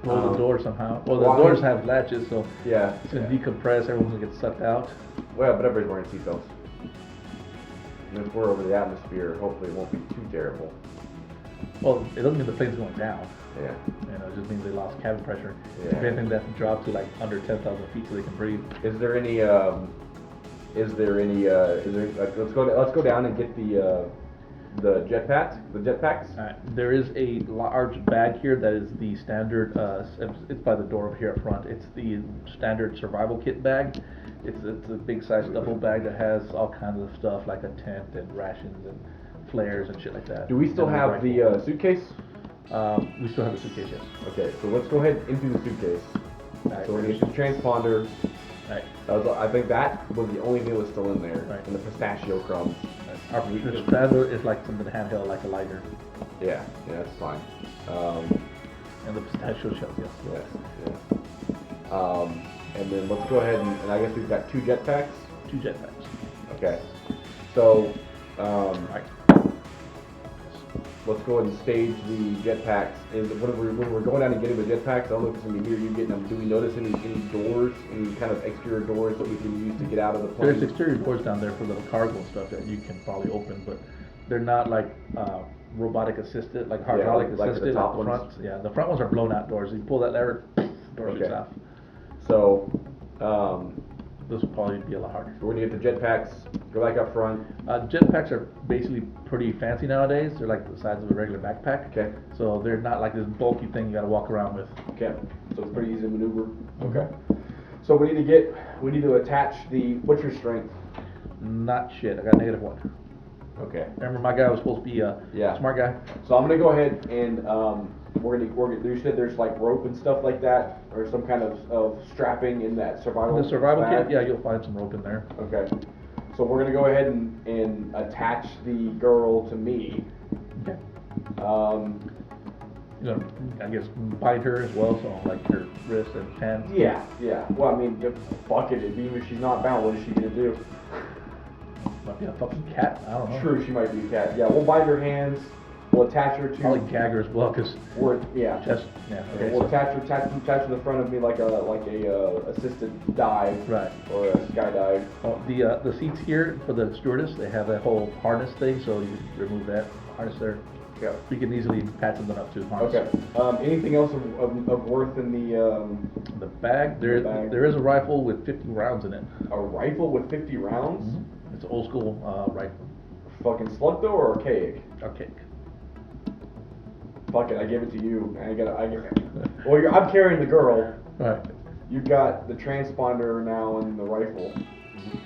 Close the door somehow. Well, well, the doors have latches, so Yeah. it's gonna decompress. Everyone's gonna get sucked out. Well, but everybody's wearing seatbelts. And if we're over the atmosphere, hopefully it won't be too terrible. Well, it doesn't mean the plane's going down. Yeah. You know, it just means they lost cabin pressure. Yeah. If anything, they have to drop to like under 10,000 feet so they can breathe. Is there any? Let's go down and get the jetpacks. The jetpacks. Alright, there is a large bag here that is the standard, it's by the door over here up front. It's the standard survival kit bag. It's a big size duffel bag that has all kinds of stuff like a tent and rations and flares and shit like that. Do we still And a have rifle. the suitcase? We still have the suitcase, yes. Okay, so let's go ahead into the suitcase. Alright, So we're gonna get the transponder. Alright. I think that was the only thing that was still in there, Right. and the pistachio crumbs. Our standard is like something handheld, like a lighter. Yeah, that's fine. And the pistachio shells, yes. Yeah. And then let's go ahead and I guess we've got 2 jetpacks. 2 jetpacks. Okay. So, Alright. let's go ahead and stage the jetpacks. And when we're going down and getting the jetpacks, I don't know if it's gonna be me or you getting them. Do we notice any doors, any kind of exterior doors that we can use to get out of the plane? There's exterior doors down there for the cargo and stuff that you can probably open, but they're not like robotic assisted, like hydraulic like the assisted. top the front, ones? yeah, the front ones are blown out doors. You pull that lever, door shoots Okay. off. So, This will probably be a lot harder. we're gonna get the jetpacks, go back up front. Jetpacks are basically pretty fancy nowadays. They're like the size of a regular backpack. Okay. So they're not like this bulky thing you gotta walk around with. Okay. So it's pretty easy to maneuver. Okay. So we need to attach what's your strength? Not shit. I got -1. Okay. Remember, my guy was supposed to be a Yeah. smart guy. So I'm gonna go ahead and you said there's like rope and stuff like that, or some kind of strapping in that survival. The survival bag? kit, yeah, you'll find some rope in there. Okay. So we're gonna go ahead and attach the girl to me. Okay. Um, I guess bind her as well, so like her wrist and hands. yeah. Well, I mean, fuck it. Even if she's not bound, what is she gonna do? Might be a fucking cat. I don't know. True, she might be a cat. Yeah, we'll bind her hands. We'll attach her to. Probably Gagger as well, because Yeah. chest. Yeah. Okay, Okay. we'll So, attach to the front of me like a assisted dive. right. Or a skydive. Oh, the seats here for the stewardess, they have that whole harness thing, so you remove that harness there. Yeah. We can easily patch them up to harness. Okay. Anything else of worth in The bag, there is a rifle with 50 rounds in it. a rifle with 50 rounds? Mm-hmm. It's an old school rifle. Fucking slug though or archaic? Archaic. Fuck it, I give it to you. Well, I'm carrying the girl. Right. You got the transponder now and the rifle.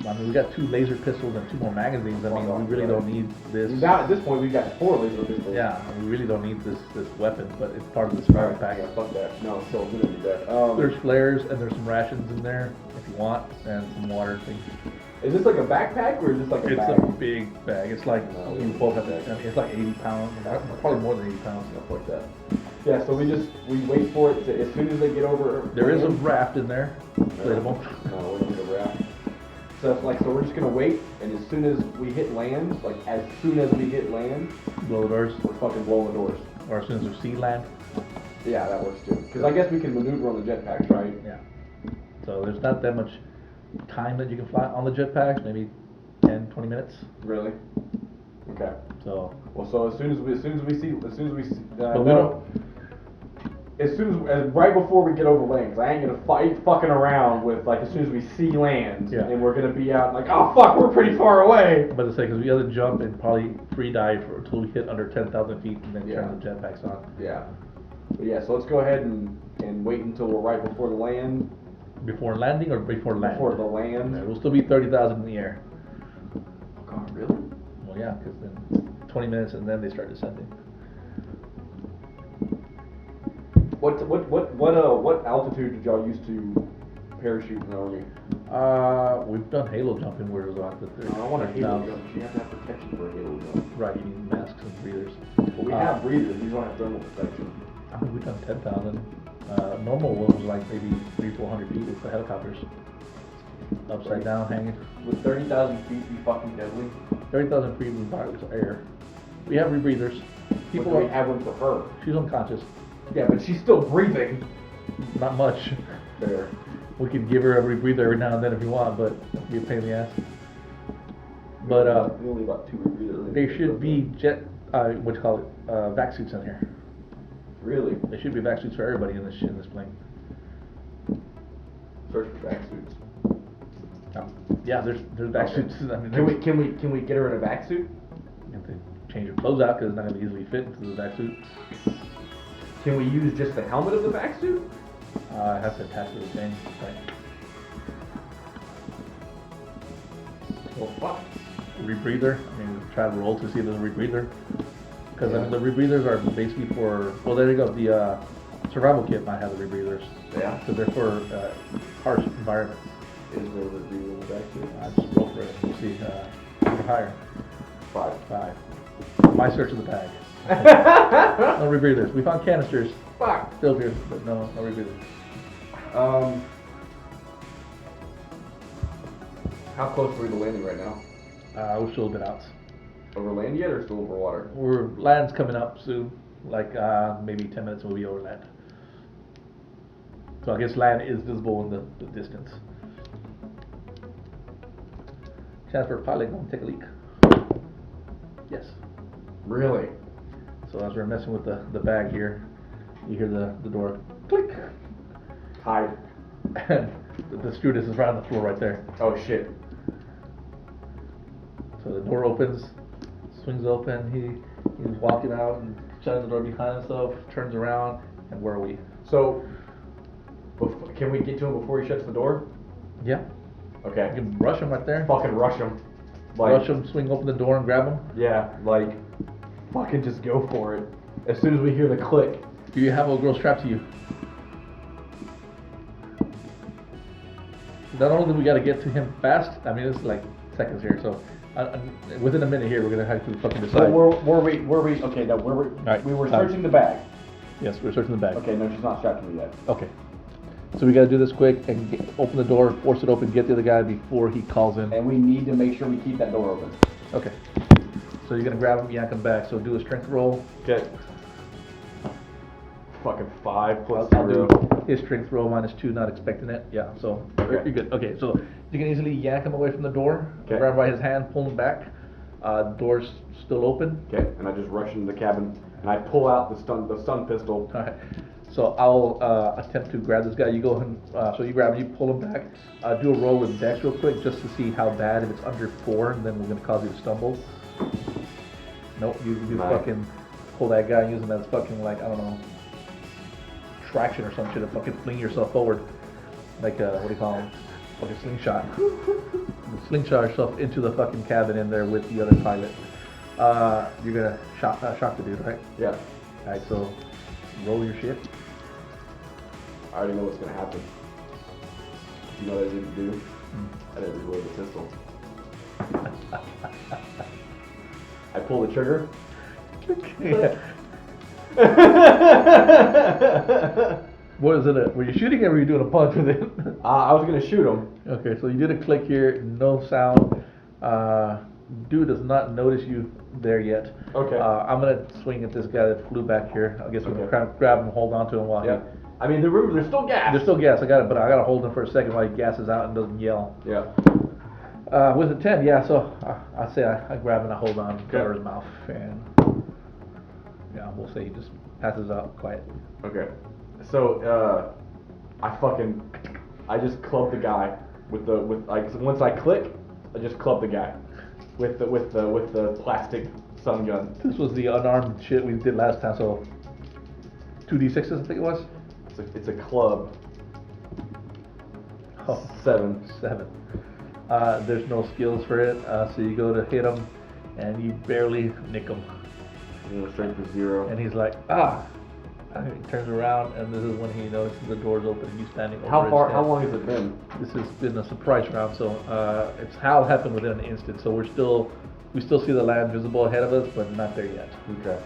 I mean, we got 2 laser pistols and 2 more magazines. I mean, we really don't need this. Now at this point, we got 4 laser pistols. Yeah, we really don't need this weapon, but it's part of the survival pack. Yeah, fuck that. No, still, we don't need that. There's flares and there's some rations in there if you want, and some water things. Is this like a backpack or is this like a bag? It's a big bag. It's like No, you both have to. I mean, it's like 80 pounds, probably more than 80 pounds. Stuff like that. Yeah, so we wait for it to, as soon as they get over. There is a raft in there, inflatable. No, we don't need a raft. So we're just gonna wait, and as soon as we hit land, Blow the doors, we're fucking blowing the doors. or as soon as we see land. Yeah, that works too. Because I guess we can maneuver on the jetpacks, right? Yeah. So there's not that much time that you can fly on the jetpacks, maybe 10, 20 minutes. Really? Okay. So. Well, so as soon as we see, But we don't. right before we get over land, 'cause I ain't gonna fight fucking around with like as soon as we see land, Yeah. and we're gonna be out like, oh fuck, we're pretty far away. But to say, because we have to jump and probably free dive until we hit under 10,000 feet and then Yeah. turn the jetpacks on. Yeah. But yeah, so let's go ahead and wait until we're right before the land. Before landing or before land? Before the land. Yeah, we'll still be 30,000 in the air. Oh God, really? Well, yeah, because then 20 minutes and then they start descending. What altitude did y'all used to parachute in the Army? We've done halo jumping where it was on the I don't want a halo 30,000. jump. You have to have protection for a halo jump. Right, you need masks and breathers. Well, we have breathers. These don't have thermal protection. I mean, we've done 10,000. Normal one was like maybe 300-400 feet with the helicopters. Upside down hanging. Would 30,000 feet be fucking deadly? 30,000 feet with virus air. We have rebreathers. People we have one for her. She's unconscious. Yeah, but she's still breathing. Not much. There. We can give her a rebreather every now and then if you want, but it'll be a pain in the ass. But we only got 2 rebreathers. there should be vac suits in here. Really? There should be vac suits for everybody in this plane. Search for vac suits. Yeah, there's vac Okay. suits. I mean, Can we get her in a vac suit? You have to change her clothes out because it's not going to easily fit into the vac suit. Can we use just the helmet of the vac suit? It has to attach to the thing. Right. Well, fuck. Rebreather. I mean, try to roll to see if there's a rebreather. Because I mean, the rebreathers are basically for. Well, there you go. The survival kit might have the rebreathers. Yeah. Because they're for harsh environments. Is there a rebreather in the vac suit? Just roll for it. We'll see. Super higher. 5. 5. My search of the bag. No rebreathers. We found canisters. Fuck. Still here, but no rebreathers. How close are we to landing right now? We're still a bit out. Over land yet or still over water? Land's coming up soon. Like maybe 10 minutes we'll be over land. So I guess land is visible in the distance. Chance for a pilot, go take a leak. Yes. Really? So as we're messing with the bag here, you hear the door click. Hide. And the stewardess is right on the floor right there. Oh shit. So the door opens, swings open, he's walking out and shutting the door behind himself, turns around, and where are we? So, can we get to him before he shuts the door? Yeah. Okay. You can rush him right there. Fucking rush him. Rush him, swing open the door and grab him. Yeah, like, fucking just go for it. As soon as we hear the click. Do you have a girl strapped to you? Not only do we got to get to him fast, I mean, it's like seconds here, so within a minute here, we're going to have to fucking decide. So okay, now Right, we were time. searching the bag. Yes, we're searching the bag. Okay, no, she's not strapped to me yet. Okay. So we got to do this quick and open the door, force it open, get the other guy before he calls in. And we need to make sure we keep that door open. Okay. So you're gonna grab him, yank him back. So do a strength roll. Okay. Fucking 5 plus I'll 0. do his strength roll -2, not expecting it. Yeah, so Okay. you're good. Okay, so you can easily yank him away from the door, Okay. grab by his hand, pull him back. Door's still open. Okay, and I just rush into the cabin and I pull out the stun pistol. All right. So I'll attempt to grab this guy. You go and so you grab him, you pull him back. Do a roll with Dex real quick just to see how bad. If it's under 4, then we're gonna cause you to stumble. Nope, you Nice. fucking pull that guy and use him as fucking like I don't know traction or some shit to fucking fling yourself forward, like what do you call him? Fucking slingshot. Slingshot yourself into the fucking cabin in there with the other pilot. You're gonna shock the dude, right? Yeah. All right, so roll your shit. I already know what's gonna happen. You know what I didn't do? I didn't reload the pistol. I pull the trigger. Yeah. What is it? Were you shooting him or were you doing a punch with it? I was gonna shoot him. Okay, so you did a click here, no sound. Dude does not notice you there yet. Okay. I'm gonna swing at this guy that flew back here. I guess we're Okay. gonna grab him and hold on to him while Yeah. I mean, remember, there's still gas. there's still gas. I got it, but I gotta hold him for a second while he gasses out and doesn't yell. Yeah. With a 10, yeah. So I say I grab and I hold on, cover his mouth, and yeah, we'll say he just passes out quietly. Okay. So, I just club the guy with once I click, I just club the guy with the plastic stun gun. This was the unarmed shit we did last time, so 2d6s I think it was. It's a club. Oh, 7. 7. There's no skills for it, so you go to hit him, and you barely nick him. Strength is 0. And he's like, ah! And he turns around, and this is when he notices the door's open and you standing over How his far? head. How long has it been? This has been a surprise round, so it's how it happened within an instant. So we still see the land visible ahead of us, but not there yet. Okay.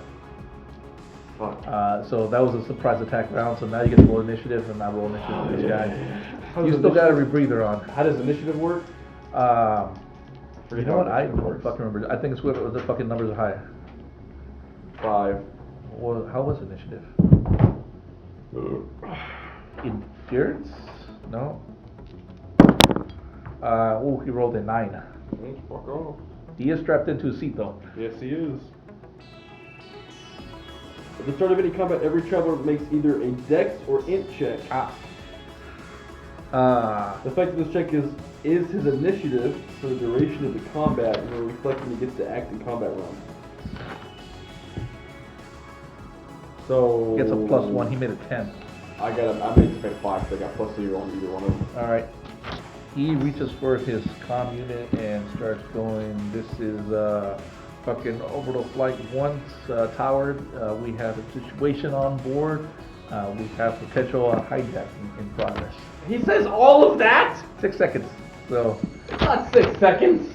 Fuck. So that was a surprise attack round. So now you get to roll initiative, and I roll initiative with this guy. How You does still got a initiative- rebreather on. How does initiative work? You know what? I initiative don't works. fucking remember. I think it's where the fucking numbers are high. 5. Well, how was initiative? Endurance? No. Oh, he rolled a 9. Fuck off. He is strapped into a seat though. Yes, he is. At the start of any combat, every traveler makes either a dex or int check. The effect of this check is his initiative for the duration of the combat, and will reflect when he gets to act in combat rounds. So Gets a +1. He made a 10. I made it to 5, so I got +0 on either one of them. All right. He reaches for his comm unit and starts going. This is fucking orbital flight 1 towered. We have a situation on board. We have potential hijack in progress. He says all of that? 6 seconds. So It's not 6 seconds.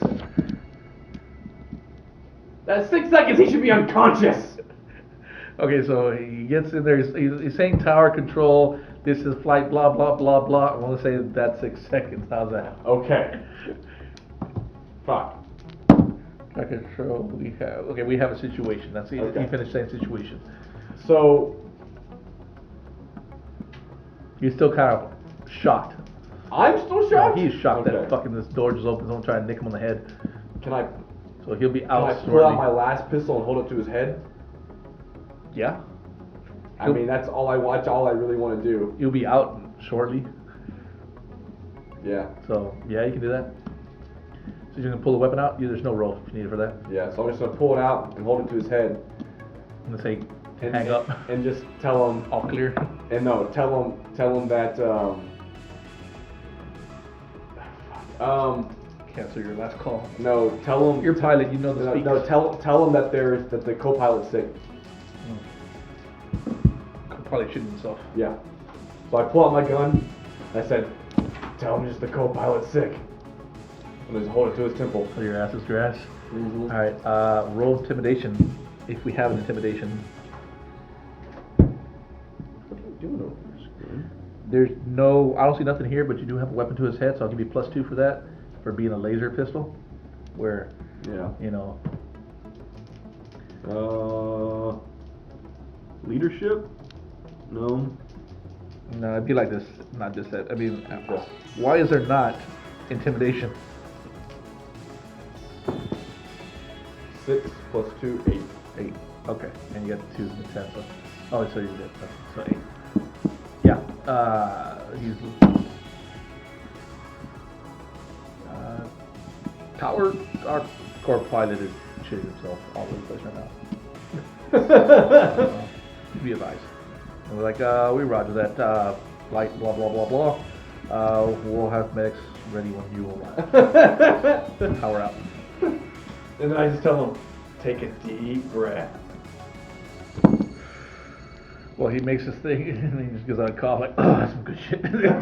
That's 6 seconds. He should be unconscious. okay, so he gets in there. He's saying tower control. This is flight. Blah blah blah blah. I want to say that's 6 seconds. How's that? Okay. Fuck. Tower control. We have a situation. That's it. Okay. He finished saying situation. So He's still kind of shocked. I'm still shocked. He's shocked Okay. that fucking this door just opens. Someone trying to nick him on the head. Can I So he'll be out pull shortly. out my last pistol and hold it to his head? Yeah. I mean, that's all I watch. All I really want to do. He'll be out shortly. Yeah. So yeah, you can do that. So you're gonna pull the weapon out. There's no roll if you need it for that. Yeah. So I'm just gonna pull it out and hold it to his head. I'm gonna say And, hang up. and just tell him. All clear. And no, tell him that. Cancel your last call. No, tell him. You're pilot. You know the speak. No, tell him that the co-pilot's sick. Could probably shoot himself. Yeah. So I pull out my gun. And I said, "Tell him just the co-pilot's sick." And I just hold it to his temple. So your ass is your ass. Mm-hmm. All right. Roll intimidation if we have an intimidation. What are you doing over there, screen? There's no. I don't see nothing here, but you do have a weapon to his head, so I'll give you +2 for that for being a laser pistol, where Yeah. you know Leadership? No. No, it'd be like this, not this. I mean, why is there not intimidation? 6 plus 2, 8. 8. Okay, and you got 2 and 10. So, oh, so you did. So 8. Yeah. Usually. Tower, our core pilot is shitting himself all over the place right now. Be advised. And we're like, we roger that. Flight, blah blah blah blah. We'll have medics ready when you arrive. Tower out. And then I just tell them, take a deep breath. Well, he makes this thing, and he just goes on a cough like, oh, that's some good shit. Then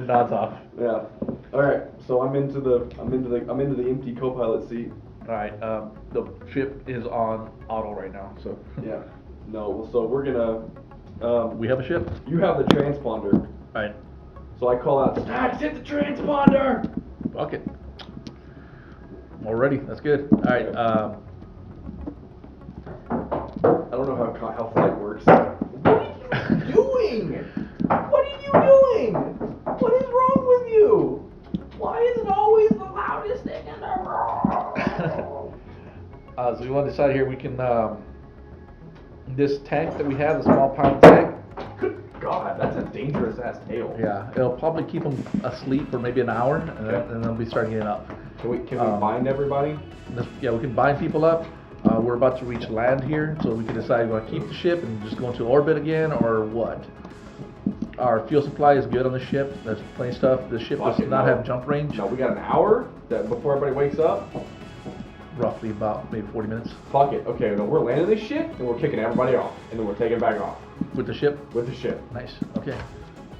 nods off. Yeah. All right. So I'm into the empty co-pilot seat. All right. The ship is on auto right now, so. Yeah. No. So we're gonna. We have a ship. You have the transponder. All right. So I call out, Stacks, hit the transponder. Fuck it. Already. That's good. All right. I don't know how flight works. What are you doing? What are you doing? What is wrong with you? Why is it always the loudest thing in the world? So we want to decide here. We can this tank that we have, the small pound tank. Good God, that's a dangerous ass tail. Yeah, it'll probably keep them asleep for maybe an hour, and then they'll be starting getting up. Can we bind everybody? Yeah, we can bind people up. We're about to reach land here, so we can decide we want to keep the ship and just go into orbit again, or what. Our fuel supply is good on the ship. There's plenty of stuff. The ship does not have jump range. No, we got an hour before everybody wakes up. Roughly about maybe 40 minutes. Fuck it. Okay, no, we're landing this shit and we're kicking everybody off, and then we're taking it back off. With the ship? With the ship. Nice. Okay.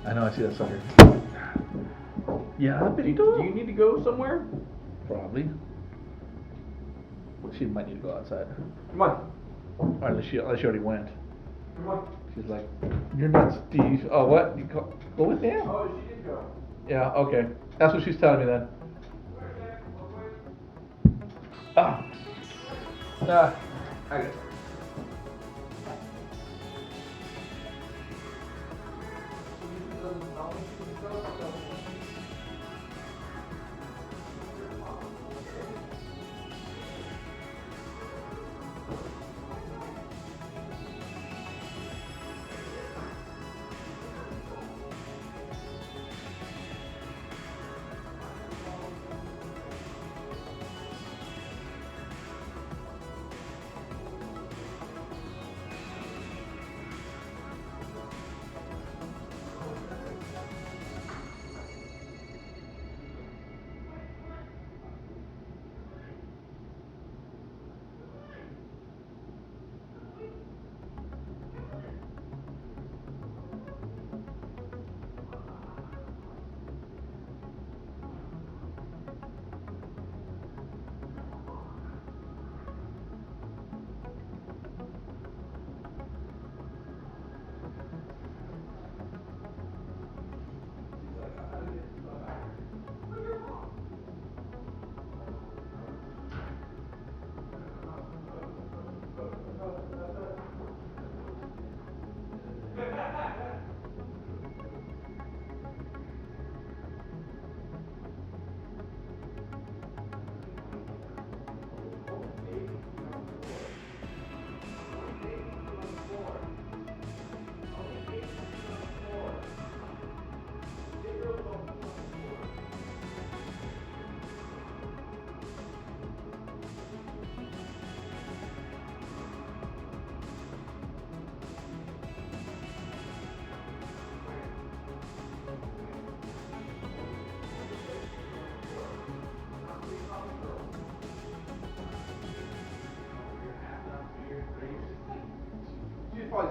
I know. I see that sucker. Yeah, Do you need to go somewhere? Probably. She might need to go outside. Come on. Or unless she already went. Come on. She's like, you're nuts, Steve. Oh, what? You go with him? Oh, she did go. Yeah, okay. That's what she's telling me then. Ah. I got it.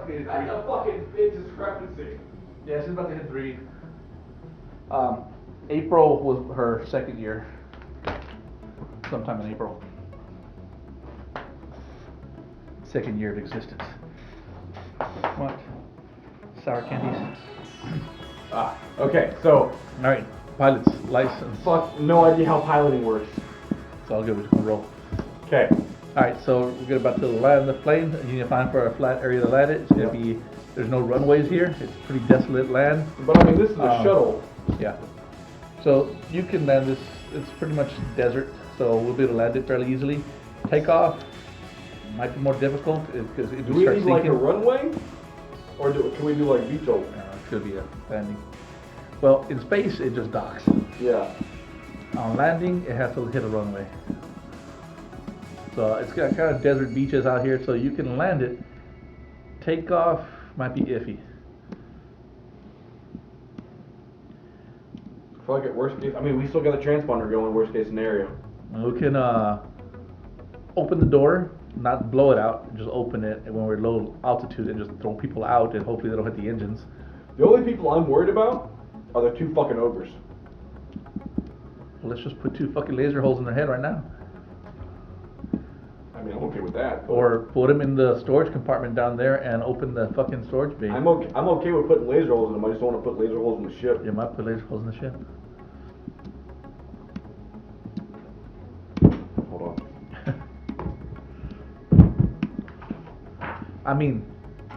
That's a fucking big discrepancy. Yeah, she's about to hit 3. April was her second year. Sometime in April. Second year of existence. What? Sour candies? Okay, so. Alright, pilot's license. Fuck, no idea how piloting works. It's all good, we're just gonna roll. Okay, Alright, so we're good about to land the plane. You need to find for a flat area to land it. It's gonna be, there's no runways here. It's pretty desolate land. But I mean, this is a shuttle. Yeah. So you can land this, it's pretty much desert, so we'll be able to land it fairly easily. Takeoff might be more difficult because it Do will we start need sinking. like a runway? Or can we do like VTOL? It could be a landing. Well, in space, it just docks. Yeah. On landing, it has to hit a runway. So it's got kind of desert beaches out here, so you can land it. Takeoff might be iffy. I feel like at worst case, I mean, we still got the transponder going, worst case scenario. We can open the door, not blow it out, just open it, and when we're low altitude, and just throw people out, and hopefully they don't hit the engines. The only people I'm worried about are the 2 fucking ogres. Well, let's just put 2 fucking laser holes in their head right now. I mean, I'm okay with that. Or put them in the storage compartment down there and open the fucking storage bay. I'm okay with putting laser holes in them. I just don't want to put laser holes in the ship. You might put laser holes in the ship. Hold on. I mean,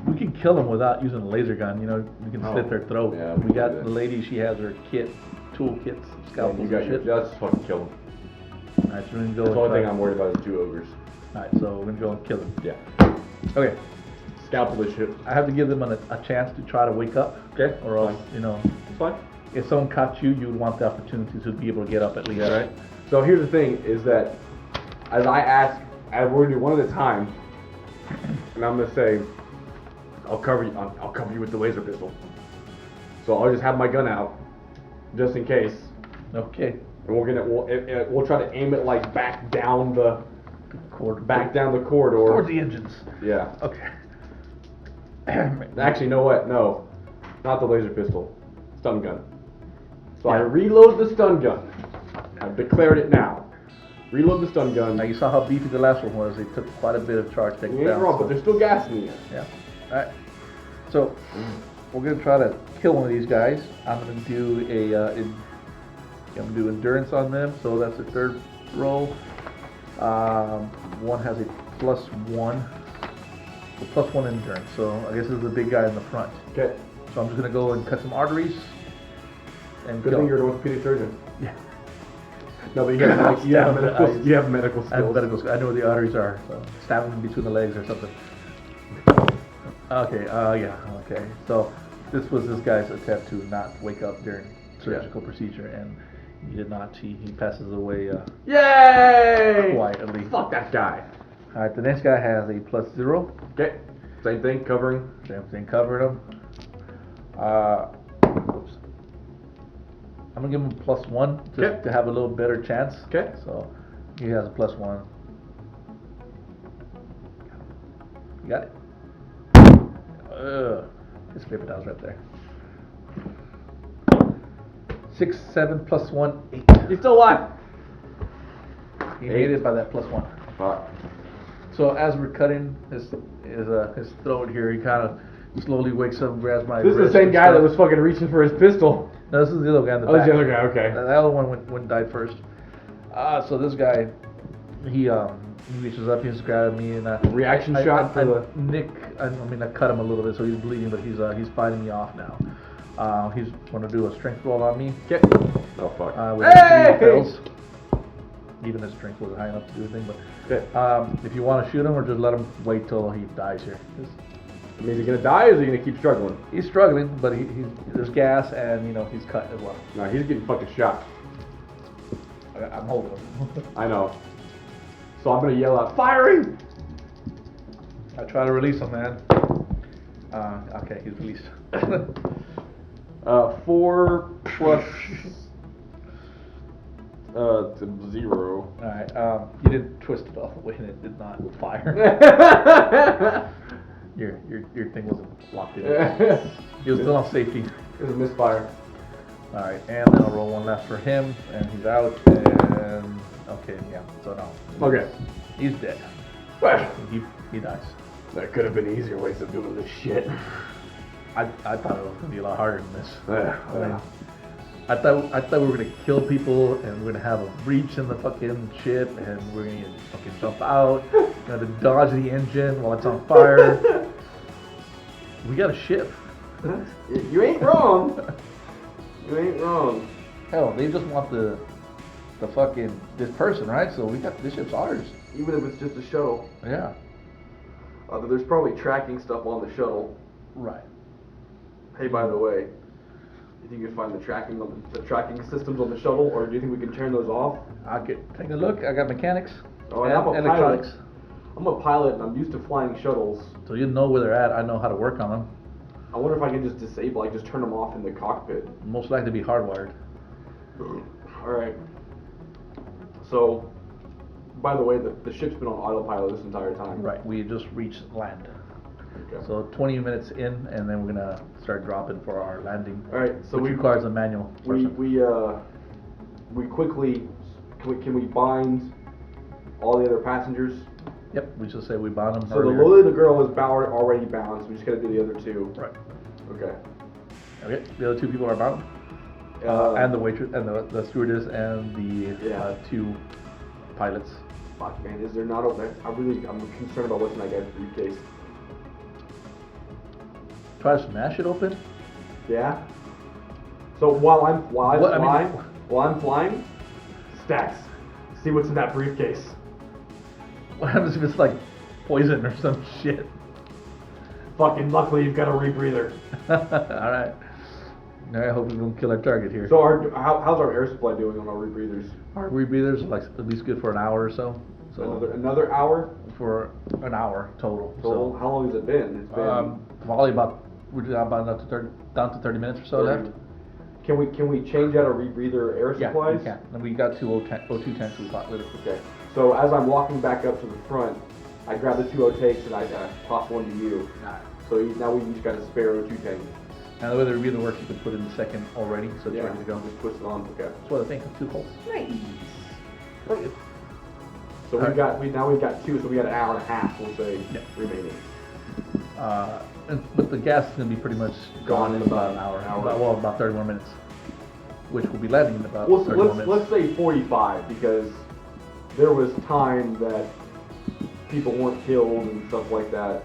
we can kill them without using a laser gun. You know, we can slit their throat. Yeah, we got do that. the lady. She has her kit, tool kits, scalpels, You got and your shit. just fucking kill them. All right, so we're gonna go. That's the and only try- thing I'm worried about is 2 ogres. All right, so we're gonna go and kill them. Yeah. Okay, Scalpel this ship. I have to give them a chance to try to wake up. Okay. Or else, Fine. you know, It's fine. if someone caught you, you would want the opportunity to be able to get up at least, Yeah. right? So here's the thing: is that as I ask, we're gonna do one at a time, and I'm gonna say, I'll cover you. I'll cover you with the laser pistol. So I'll just have my gun out, just in case, Okay. and we'll try to aim it like back down the corridor. Towards the engines. Yeah. Okay. Actually, you know what? No, not the laser pistol. Stun gun. So I Yeah. reload the stun gun. I've declared it now. Reload the stun gun. Now you saw how beefy the last one was. They took quite a bit of charge to take You it ain't down. wrong, so- but there's still gas in the end. Yeah. Alright. So we're gonna try to kill one of these guys. I'm gonna do I'm gonna do endurance on them. So that's the 3rd roll. One has a +1. The +1 endurance. So I guess this is the big guy in the front. Okay. So I'm just gonna go and cut some arteries and Good kill thing him. you're an orthopedic surgeon. Yeah. No, but you have, you have Stab medical. the eyes. You have medical I skills. have medical skills. I know where the arteries are. So stab them between the legs or something. Okay, yeah, okay. So this was this guy's attempt to not wake up during surgical procedure, and he did not. He passes away Yay! quietly. Fuck that guy. Alright, the next guy has a +0. Okay. Same thing, covering. Same thing, covered him. Oops. I'm gonna give him a +1 just Okay. to have a little better chance. Okay. So he has a +1. You got it? Just flip it out right there. 6, 7 +1, 8. He's still alive. He made it by that +1. Fuck. So as we're cutting his throat here, he kind of slowly wakes up and grabs my This is the wrist same and guy that stuff. was fucking reaching for his pistol. No, this is the other guy in the Oh, back. it's the other guy, okay. The other one went died first. So this guy, he reaches up, he's grabbing me, and Reaction shot for the. I cut him a little bit, so he's bleeding, but he's fighting me off now. He's going to do a strength roll on me. Okay. Oh fuck. With 3 fails. Even his strength wasn't high enough to do anything, but Okay. if you want to shoot him, or just let him wait till he dies here. 'Cause I mean, is he gonna die or is he gonna keep struggling? he's struggling, but there's gas, and he's cut as well. No, he's getting fucking shot. I'm holding him. I know. So I'm gonna yell out, firing! I try to release him, man. Okay, he's released. 4 plus to 0. Alright, you didn't twist it all the way, and it did not fire. Your thing wasn't locked in. He was still on safety. It was a misfire. Alright, and then I'll roll one last for him, and he's out, and okay, yeah, so no. Okay. He's dead. Well, He dies. there could have been easier ways of doing this shit. I thought it was gonna be a lot harder than this. Yeah. I thought we were gonna kill people, and we're gonna have a breach in the fucking ship, and we're gonna fucking jump out, You know, to dodge the engine while it's on fire. We got a ship. You ain't wrong. You ain't wrong. Hell, they just want the fucking this person, right? So we got this ship's ours. Even if it's just a shuttle. Yeah. There's probably tracking stuff on the shuttle. Right. Hey, by the way, you think you can find the tracking systems on the shuttle, or do you think we can turn those off? I could take a look. I got mechanics. Oh, and and I'm a electronics. pilot. I'm a pilot, and I'm used to flying shuttles. So you know where they're at. I know how to work on them. I wonder if I can just disable, like just turn them off in the cockpit. Most likely be hardwired. Alright. So, by the way, the ship's been on autopilot this entire time. Right. We just reached land. Okay. So 20 minutes in, and then we're gonna start dropping for our landing. Alright, so which requires a manual person. We quickly, can we bind all the other passengers? Yep, we just say we bound them So earlier. the Lily the girl is already bound, so we just gotta do the other two. Right. Okay. Okay, the other two people are bound. And the waitress, and the stewardess, and the two pilots. Fuck, man, is there not I'm concerned about what's in that guy's briefcase. Try to smash it open? Yeah. So while I'm What? flying, Stacks, see what's in that briefcase. What happens if it's like poison or some shit? Fucking luckily you've got a rebreather. Alright. I hope we don't kill our target here. So how's our air supply doing on our rebreathers? Our rebreathers are like at least good for an hour or so. So another hour? For an hour total. So how long has it been? It's been probably we're down to 30 minutes or so left. Can we change out a rebreather air supplies? Yeah, we can. And we got two O2 tanks we bought with it. Okay. So as I'm walking back up to the front, I grab the two O tanks and I toss one to you. Alright. So now we each got a spare O2 tank. And the way the rebreather works, you can put in the second already, so it's ready to go. Just push it on. Okay. That's what I think of 2 holes. Nice. Brilliant. So we've got two, so we got an hour and a half, we'll say, remaining. But the gas is going to be pretty much gone in about an hour. About 30 more minutes. Which will be landing in about 30 more minutes. Let's say 45, because there was time that people weren't killed and stuff like that.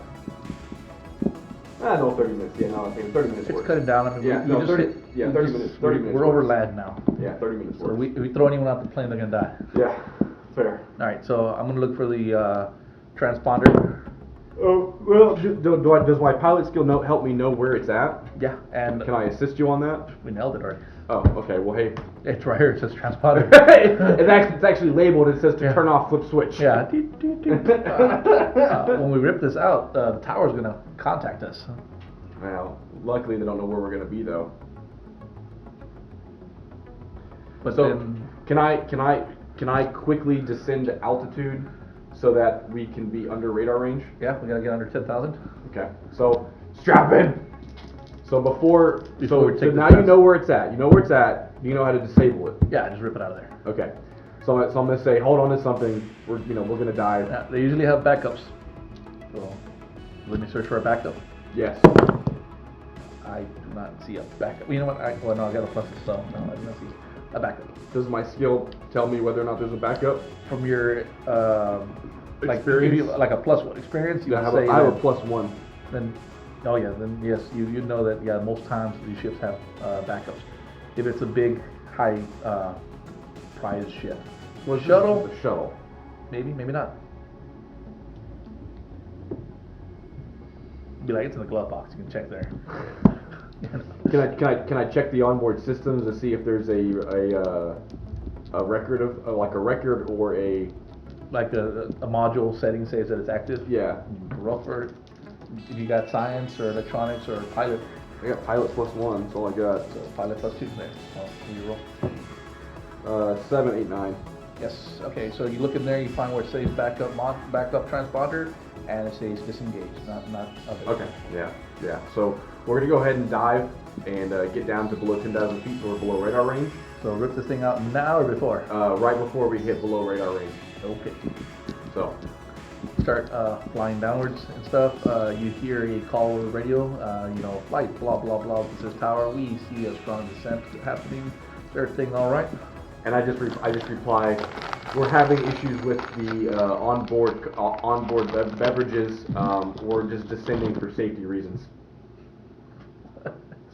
No, 30 minutes. Yeah, no, I think 30 minutes. It's works. cutting down. I mean, Yeah, we just 30 hit, yeah, 30 minutes. 30 minutes. We're over works. land now. Yeah, 30 minutes. So works. if we throw anyone out the plane, they're going to die. Yeah, fair. Alright, so I'm going to look for the transponder. Oh, well, does my pilot skill help me know where it's at? Yeah, and Can I assist you on that? we nailed it already. Oh, okay. Well, hey, It's right here. It says transponder. it's actually labeled. It says to turn off flip switch. Yeah. When we rip this out, the tower's going to contact us. Well, luckily they don't know where we're gonna be though. But So then, can I quickly descend to altitude so that we can be under radar range? yeah, we got to get under 10,000. Okay. So strap in. So Before we take the now test. you know where it's at. You know where it's at. You know how to disable it. Yeah, just rip it out of there. Okay. So I'm gonna say, hold on to something. We're gonna dive. Yeah, they usually have backups. So let me search for a backup. Yes. I do not see a backup. You know what? I got a plus, so no, I do not see a backup. Does my skill tell me whether or not there's a backup? From your like Experience? maybe like a plus one experience, you I would have say a that- +1. Then, oh yeah, then yes, you know that most times these ships have backups. If it's a big high prize ship, Well, shuttle, The shuttle. maybe not. Be like it's in the glove box. You can check there. Can I check the onboard systems to see if there's a record of like a record or a Like a module setting says that it's active. yeah. Rough or if you got science or electronics or pilot, I got pilot +1. That's all I got. so pilot plus 2 there. Oh, you roll. 7, 8, 9. Yes. Okay. So you look in there, you find where it says backup transponder, and it says disengaged, not other. Okay. Yeah. So we're gonna go ahead and dive and get down to below 10,000 feet, so we're below radar range. So rip this thing out now or before? Right before we hit below radar range. Okay. So Start flying downwards and stuff. You hear a call over the radio. Flight blah blah blah. This is tower. We see a strong descent happening. Is everything all right? and I just reply, we're having issues with the onboard beverages. We're just descending for safety reasons.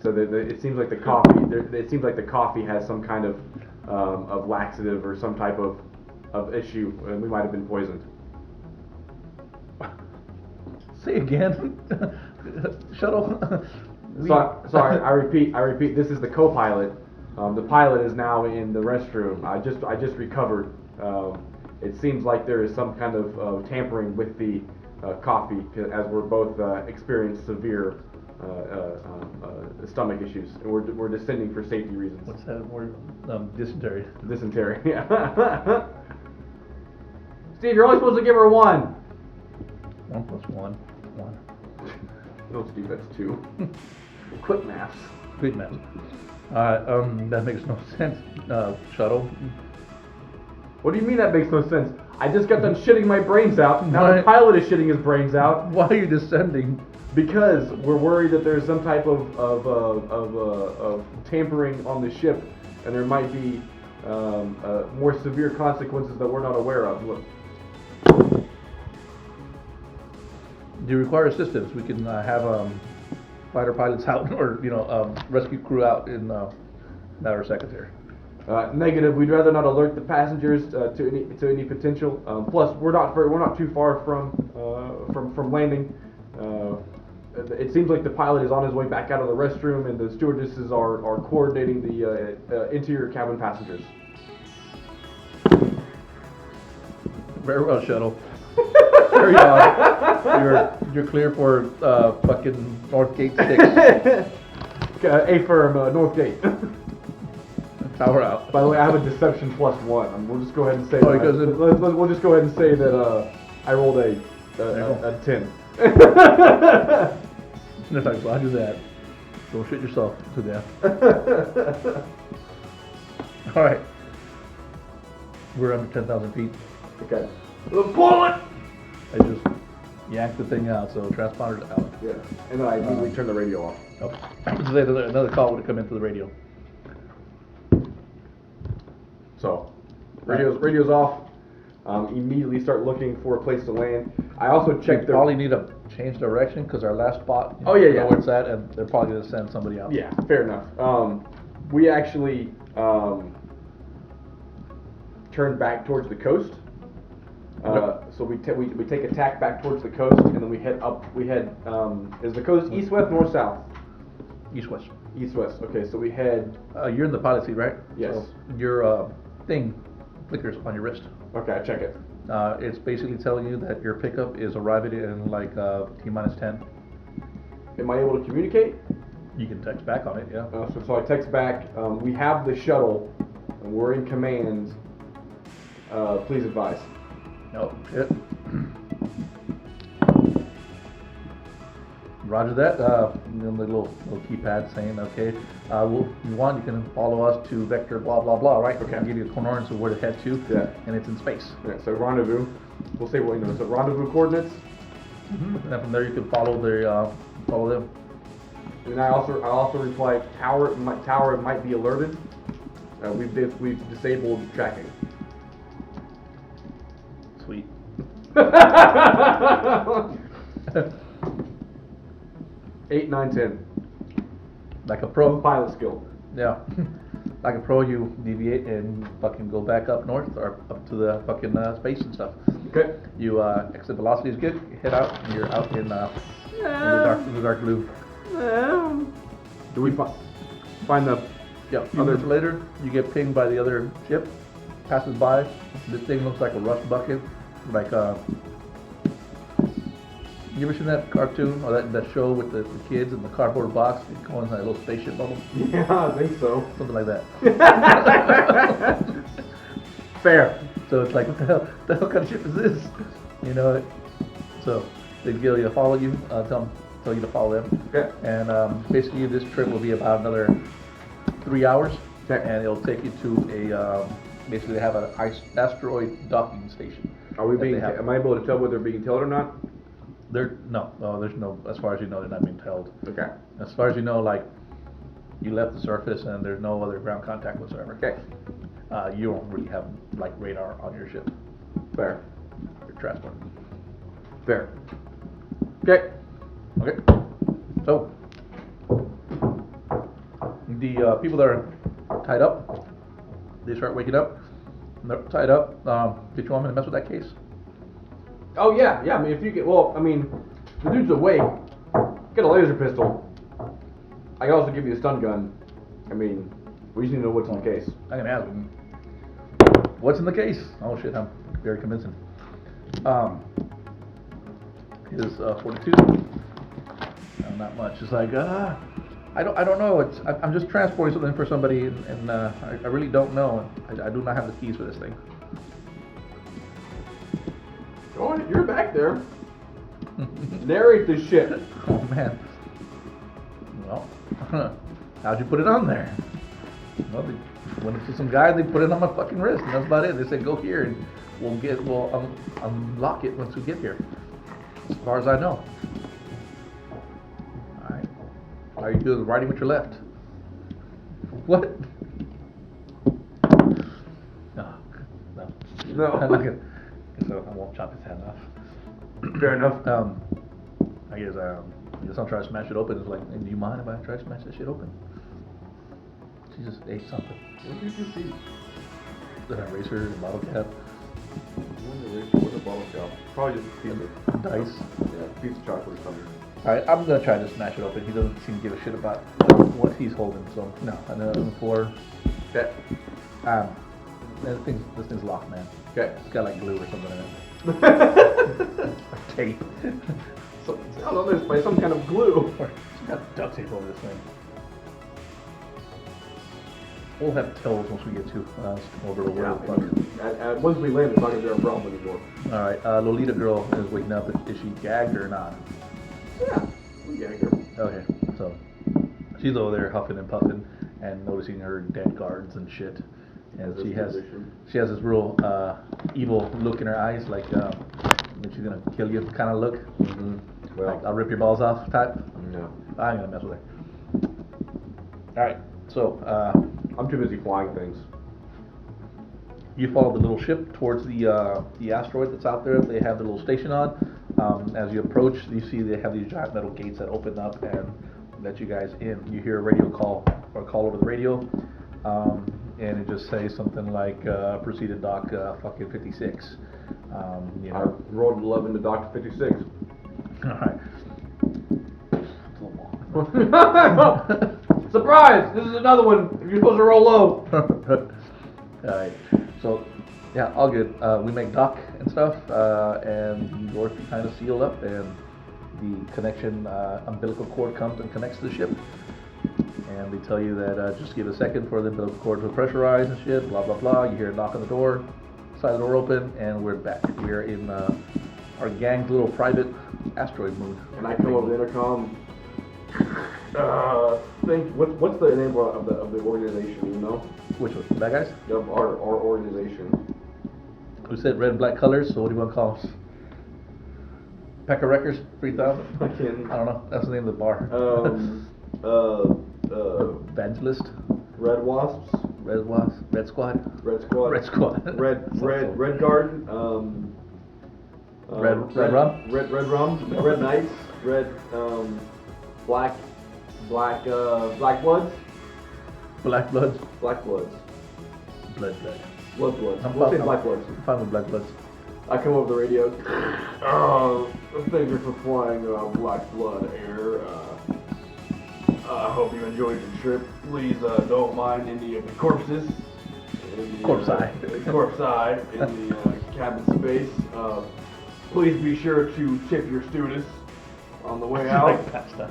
So it seems like the coffee. It seems like the coffee has some kind of laxative or some type of issue, and we might have been poisoned. Say again. Shuttle. Sorry, I repeat. This is the co-pilot. The pilot is now in the restroom. I just recovered. It seems like there is some kind of tampering with the coffee, as we're both experienced severe stomach issues, and we're descending for safety reasons. What's that word? Dysentery. Dysentery. Yeah. Steve, you're only supposed to give her 1. 1 + 1. 1. No, Steve, that's 2. Quick maths. Quick math. That makes no sense. Shuttle. What do you mean that makes no sense? I just got done shitting my brains out. Now Why? the pilot is shitting his brains out. Why are you descending? Because we're worried that there's some type of tampering on the ship, and there might be more severe consequences that we're not aware of. Look. Do you require assistance? We can have fighter pilots out, or rescue crew out in matter of seconds here. Negative. We'd rather not alert the passengers to any potential. Plus, we're not too far from landing. It seems like the pilot is on his way back out of the restroom, and the stewardesses are coordinating the interior cabin passengers. Very well, Shuttle. Carry on. You're clear for fucking North Gate 6. A firm, North Gate. Tower out. By the way, I have a deception +1. We'll just go ahead and say. Oh, we'll just go ahead and say that I rolled a 10. It's like, well, I do that. Don't shit yourself to death. All right. We're under 10,000 feet. Okay. Pull it. I just yanked the thing out, so transponder's out. Yeah. And then I immediately turn the radio off. Oh. I was saying another call would have come into the radio. So, radio's off. Immediately start looking for a place to land. I also checked. We probably need to change direction because our last spot. Oh yeah, we know where it's at, and they're probably gonna send somebody out. Yeah, fair enough. We actually turned back towards the coast. So we take a tack back towards the coast, and then we head up. Is the coast east, west, north, south? East west. East, west. Okay, so we head. You're in the pilot seat, right? Yes. So your thing flickers on your wrist. Okay, I check it. It's basically telling you that your pickup is arriving in like T-10. Am I able to communicate? You can text back on it, yeah. So I text back. We have the shuttle, and we're in command. Please advise. Nope. Shit. Roger that. The little keypad saying, okay, if you want, you can follow us to vector blah blah blah, right? Okay. I'll give you the coordinates of where to head to. Yeah. And it's in space. Yeah, so rendezvous. We'll say so rendezvous coordinates. Mm-hmm. And then from there you can follow them. And I also reply tower might be alerted. We've disabled tracking. Sweet. 8, 9, 10. Like a pro. Pilot skill. Yeah. Like a pro, you deviate and fucking go back up north or up to the fucking space and stuff. Okay. You exit velocity is good. You head out and you're out in the dark blue. Do we find the? Yeah. A few minutes later, you get pinged by the other ship. Passes by. This thing looks like a rust bucket. Like you ever seen that cartoon or that show with the kids in the cardboard box going in that little spaceship bubble? Yeah, I think so. Something like that. Fair. So it's like, what the hell kind of ship is this? You know. So they go to follow you, tell you to follow them. Okay. And basically, this trip will be about another 3 hours, okay. And it'll take you to a basically they have an asteroid docking station. Are we being? Am I able to tell whether they're being towed or not? There's no. As far as you know, they're not being towed. Okay. As far as you know, like you left the surface and there's no other ground contact whatsoever. Okay. You don't really have like radar on your ship. Fair. Your transport. Fair. Okay. Okay. So the people that are tied up, they start waking up. And they're tied up. Did you want me to mess with that case? Oh yeah, yeah. I mean, if you get, well, I mean, the dude's awake. Get a laser pistol. I can also give you a stun gun. I mean, we just need to know what's in the case. I can ask him. What's in the case? Oh shit, I'm very convincing. His 42. No, not much. It's like, I don't know. I'm just transporting something for somebody, and I really don't know. I do not have the keys for this thing. Go on, you're back there. Narrate this shit. Oh man. Well, how'd you put it on there? Well, they went to some guy. They put it on my fucking wrist, and that's about it. They said, "Go here, and we'll unlock it once we get here." As far as I know. All right. How are you doing writing with your left? What? No. No. I'm not gonna. So I won't chop his head off. Fair enough. I guess I'll try to smash it open. It's like, do you mind if I try to smash that shit open? She just ate something. What did you see? An eraser, a bottle cap, What a bottle cap? Probably just a piece of dice. Yeah, a piece of chocolate or something. Alright, I'm gonna try to smash it open. He doesn't seem to give a shit about what he's holding, so no. And then on the floor. Okay. This thing's locked, man. Okay. It's got like glue or something in it. Or tape. So, I don't know, there's by some kind of glue. Or it's got duct tape over this thing. We'll have tells once we get to over the world. Once we land, it's not going to be our problem anymore. Alright, Lolita girl is waking up. Is she gagged or not? Yeah, we gagged her. Okay, so she's over there huffing and puffing and noticing her dead guards and shit. And she has this real evil look in her eyes, like she's gonna kill you kind of look. Mm-hmm. Well, Like, I'll rip your balls off type. No. I'm gonna mess with her. Alright, so I'm too busy flying things. you follow the little ship towards the asteroid that's out there. They have the little station on. As you approach, you see they have these giant metal gates that open up and let you guys in. You hear a radio call or call over the radio, and it just says something like proceed to dock fucking 56. You I know. rolled 11 to Dock 56. All right. It's a little long. Surprise! This is another one. You're supposed to roll low. Alright, so yeah, all good. We make dock and stuff, and the doors kind of seal up, and the connection umbilical cord comes and connects to the ship. And they tell you that just give a second for the umbilical cord to pressurize and shit, blah blah blah. You hear a knock on the door, side of the door open, and we're back. We're in our gang's little private asteroid moon. And I come over the intercom. What's the name of the organization? You know? Which one? Bad guys? Of our organization. We said red and black colors, so what do you want to call us? Pecker Wreckers 3000? I don't know. That's the name of the bar. Evangelist? Red Wasps. Red Wasp? Red Squad? Red Squad. Red Squad. Red Guard. Red Rum? Red Rum. Red Knights. Red Black Bloods. Black Bloods? Black Bloods. Bloods. Bloods. I'm We'll say fine- Black Bloods. I'm fine with Black Bloods. I come over the radio. Thank you for flying Black Blood Air. I hope you enjoyed your trip. Please don't mind any of the corpses. Corpse eye. Corpse eye in the cabin space. Please be sure to tip your stewardess on the way out. Like pasta.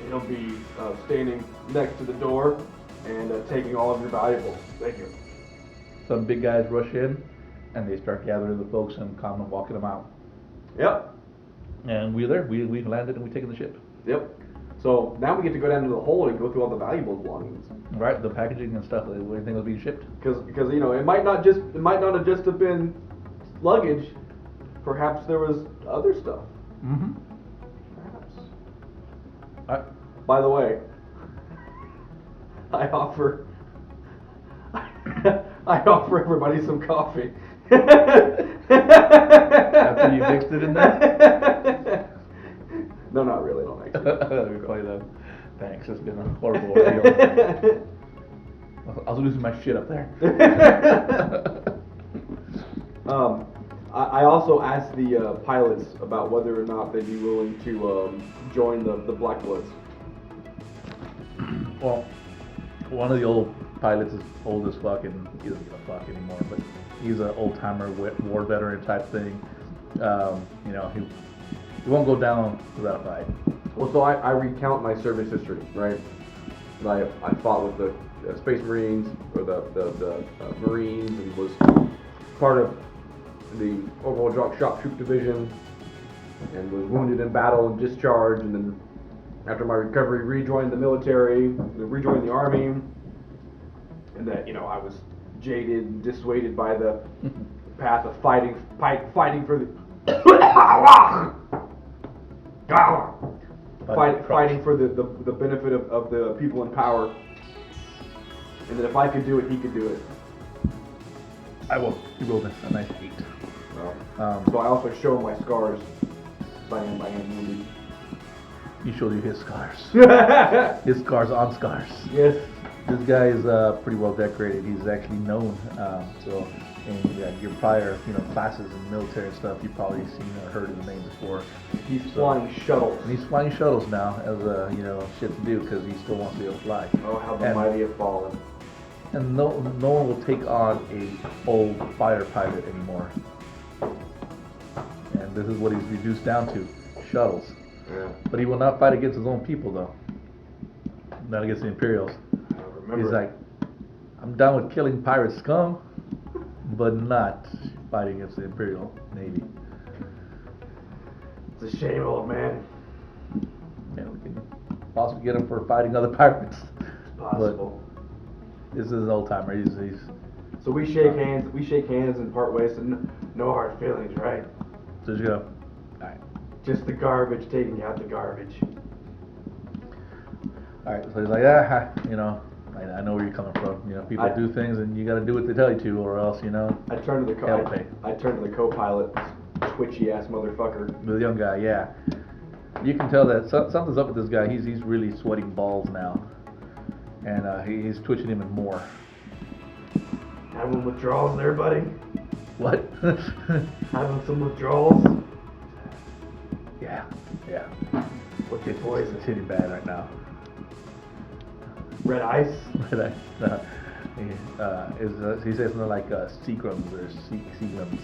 He'll be standing next to the door and taking all of your valuables. Thank you. Some big guys rush in, and they start gathering the folks and calm and walking them out. Yep. And we're there. We landed and we taken the ship. Yep. So now we get to go down to the hold and go through all the valuable belongings. Right, the packaging and stuff. Everything was being shipped. Because you know it might not have just have been luggage. Perhaps there was other stuff. Mm-hmm. By the way, I offer I offer everybody some coffee. After you mixed it in there? No, not really. Don't actually. Quite thanks. It's been a horrible ordeal. I was losing my shit up there. I also asked the pilots about whether or not they'd be willing to join the Black Bloods. Well, one of the old pilots is old as fuck and he doesn't give a fuck anymore, but he's an old timer, war veteran type thing. You know, he won't go down without a fight. Well, so I recount my service history, right? I fought with the Space Marines, or the Marines, and was part of the overall shock troop division, and was wounded in battle and discharged, and then after my recovery rejoined the military, rejoined the army, and that, you know, I was jaded and dissuaded by the path of fighting for the fighting for the benefit of the people in power, and that if I could do it, he could do it. He rolled a nice 8. So I also show my scars by hand wounded. He showed you his scars. His scars on scars. Yes. This guy is pretty well decorated. He's actually known. So in your prior, classes in military and stuff, you've probably seen or heard his name before. He's flying shuttles. And he's flying shuttles now as shit to do because he still wants to be able to fly. Oh, how the mighty have fallen. And no one will take on a old fighter pilot anymore. And this is what he's reduced down to, shuttles. Yeah. But he will not fight against his own people, though. Not against the Imperials. He's like, I'm down with killing pirate scum, but not fighting against the Imperial Navy. It's a shame, old man. Yeah, we can possibly get him for fighting other pirates. It's possible. But this is an old timer. He's So we shake hands. We shake hands and part ways, and no hard feelings, right? So you go. All right. Just the garbage, taking out the garbage. All right. So he's like, I know where you're coming from. People do things, and you got to do what they tell you to, or else, I turn to the co-pilot, twitchy ass motherfucker. The young guy, yeah. You can tell that something's up with this guy. He's really sweating balls now, and he's twitching even more. Having withdrawals there, buddy? What? Having some withdrawals? Yeah. What's your poison? It's hitting bad right now. Red ice? Red ice. He says something like Seagrams or Seagrams.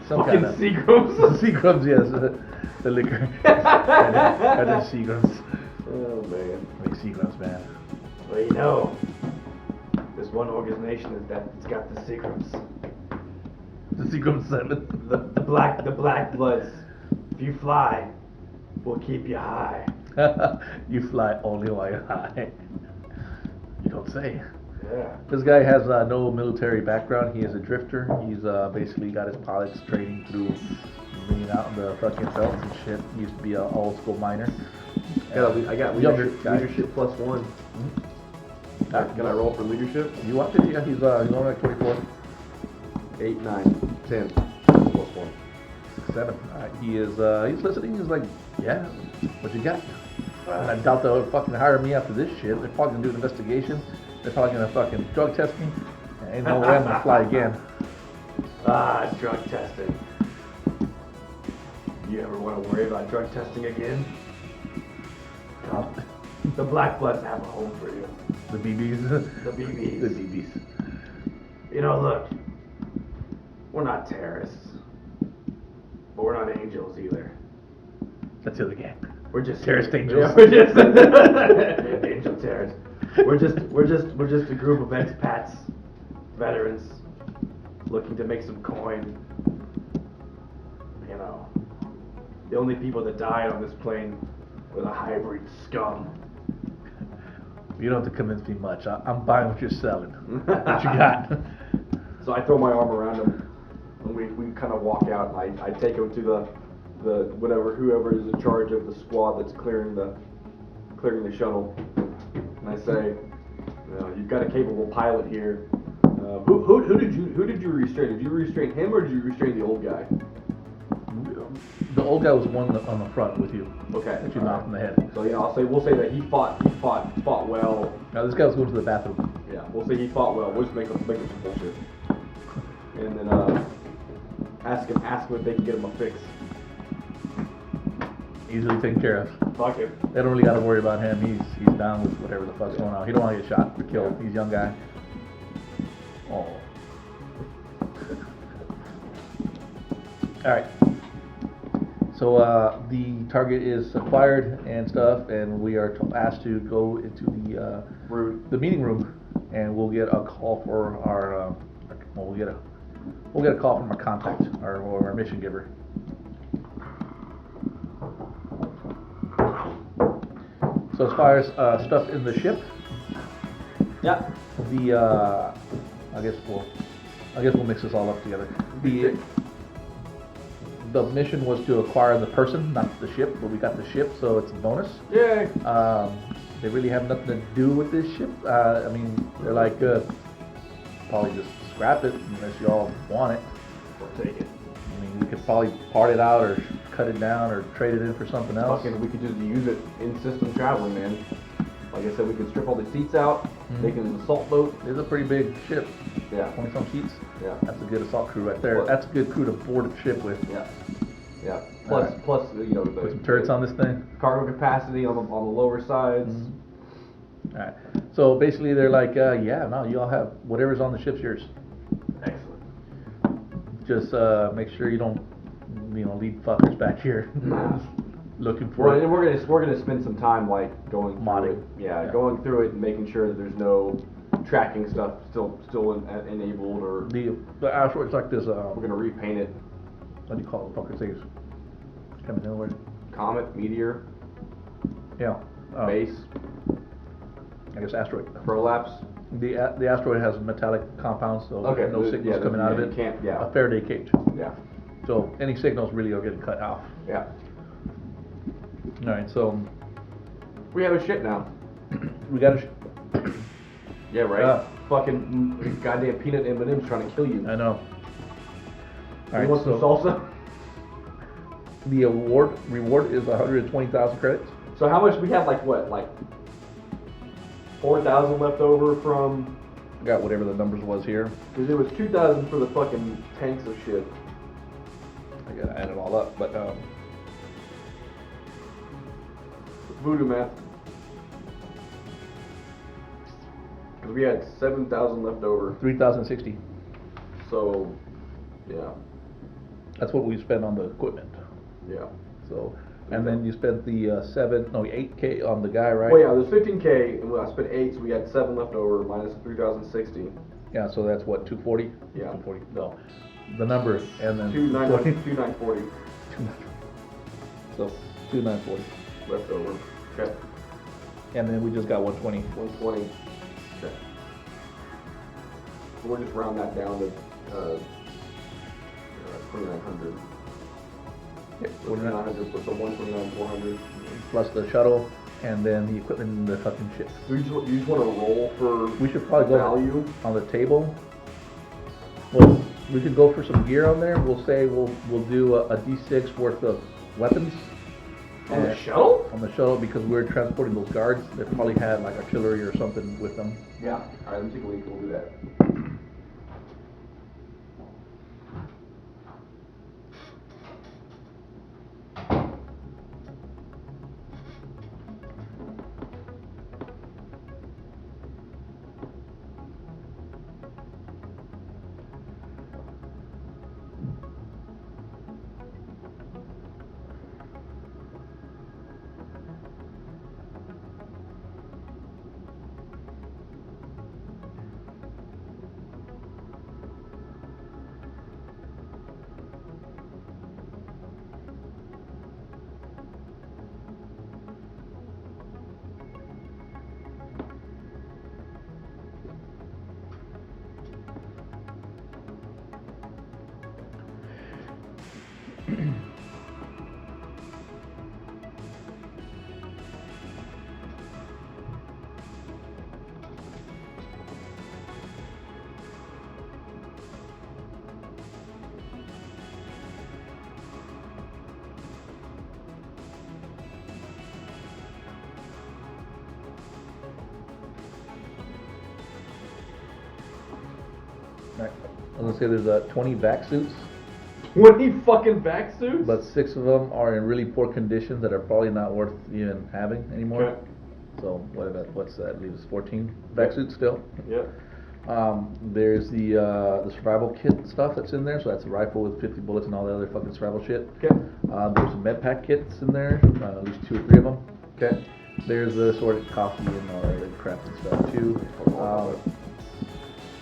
Some kind of Seagrams? Seagrams, yes. The liquor. and then Seagrams. Oh, man. Like Seagrams, man. Well, there's one organization that's got the Seagrams. The Seagrams 7. The Black Bloods. If you fly, we'll keep you high. You fly only while you're high. You don't say. Yeah. This guy has no military background. He is a drifter. He's basically got his pilot's training through being out in the fucking belts and shit. He used to be an old school miner. I got leadership plus 1. Mm-hmm. Can I roll for leadership? You want to? Yeah, he's only like 24. 8, 9, 10 plus 1. 7. He is. He's listening. He's like, yeah. What you got? And I doubt they'll fucking hire me after this shit. They're probably gonna do an investigation. They're probably gonna fucking drug test me. Ain't no way I'm gonna fly again. Drug testing. You ever want to worry about drug testing again? No. The Black Bloods have a home for you. The BBs. The BBs. The BBs. Look. We're not terrorists. But we're not angels either. That's the other gang. We're just terrorist angels. Yeah, we're just angel terrorists. We're just a group of expats, veterans, looking to make some coin. The only people that died on this plane were the hybrid scum. You don't have to convince me much. I'm buying what you're selling. What you got? So I throw my arm around him, and we kind of walk out, and I take him to whoever is in charge of the squad that's clearing the shuttle, and I say, you've got a capable pilot here. Who did you restrain? Did you restrain him or did you restrain the old guy? The old guy was the one on the front with you. Okay. That you knocked in the head. So we'll say that he fought well. Now this guy was going to the bathroom. Yeah, we'll say he fought well. We'll just make him some bullshit. And then ask him if they can get him a fix. Easily taken care of. Fuck it. They don't really got to worry about him. He's down with whatever the fuck's going on. He don't want to get shot or killed. He's a young guy. Oh. All right. So the target is acquired and stuff, and we are asked to go into the meeting room, and we'll get a call for our we'll get a call from our contact or our mission giver. So as far as stuff in the ship, Yeah. I guess we'll mix this all up together. The mission was to acquire the person, not the ship, but we got the ship, so it's a bonus. Yay. They really have nothing to do with this ship. I mean, they're like, probably just scrap it unless you all want it. We'll take it. I mean, we could probably part it out or cut it down or trade it in for something else. Fucking, we could just use it in system traveling, man. Like I said, we could strip all the seats out, make it an assault boat. It's a pretty big ship. Yeah. 20-some seats. Yeah. That's a good assault crew right there. Plus- That's a good crew to board a ship with. Yeah. Yeah. Alright. Plus, Put some turrets on this thing. cargo capacity on the lower sides. All right. So basically, they're like, yeah, no, you all have whatever's on the ship's yours. Excellent. Just make sure you don't, leave fuckers back here looking for Well, it. and we're gonna spend some time like going through Modding. it. Yeah, going through it and making sure that there's no tracking stuff still enabled or The asteroid's like this. we're gonna repaint it. What do you call it? Fucking things. Coming nowhere. Comet, meteor, Yeah. base, I guess asteroid. prolapse. The asteroid has metallic compounds, so Okay, no signals coming out of you it. can't. Yeah. A Faraday cage. Yeah. So any signals really are getting cut off. Yeah. All right. So We have a ship now. we got to. Yeah, right. Yeah. Fucking goddamn peanut M&M's trying to kill you. I know. All You right. want some salsa? The reward is 120,000 credits. So how much we have? Like 4,000 left over from. Got whatever the numbers was here. Because it was 2,000 for the fucking tanks of shit. I gotta add it all up, but Voodoo math. Because we had 7,000 left over. 3,060. So, yeah. That's what we spent on the equipment. Yeah. So, and then you spent the 8K on the guy, right? Well, yeah, there's 15K, and I spent 8, so we had 7 left over, minus 3,060. Yeah, so that's what, 240? Yeah. 240. No, the number and then 2,940 So 2,940, left over. Okay. and then we just got 120. 120. Okay. So we'll just round that down to 2,900. Yeah, 2,900 plus the 129,400. plus the shuttle, and then the equipment in the fucking ship. Do you just want to roll for We should probably go value? on the table. Well, we could go for some gear on there. We'll say we'll do a D6 worth of weapons. On the And- shuttle? On the shuttle, because we're transporting those guards. They probably had like artillery or something with them. Yeah. All right, let me take a leak. We'll do that. I'm gonna say there's 20 vac suits, 20 fucking back suits? but 6 of them are in really poor condition that are probably not worth even having anymore. Okay. So what's that? Leaves 14 vac suits still. Yeah. There's the survival kit stuff that's in there. So that's a rifle with 50 bullets and all the other fucking survival shit. Okay. There's med pack kits in there, at least 2 or 3 of them. Okay. There's the assorted coffee and all that other crap and stuff too.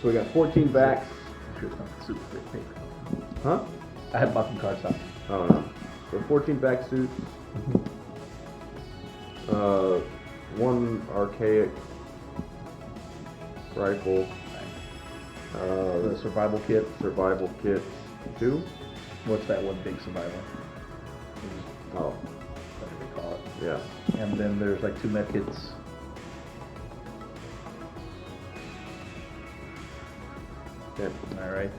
So we got 14 backs. I'm sure it's not super thick paper. Huh? I had bought some cardstock. Oh no. So 14 back suits. 1 archaic rifle. The survival kit. Survival kit. 2. What's that one big survival? Oh. What do they call it? Yeah. And then there's like 2 med kits. Okay. Alright.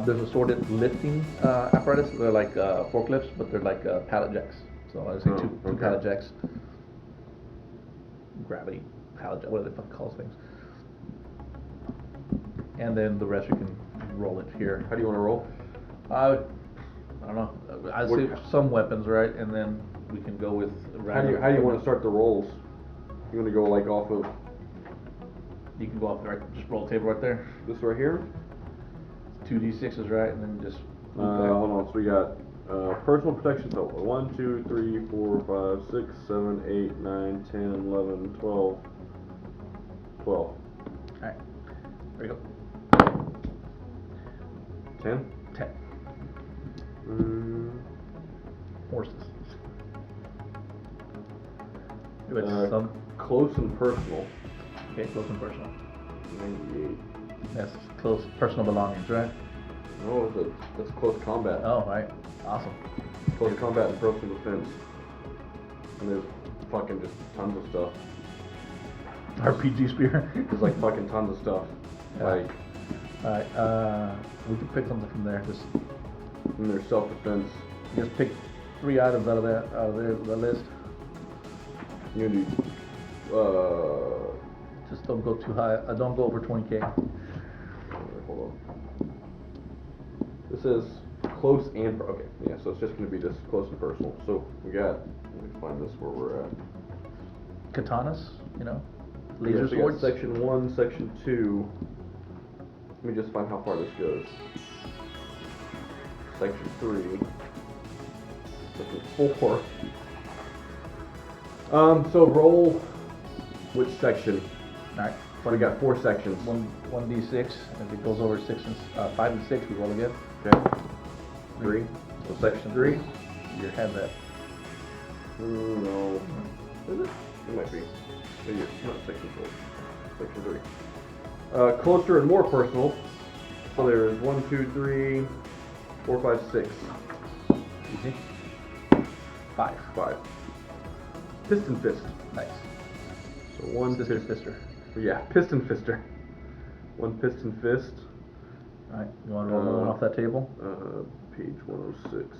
There's assorted lifting apparatus. They're like forklifts, but they're like pallet jacks. So I would say two okay. pallet jacks. Gravity pallet jack, what do they fucking call those things? And then the rest you can roll it here. How do you want to roll? I don't know. I'd say some weapons, right? And then we can go with. How do you want to start the rolls? You want to go like off of You can go off right. Just roll the table right there. this right here? 2d6s, right? And then just. Hold on. So we got personal protection total 1, 2, 3, 4, 5, 6, 7, 8, 9, 10, 11, 12. 12. Alright. There you go. 10? 10. Horses. Some. Close and personal. Okay, close and personal. 98. That's close personal belongings, right? No, that's close combat. Oh, right. Awesome. Close combat and personal defense. And there's fucking just tons of stuff. RPG spear. There's like fucking tons of stuff. Yeah. Like, Alright, we can pick something from there. and there's self-defense. Just pick 3 items out of the list. You're gonna do, Just don't go too high. Don't go over 20k. hold on. This is close and, okay, yeah, so it's just gonna be just close and personal. So we got, let me find this where we're at. Katanas, Yeah, laser so we got swords. section 1, section 2. Let me just find how far this goes. Section 3. Section 4. So roll which section? Alright. So we got 4 sections. 1d6. If it goes over 6 and 5 and 6, we roll again. Okay. 3. So section 3. You have that. No. Is it? It might be. Maybe it's not section 4. Section 3. Closer and more personal. So there's 1, 2, 3, 4, 5, 6. Easy. 5. 5. Piston fist. Nice. So 1 Sister piston. fister. Yeah, piston fister. 1 piston fist. Alright, you want to roll another one off that table? Page 106.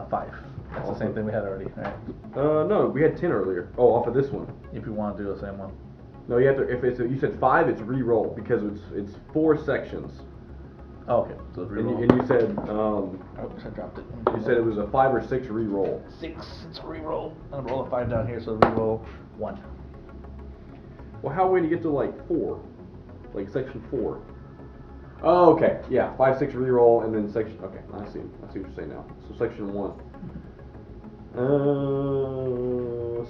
5. That's the same thing we had already. Alright. No, we had 10 earlier. Oh, off of this one. If you want to do the same one. No, you have to. If it's you said 5, it's re-roll because it's 4 sections. Oh, okay. So it's And reroll. you said Oops, I dropped it. you said it was a 5 or 6 re-roll. 6. It's a reroll. I'm gonna roll a 5 down here, so reroll 1. Well, how are we gonna get to like 4? Like section 4. Oh, okay. Yeah, 5, 6 re-roll, and then section. Okay, I see what you're saying now. So section 1.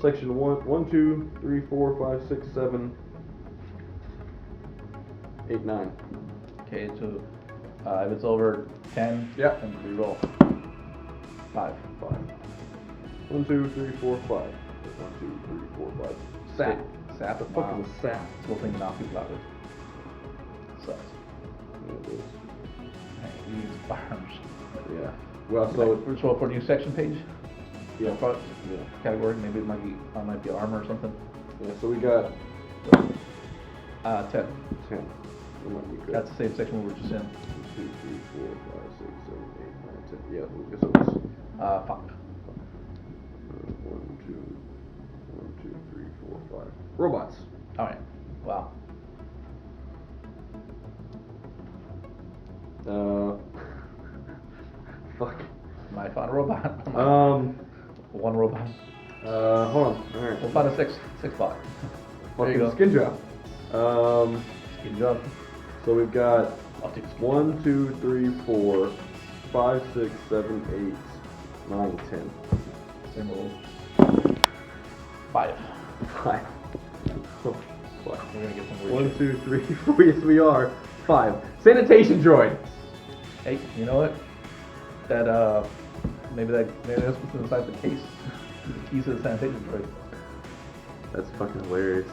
Section 1, 2, 3, 4, 5, 6, 7, 8, 9. Okay, so if it's over 10, Yeah. then reroll 5. 5. 1, 2, 3, 4, 5. 1, 2, 3, 4, 5. Sap. Sap. The fuck is a sap? It's the thing to knock people out with. Sucks. Yeah, it is. Hey, you use firearms. Yeah. Well, so So for the new section page, yeah, product yeah, category, maybe it might be armor or something. yeah. So we got 10. 10. That might be good. That's the same section we were just in. 2, 3, 4, 5, 6, 7, 8, 9, 10. Yeah, I guess it was. 5. 1, 2, 3, 4, 5. Robots. All right. Wow. Might find a robot. One robot. Hold on. All right. We'll find a six spot. There you Fucking go. skin job. Good job. So we've got I'll take 1, 2, 3, 4, 5, 6, 7, 8, 9, 10. Same roll. 5. 5. Oh, what? We're gonna get some weird 1, shit. 2, 3, 4. Yes, we are. 5. Sanitation droid. Hey, you know what? That maybe that's what's inside the case. The keys to the sanitation droid. That's fucking hilarious.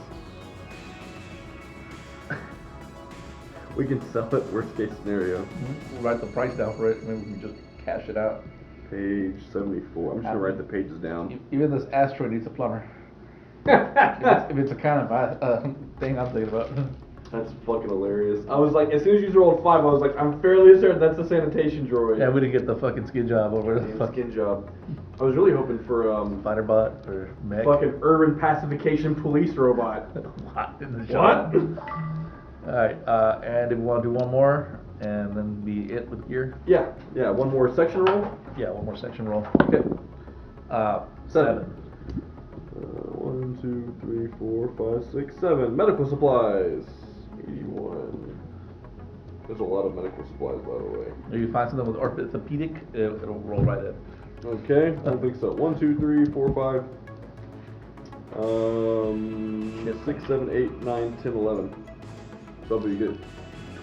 We can sell it worst case scenario. We'll write the price down for it. Maybe we can just cash it out. Page 74. I'm just gonna write the pages down. Even this asteroid needs a plumber. if it's a kind of thing I'm thinking about. That's fucking hilarious. I was like, as soon as you rolled 5, I was like, I'm fairly certain that's the sanitation droid. Yeah, we didn't get the fucking skin job over the Damn fucking skin job. I was really hoping for fighter bot or mech. fucking urban pacification police robot. What in the What? shot? Alright, and if we want to do one more and then be it with gear. Yeah, one more section roll. Yeah, one more section roll. Okay. 7. 1, 2, 3, 4, 5, 6, 7. Medical supplies. 81. There's a lot of medical supplies, by the way. If you find something with orthopedic, it'll roll right in. Okay, I don't think so. 1, 2, 3, 4, 5. 6, 7, 8, 9, 10, 11. That'll be good.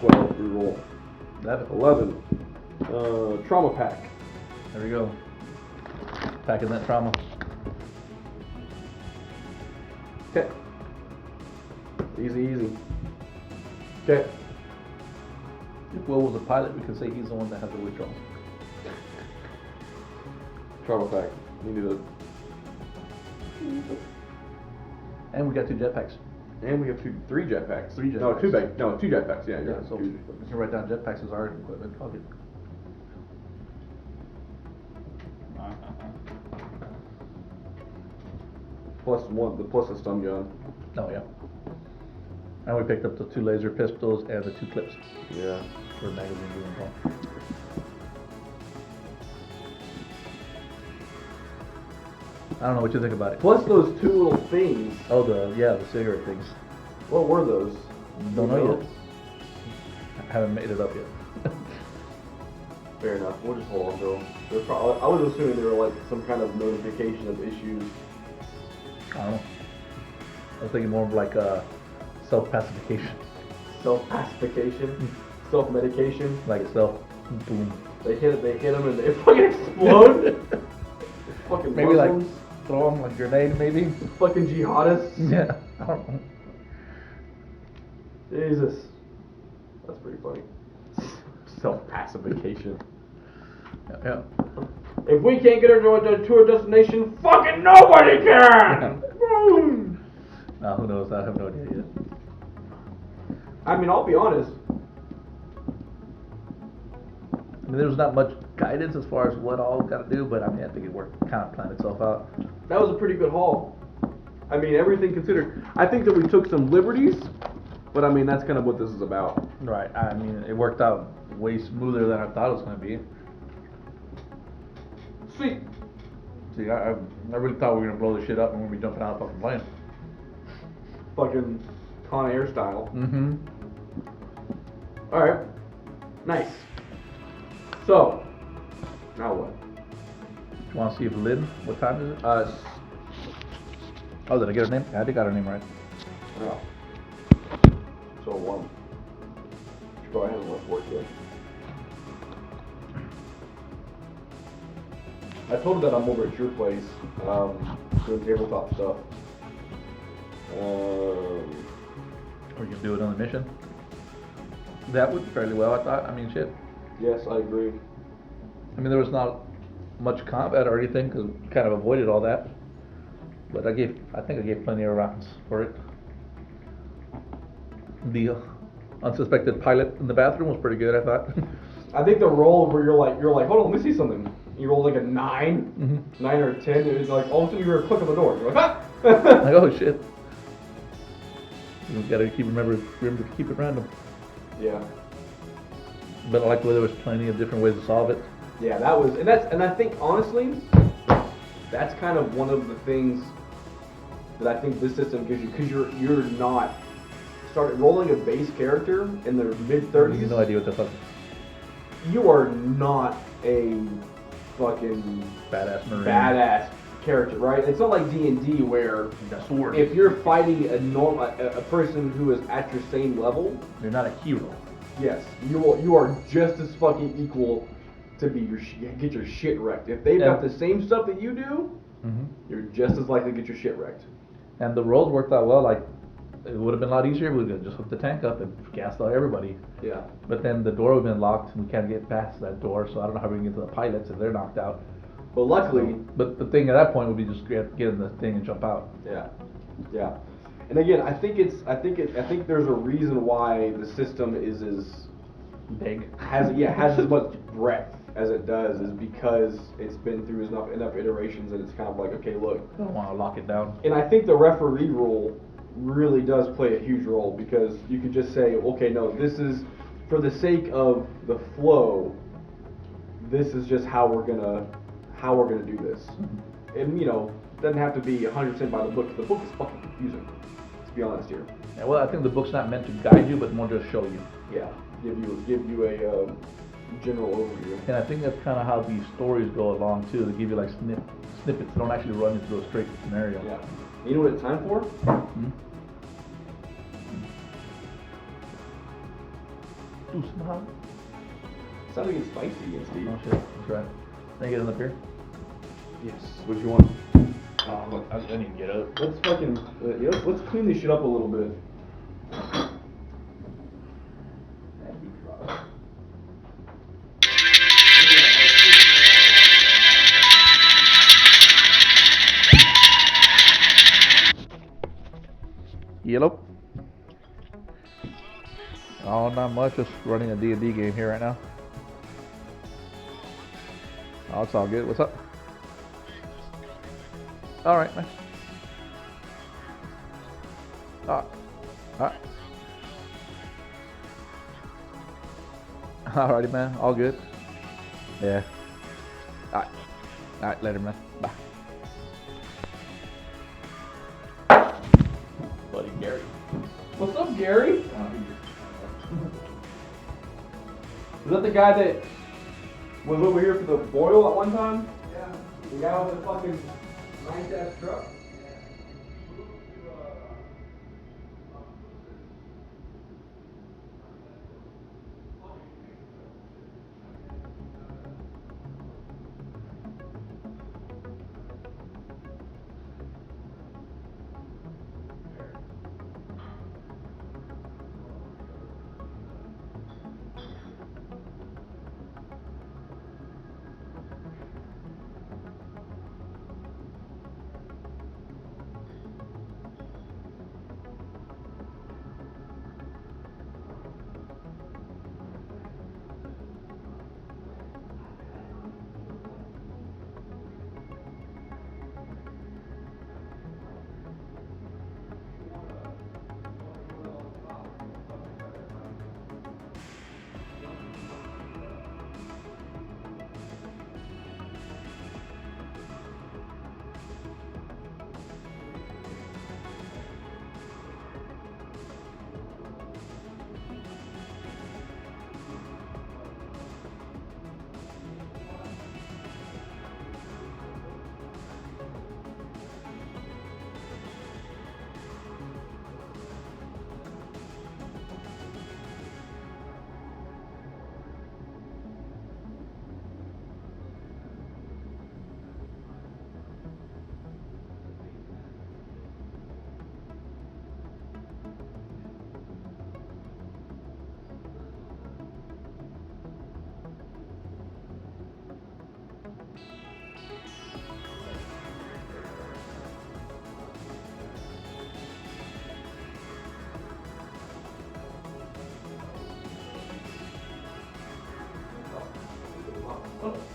12 reroll. 11. Trauma pack. There we go. Packing that trauma. Okay. Easy. Okay. If Will was a pilot, we could say he's the one that had the withdrawal. Trauma pack. You need a. And we got 2 jetpacks. And we have 3 jetpacks. 3 No, jetpacks. 2 jetpacks. Yeah, Yeah, so we two. can write down jetpacks as our equipment. Fuck it. Plus a stun gun. Oh yeah. And we picked up the 2 laser pistols and the 2 clips Yeah. for magazine doing ball. I don't know what you think about it. Plus those 2 little things. Oh, the cigarette things. What were those? Don't know You yet. I haven't made it up yet. Fair enough. We'll just hold on to them. I was assuming they were like some kind of notification of issues. I don't know. I was thinking more of like self-pacification. Self-pacification, self-medication. Like boom. They hit them and they fucking explode. Fucking Maybe Muslims, like throw them like a grenade maybe. fucking jihadists. Yeah, I don't know. Jesus, that's pretty funny. Self-pacification. Yeah. If we can't get her to a destination, fucking nobody can. Now who knows? I have no idea yet. I mean, I'll be honest. I mean, there was not much guidance as far as what all got to do, but I mean, I think it worked, kind of planned itself out. That was a pretty good haul. I mean, everything considered. I think that we took some liberties, but I mean, that's kind of what this is about. Right. I mean, it worked out way smoother than I thought it was going to be. Sweet. See, I really thought we were going to blow this shit up and we'd be jumping out of the fucking plane. Fucking Con Air style. Mm-hmm. Alright. Nice. So, now what? You want to see if Lynn, what time is it? Oh, did I get her name? I did got her name right. No. So 1. She probably hasn't left work yet. I told her that I'm over at your place, doing tabletop stuff. Or you can do another mission. That went fairly well, I thought. I mean, shit. Yes, I agree. I mean, there was not much combat or anything because we kind of avoided all that. But I think I gave plenty of rounds for it. The unsuspected pilot in the bathroom was pretty good, I thought. I think the roll where you're like, hold on, let me see something. You rolled like a 9, Mm-hmm. 9 or 10. It was like all of a sudden you were a click of the door. You're like, ah! Like, oh shit. You gotta remember to keep it random. Yeah. But I like the way there was plenty of different ways to solve it. Yeah, that was, and I think honestly, that's kind of one of the things that I think this system gives you, because you're not started rolling a base character in the mid-30s. No idea what the fuck. You are not a fucking badass character, right? It's not like D&D where if you're fighting a person who is at your same level, you're not a hero. Yes, you are just as fucking equal to get your shit wrecked. If they've got the same stuff that you do, you're just as likely to get your shit wrecked. And the rolls worked out well. Like, it would have been a lot easier if we could just hook the tank up and gassed out everybody. Yeah. But then the door would have been locked, and we can't get past that door, so I don't know how we can get to the pilots if they're knocked out. But luckily... But the thing at that point would be just get in the thing and jump out. Yeah. Yeah. And again, I think there's a reason why the system is as big, has as much breadth as it does, is because it's been through enough iterations, and it's kind of like, okay, look, I don't want to lock it down. And I think the referee rule really does play a huge role, because you can just say, okay, no, this is for the sake of the flow. This is just how we're gonna do this, and doesn't have to be 100% by the book. The book is fucking confusing, to be honest here. Yeah, well, I think the book's not meant to guide you, but more just show you. Yeah, give you a general overview. And I think that's kind of how these stories go along too. They give you like snippets. They don't actually run you through a straight scenario. Yeah. You know what it's time for? Do somehow. Sounds like it's spicy again, Steve. Oh shit, that's right. Can I get in up here? Yes. What do you want? Oh, I need to get up. Let's fucking let's clean this shit up a little bit. Yellow. Oh, not much. Just running a D&D game here right now. Oh, it's all good. What's up? All right, man. All right. Alrighty, man. All good. Yeah. All right. Later, man. Bye. Buddy Gary. What's up, Gary? Is that the guy that was over here for the boil at one time? Yeah. The guy with the fucking nice ass truck?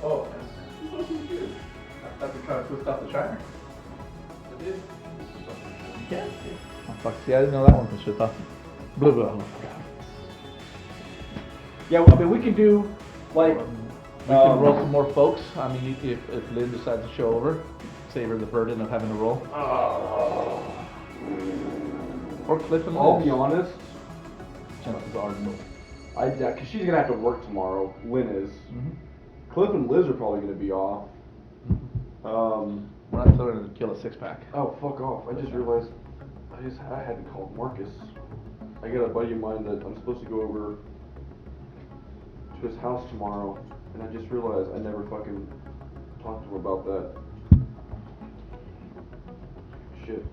Oh. I thought you were trying to twist off the shiner. I did. Yeah. Oh, fuck. See, I didn't know that one was shit off. Blah, blah. Yeah, well, I mean, we can do, like, We can roll some more folks. I mean, if Lynn decides to show over, save her the burden of having to roll. Or Cliff and Liz. I'll be honest. Chances are no. I doubt, because she's gonna have to work tomorrow. Lynn is. Cliff and Liz are probably gonna be off. We're not telling her to kill a 6-pack. Oh, fuck off! I just realized I had to call Marcus. I got a buddy of mine that I'm supposed to go over to his house tomorrow, and I just realized I never fucking talked to him about that. Shit.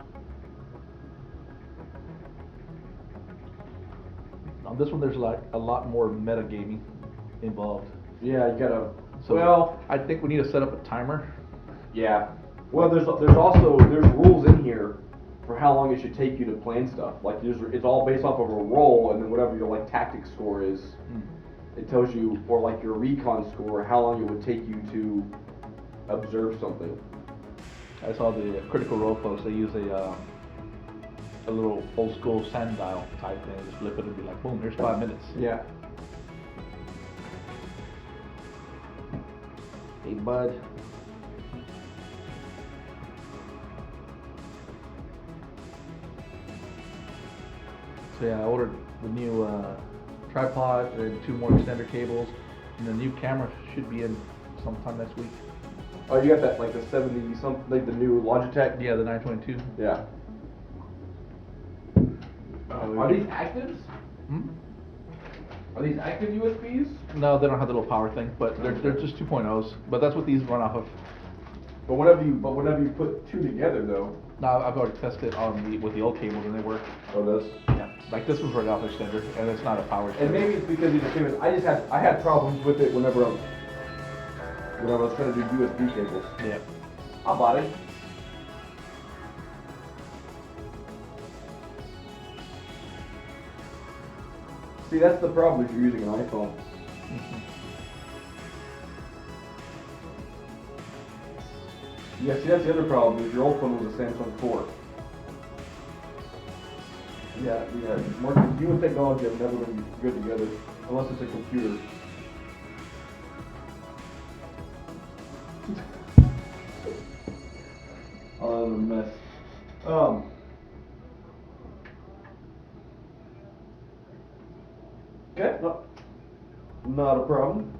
On this one, there's like a lot more metagaming involved. Yeah, you gotta. So well, I think we need to set up a timer. yeah. Well, there's also rules in here for how long it should take you to plan stuff. Like it's all based off of a roll, and then whatever your like tactics score is, it tells you, or like your recon score, how long it would take you to observe something. I saw the Critical Role post. They use a little old school sundial type thing. Just flip it and be like, boom, here's 5 minutes. Yeah. Hey, bud. So yeah, I ordered the new tripod and 2 more extender cables, and the new camera should be in sometime next week. Oh, you got that like the 70 something, like the new Logitech? Yeah, the 922. Yeah. Are these actives? Are these active USBs? No, they don't have the little power thing, but they're just 2.0s. But that's what these run off of. But whenever you put two together though. No, I've already tested on with the old cables and they work. Oh, this? Yeah. Like this was right off the extender, and it's not a power extender. And maybe it's because these are cables. I had problems with it whenever I was trying to do USB cables. Yeah. I bought it. See, that's the problem if you're using an iPhone. Yeah, see, that's the other problem is your old phone was a Samsung 4. Yeah, Marcus, you and technology have never been good together, unless it's a computer. Oh, that's a mess. Okay, not a problem.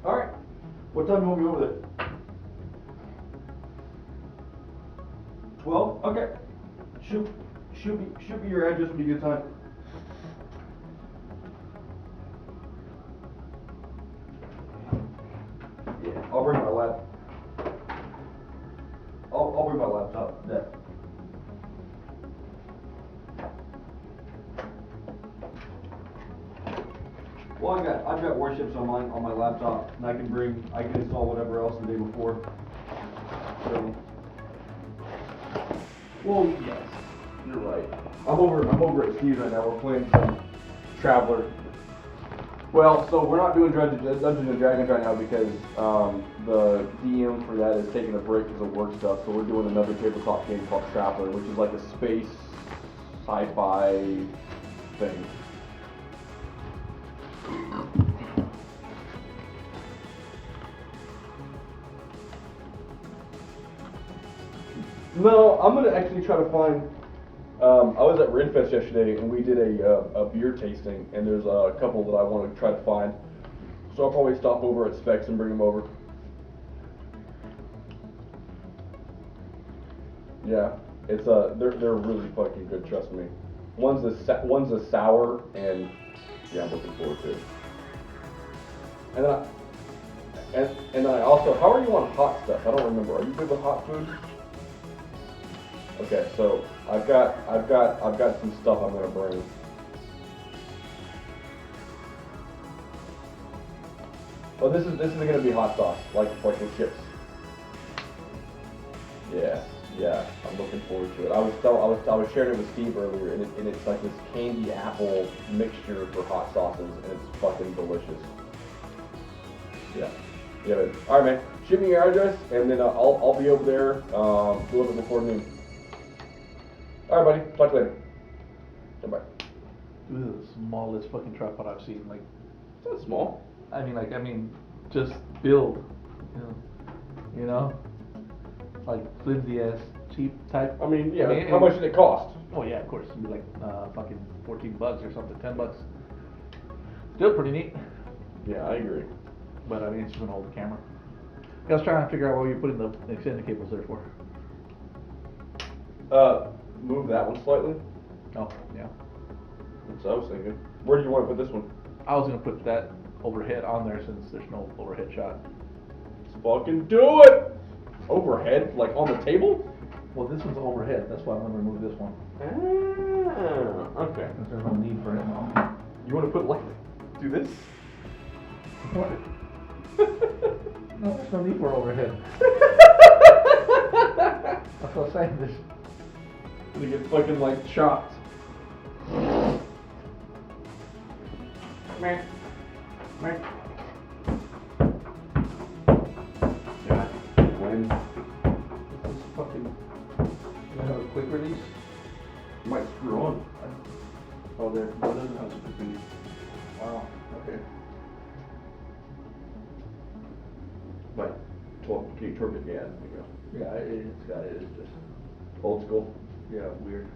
All right, what time do you want me over there? 12? Okay. Shoot me your address when you get time. Yeah, I'll bring my lap. I'll bring my laptop. Yeah. Well, I've got warships on my laptop, and I can install whatever else the day before. So. Well, yes, you're right. I'm over at Steve's right now. We're playing some Traveler. Well, so we're not doing Dungeons and Dragons right now because the DM for that is taking a break because of work stuff. So we're doing another tabletop game called Traveler, which is like a space sci-fi thing. No, I'm gonna actually try to find. I was at Renfest yesterday and we did a beer tasting, and there's a couple that I want to try to find. So I'll probably stop over at Specs and bring them over. Yeah, it's they're really fucking good. Trust me. One's a sour, and yeah, I'm looking forward to it. And then I also, how are you on hot stuff? I don't remember. Are you good with hot food? Okay, so I've got some stuff I'm gonna bring. Oh, this isn't gonna be hot sauce like with chips. Yeah, I'm looking forward to it. I was sharing it with Steve earlier, and it's like this candy apple mixture for hot sauces, and it's fucking delicious. Yeah. But, all right, man. Shoot me your address, and then I'll be over there a little bit before noon. All right, buddy. Talk later. Goodbye. This is the smallest fucking tripod I've seen. Like, It's not small. I mean, just build. You know, like flimsy ass cheap type. I mean, yeah. I mean, how much did it cost? Oh yeah, of course. It'd be like fucking $14 or something, $10. Still pretty neat. Yeah, I agree. But I mean, it's just gonna hold the camera. I was trying to figure out what you're putting the extended cables there for. Move that one slightly. Oh, yeah. That's what I was thinking. Where do you want to put this one? I was gonna put that overhead on there since there's no overhead shot. Let's fucking do it! Overhead? Like on the table? Well, this one's overhead. That's why I'm gonna remove this one. Ah, okay. Because there's no need for it now. You want to put like, do this? What? No, there's no need for overhead. That's what I'm saying. There's Gonna get fucking like chopped. Meh. Meh. God, when? this fucking. You have a quick release? Might screw on. Oh, there. No, it doesn't have a quick release. Wow. Okay. Like, can you turn it? Yeah, there you go. Yeah, it's got it. It's just Old school. yeah, weird.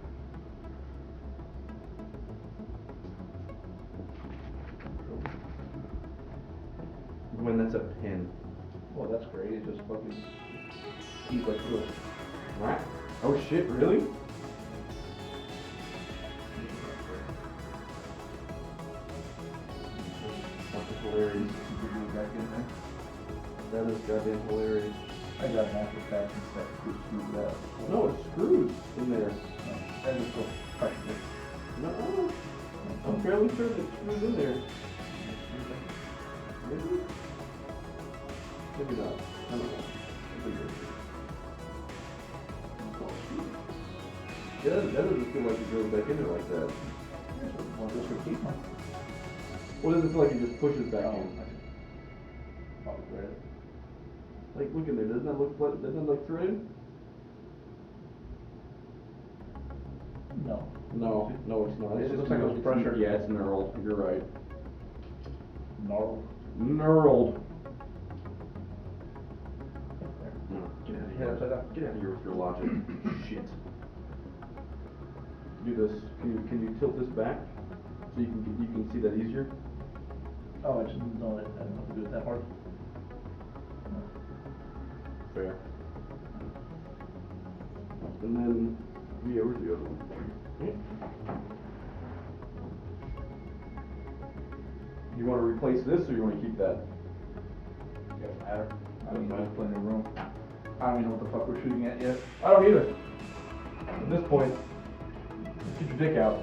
When that's a pin. Well, that's great. It just fucking sees right through it. Right? Oh shit, really? That's hilarious. Back in there. That is goddamn hilarious. I got an actual catch and stuff to screw that. No, it's screws in there. I just go pressure it. No, I'm fairly sure there's screws in there. Maybe? Maybe not. I don't know. Yeah, that doesn't feel like it goes back in there like that. Well, just repeat one. What does it feel like it just pushes back Oh, in? I see. Probably threaded. Like, look in there. Doesn't that look like threaded? No. No, no, it's not. It It's looks just like it was pressure. Yeah, it's knurled. You're right. Gnarled. Knurled. There. No, get out of Head here. upside down. Get out of here with your logic. Shit. Do this. Can you tilt this back so you can see that easier? Oh, I just didn't know it had nothing to do with that part. No. Fair. And then, yeah, where's the other one? You want to replace this or you want to keep that? Doesn't matter. I mean, there's plenty of room. I don't even know what the fuck we're shooting at yet. I don't either. At this point, get your dick out.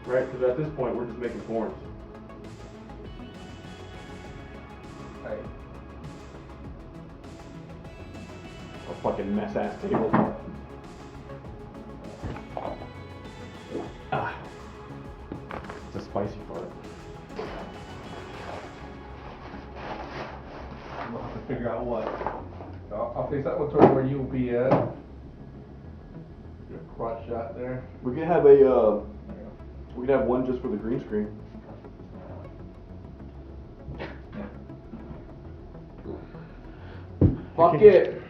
Right, because at this point we're just making corns. Right. A fucking mess ass table. Ah. It's a spicy part. We'll have to figure out what. I'll face that one toward where you'll be at. Your crotch shot there. We can have a we can have one just for the green screen. Yeah. Fuck it.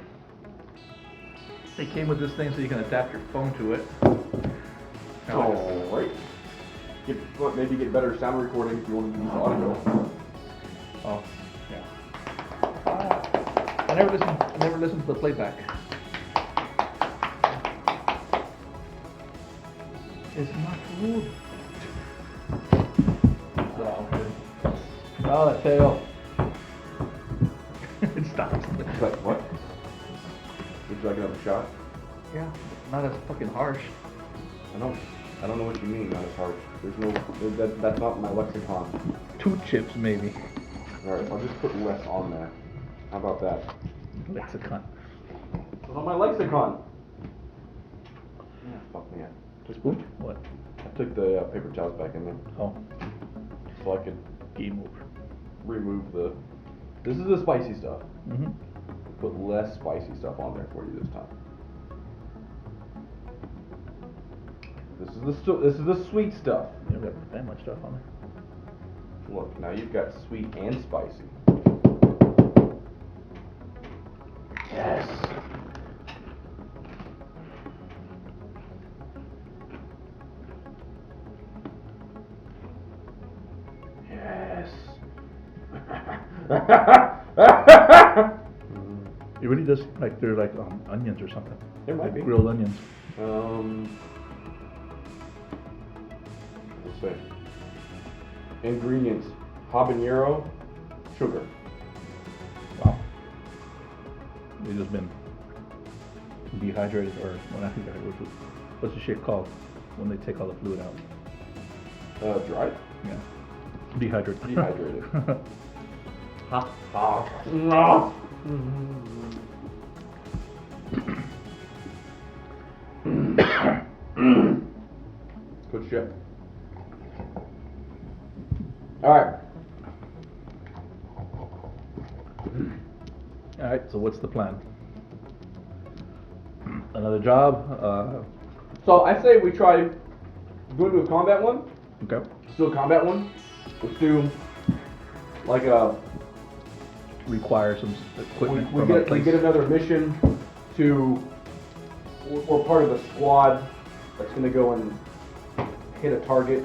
They came with this thing so you can adapt your phone to it. Alright. Maybe get better sound recording if you want to use audio. Oh, yeah. I never listened to the playback. It's not good. Oh, okay. Oh, that tail. It stops. It's like, what? Would you like another shot? Yeah, not as fucking harsh. I don't know what you mean, not as harsh. There's no, that's not my lexicon. 2 chips, maybe. Alright, I'll just put less on there. How about that? Lexicon. It's on my lexicon. Yeah, fuck me. Just What? I took the paper towels back in there Oh, so I could game over. remove the. This is the spicy stuff. Mm-hmm. Put less spicy stuff on there for you this time. This is the sweet stuff. Yeah, we got that much stuff on there. Look, now you've got sweet and spicy. Yes. Yes. It really does like they're like onions or something. There might like be. grilled onions. Let's see. Ingredients: habanero, sugar. Wow. They've just been dehydrated, or well, not dehydrated. What's the shit called when they take all the fluid out? Dried. Yeah. Dehydrated. Dehydrated. Ha. No. Good shit. All right. All right. So what's the plan? Another job? So I say we try. Do you want to do a combat one? Okay. Let's do a combat one. Let's do like a. Require some equipment We from a get place. another mission to. We're part of the squad that's going to go and hit a target.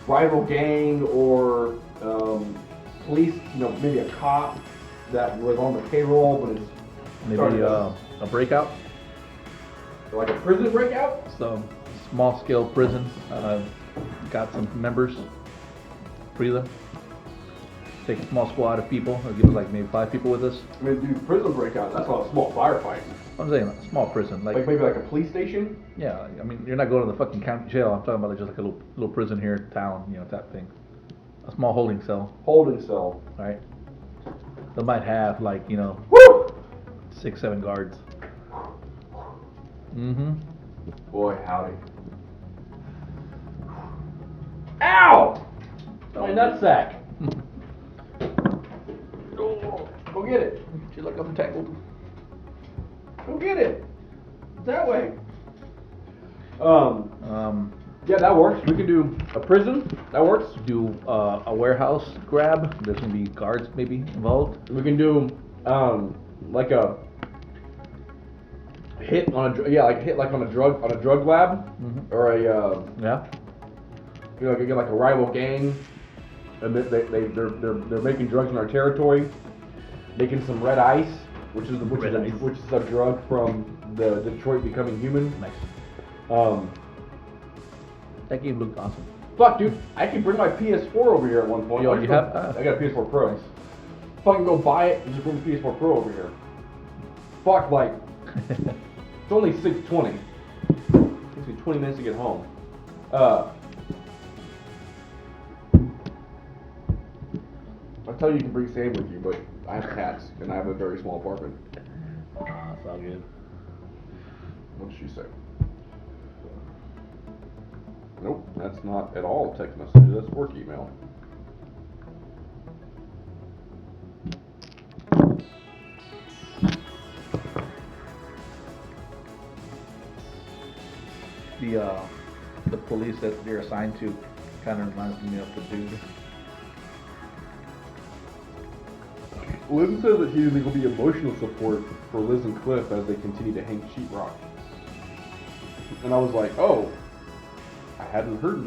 Rival gang or police, maybe a cop that was on the payroll, but it's Maybe a breakout. like a prison breakout. So small scale prison. Got some members. Free them. Take a small squad of people. Or give us like maybe 5 people with us. I mean, do prison breakout. That's not a small firefight. I'm saying a small prison. Like maybe like a police station. Yeah, I mean, you're not going to the fucking county jail. I'm talking about like just like a little prison here in town, type thing. A small holding cell, Holding cell. right? They might have like, Woo! 6, 7 guards. Mm-hmm. Boy, howdy. Ow! My nutsack. Go get it. She's like, I'm tangled. Go get it. That way. Yeah, that works. We could do a prison. That works. Do a warehouse grab. There's gonna be guards maybe involved. We can do like a hit on a drug lab or a Yeah. like a rival gang, and they're making drugs in our territory, making some red ice, which is a drug from the Detroit Becoming Human. Nice. That game looked awesome. Fuck, dude, I can bring my PS4 over here at one point. Yo, I you have? I got a PS4 Pro. Fucking go buy it and just bring the PS4 Pro over here. Fuck, like, it's only 6:20. Takes me 20 minutes to get home. I tell you can bring Sam with you, but I have cats and I have a very small apartment. That's all good. What did she say? Nope, that's not at all a text message. That's work email. The police that you're assigned to kind of reminds me of the dude. Lynn says that he will be emotional support for Liz and Cliff as they continue to hang sheetrock. And I was like, oh, I hadn't heard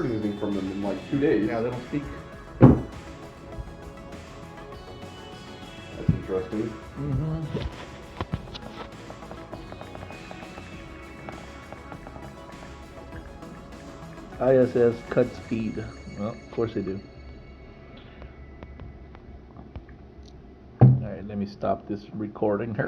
anything from them in like 2 days. Yeah, they don't speak. That's interesting. Mm-hmm. ISS cut speed. Well, of course they do. Alright, let me stop this recording here.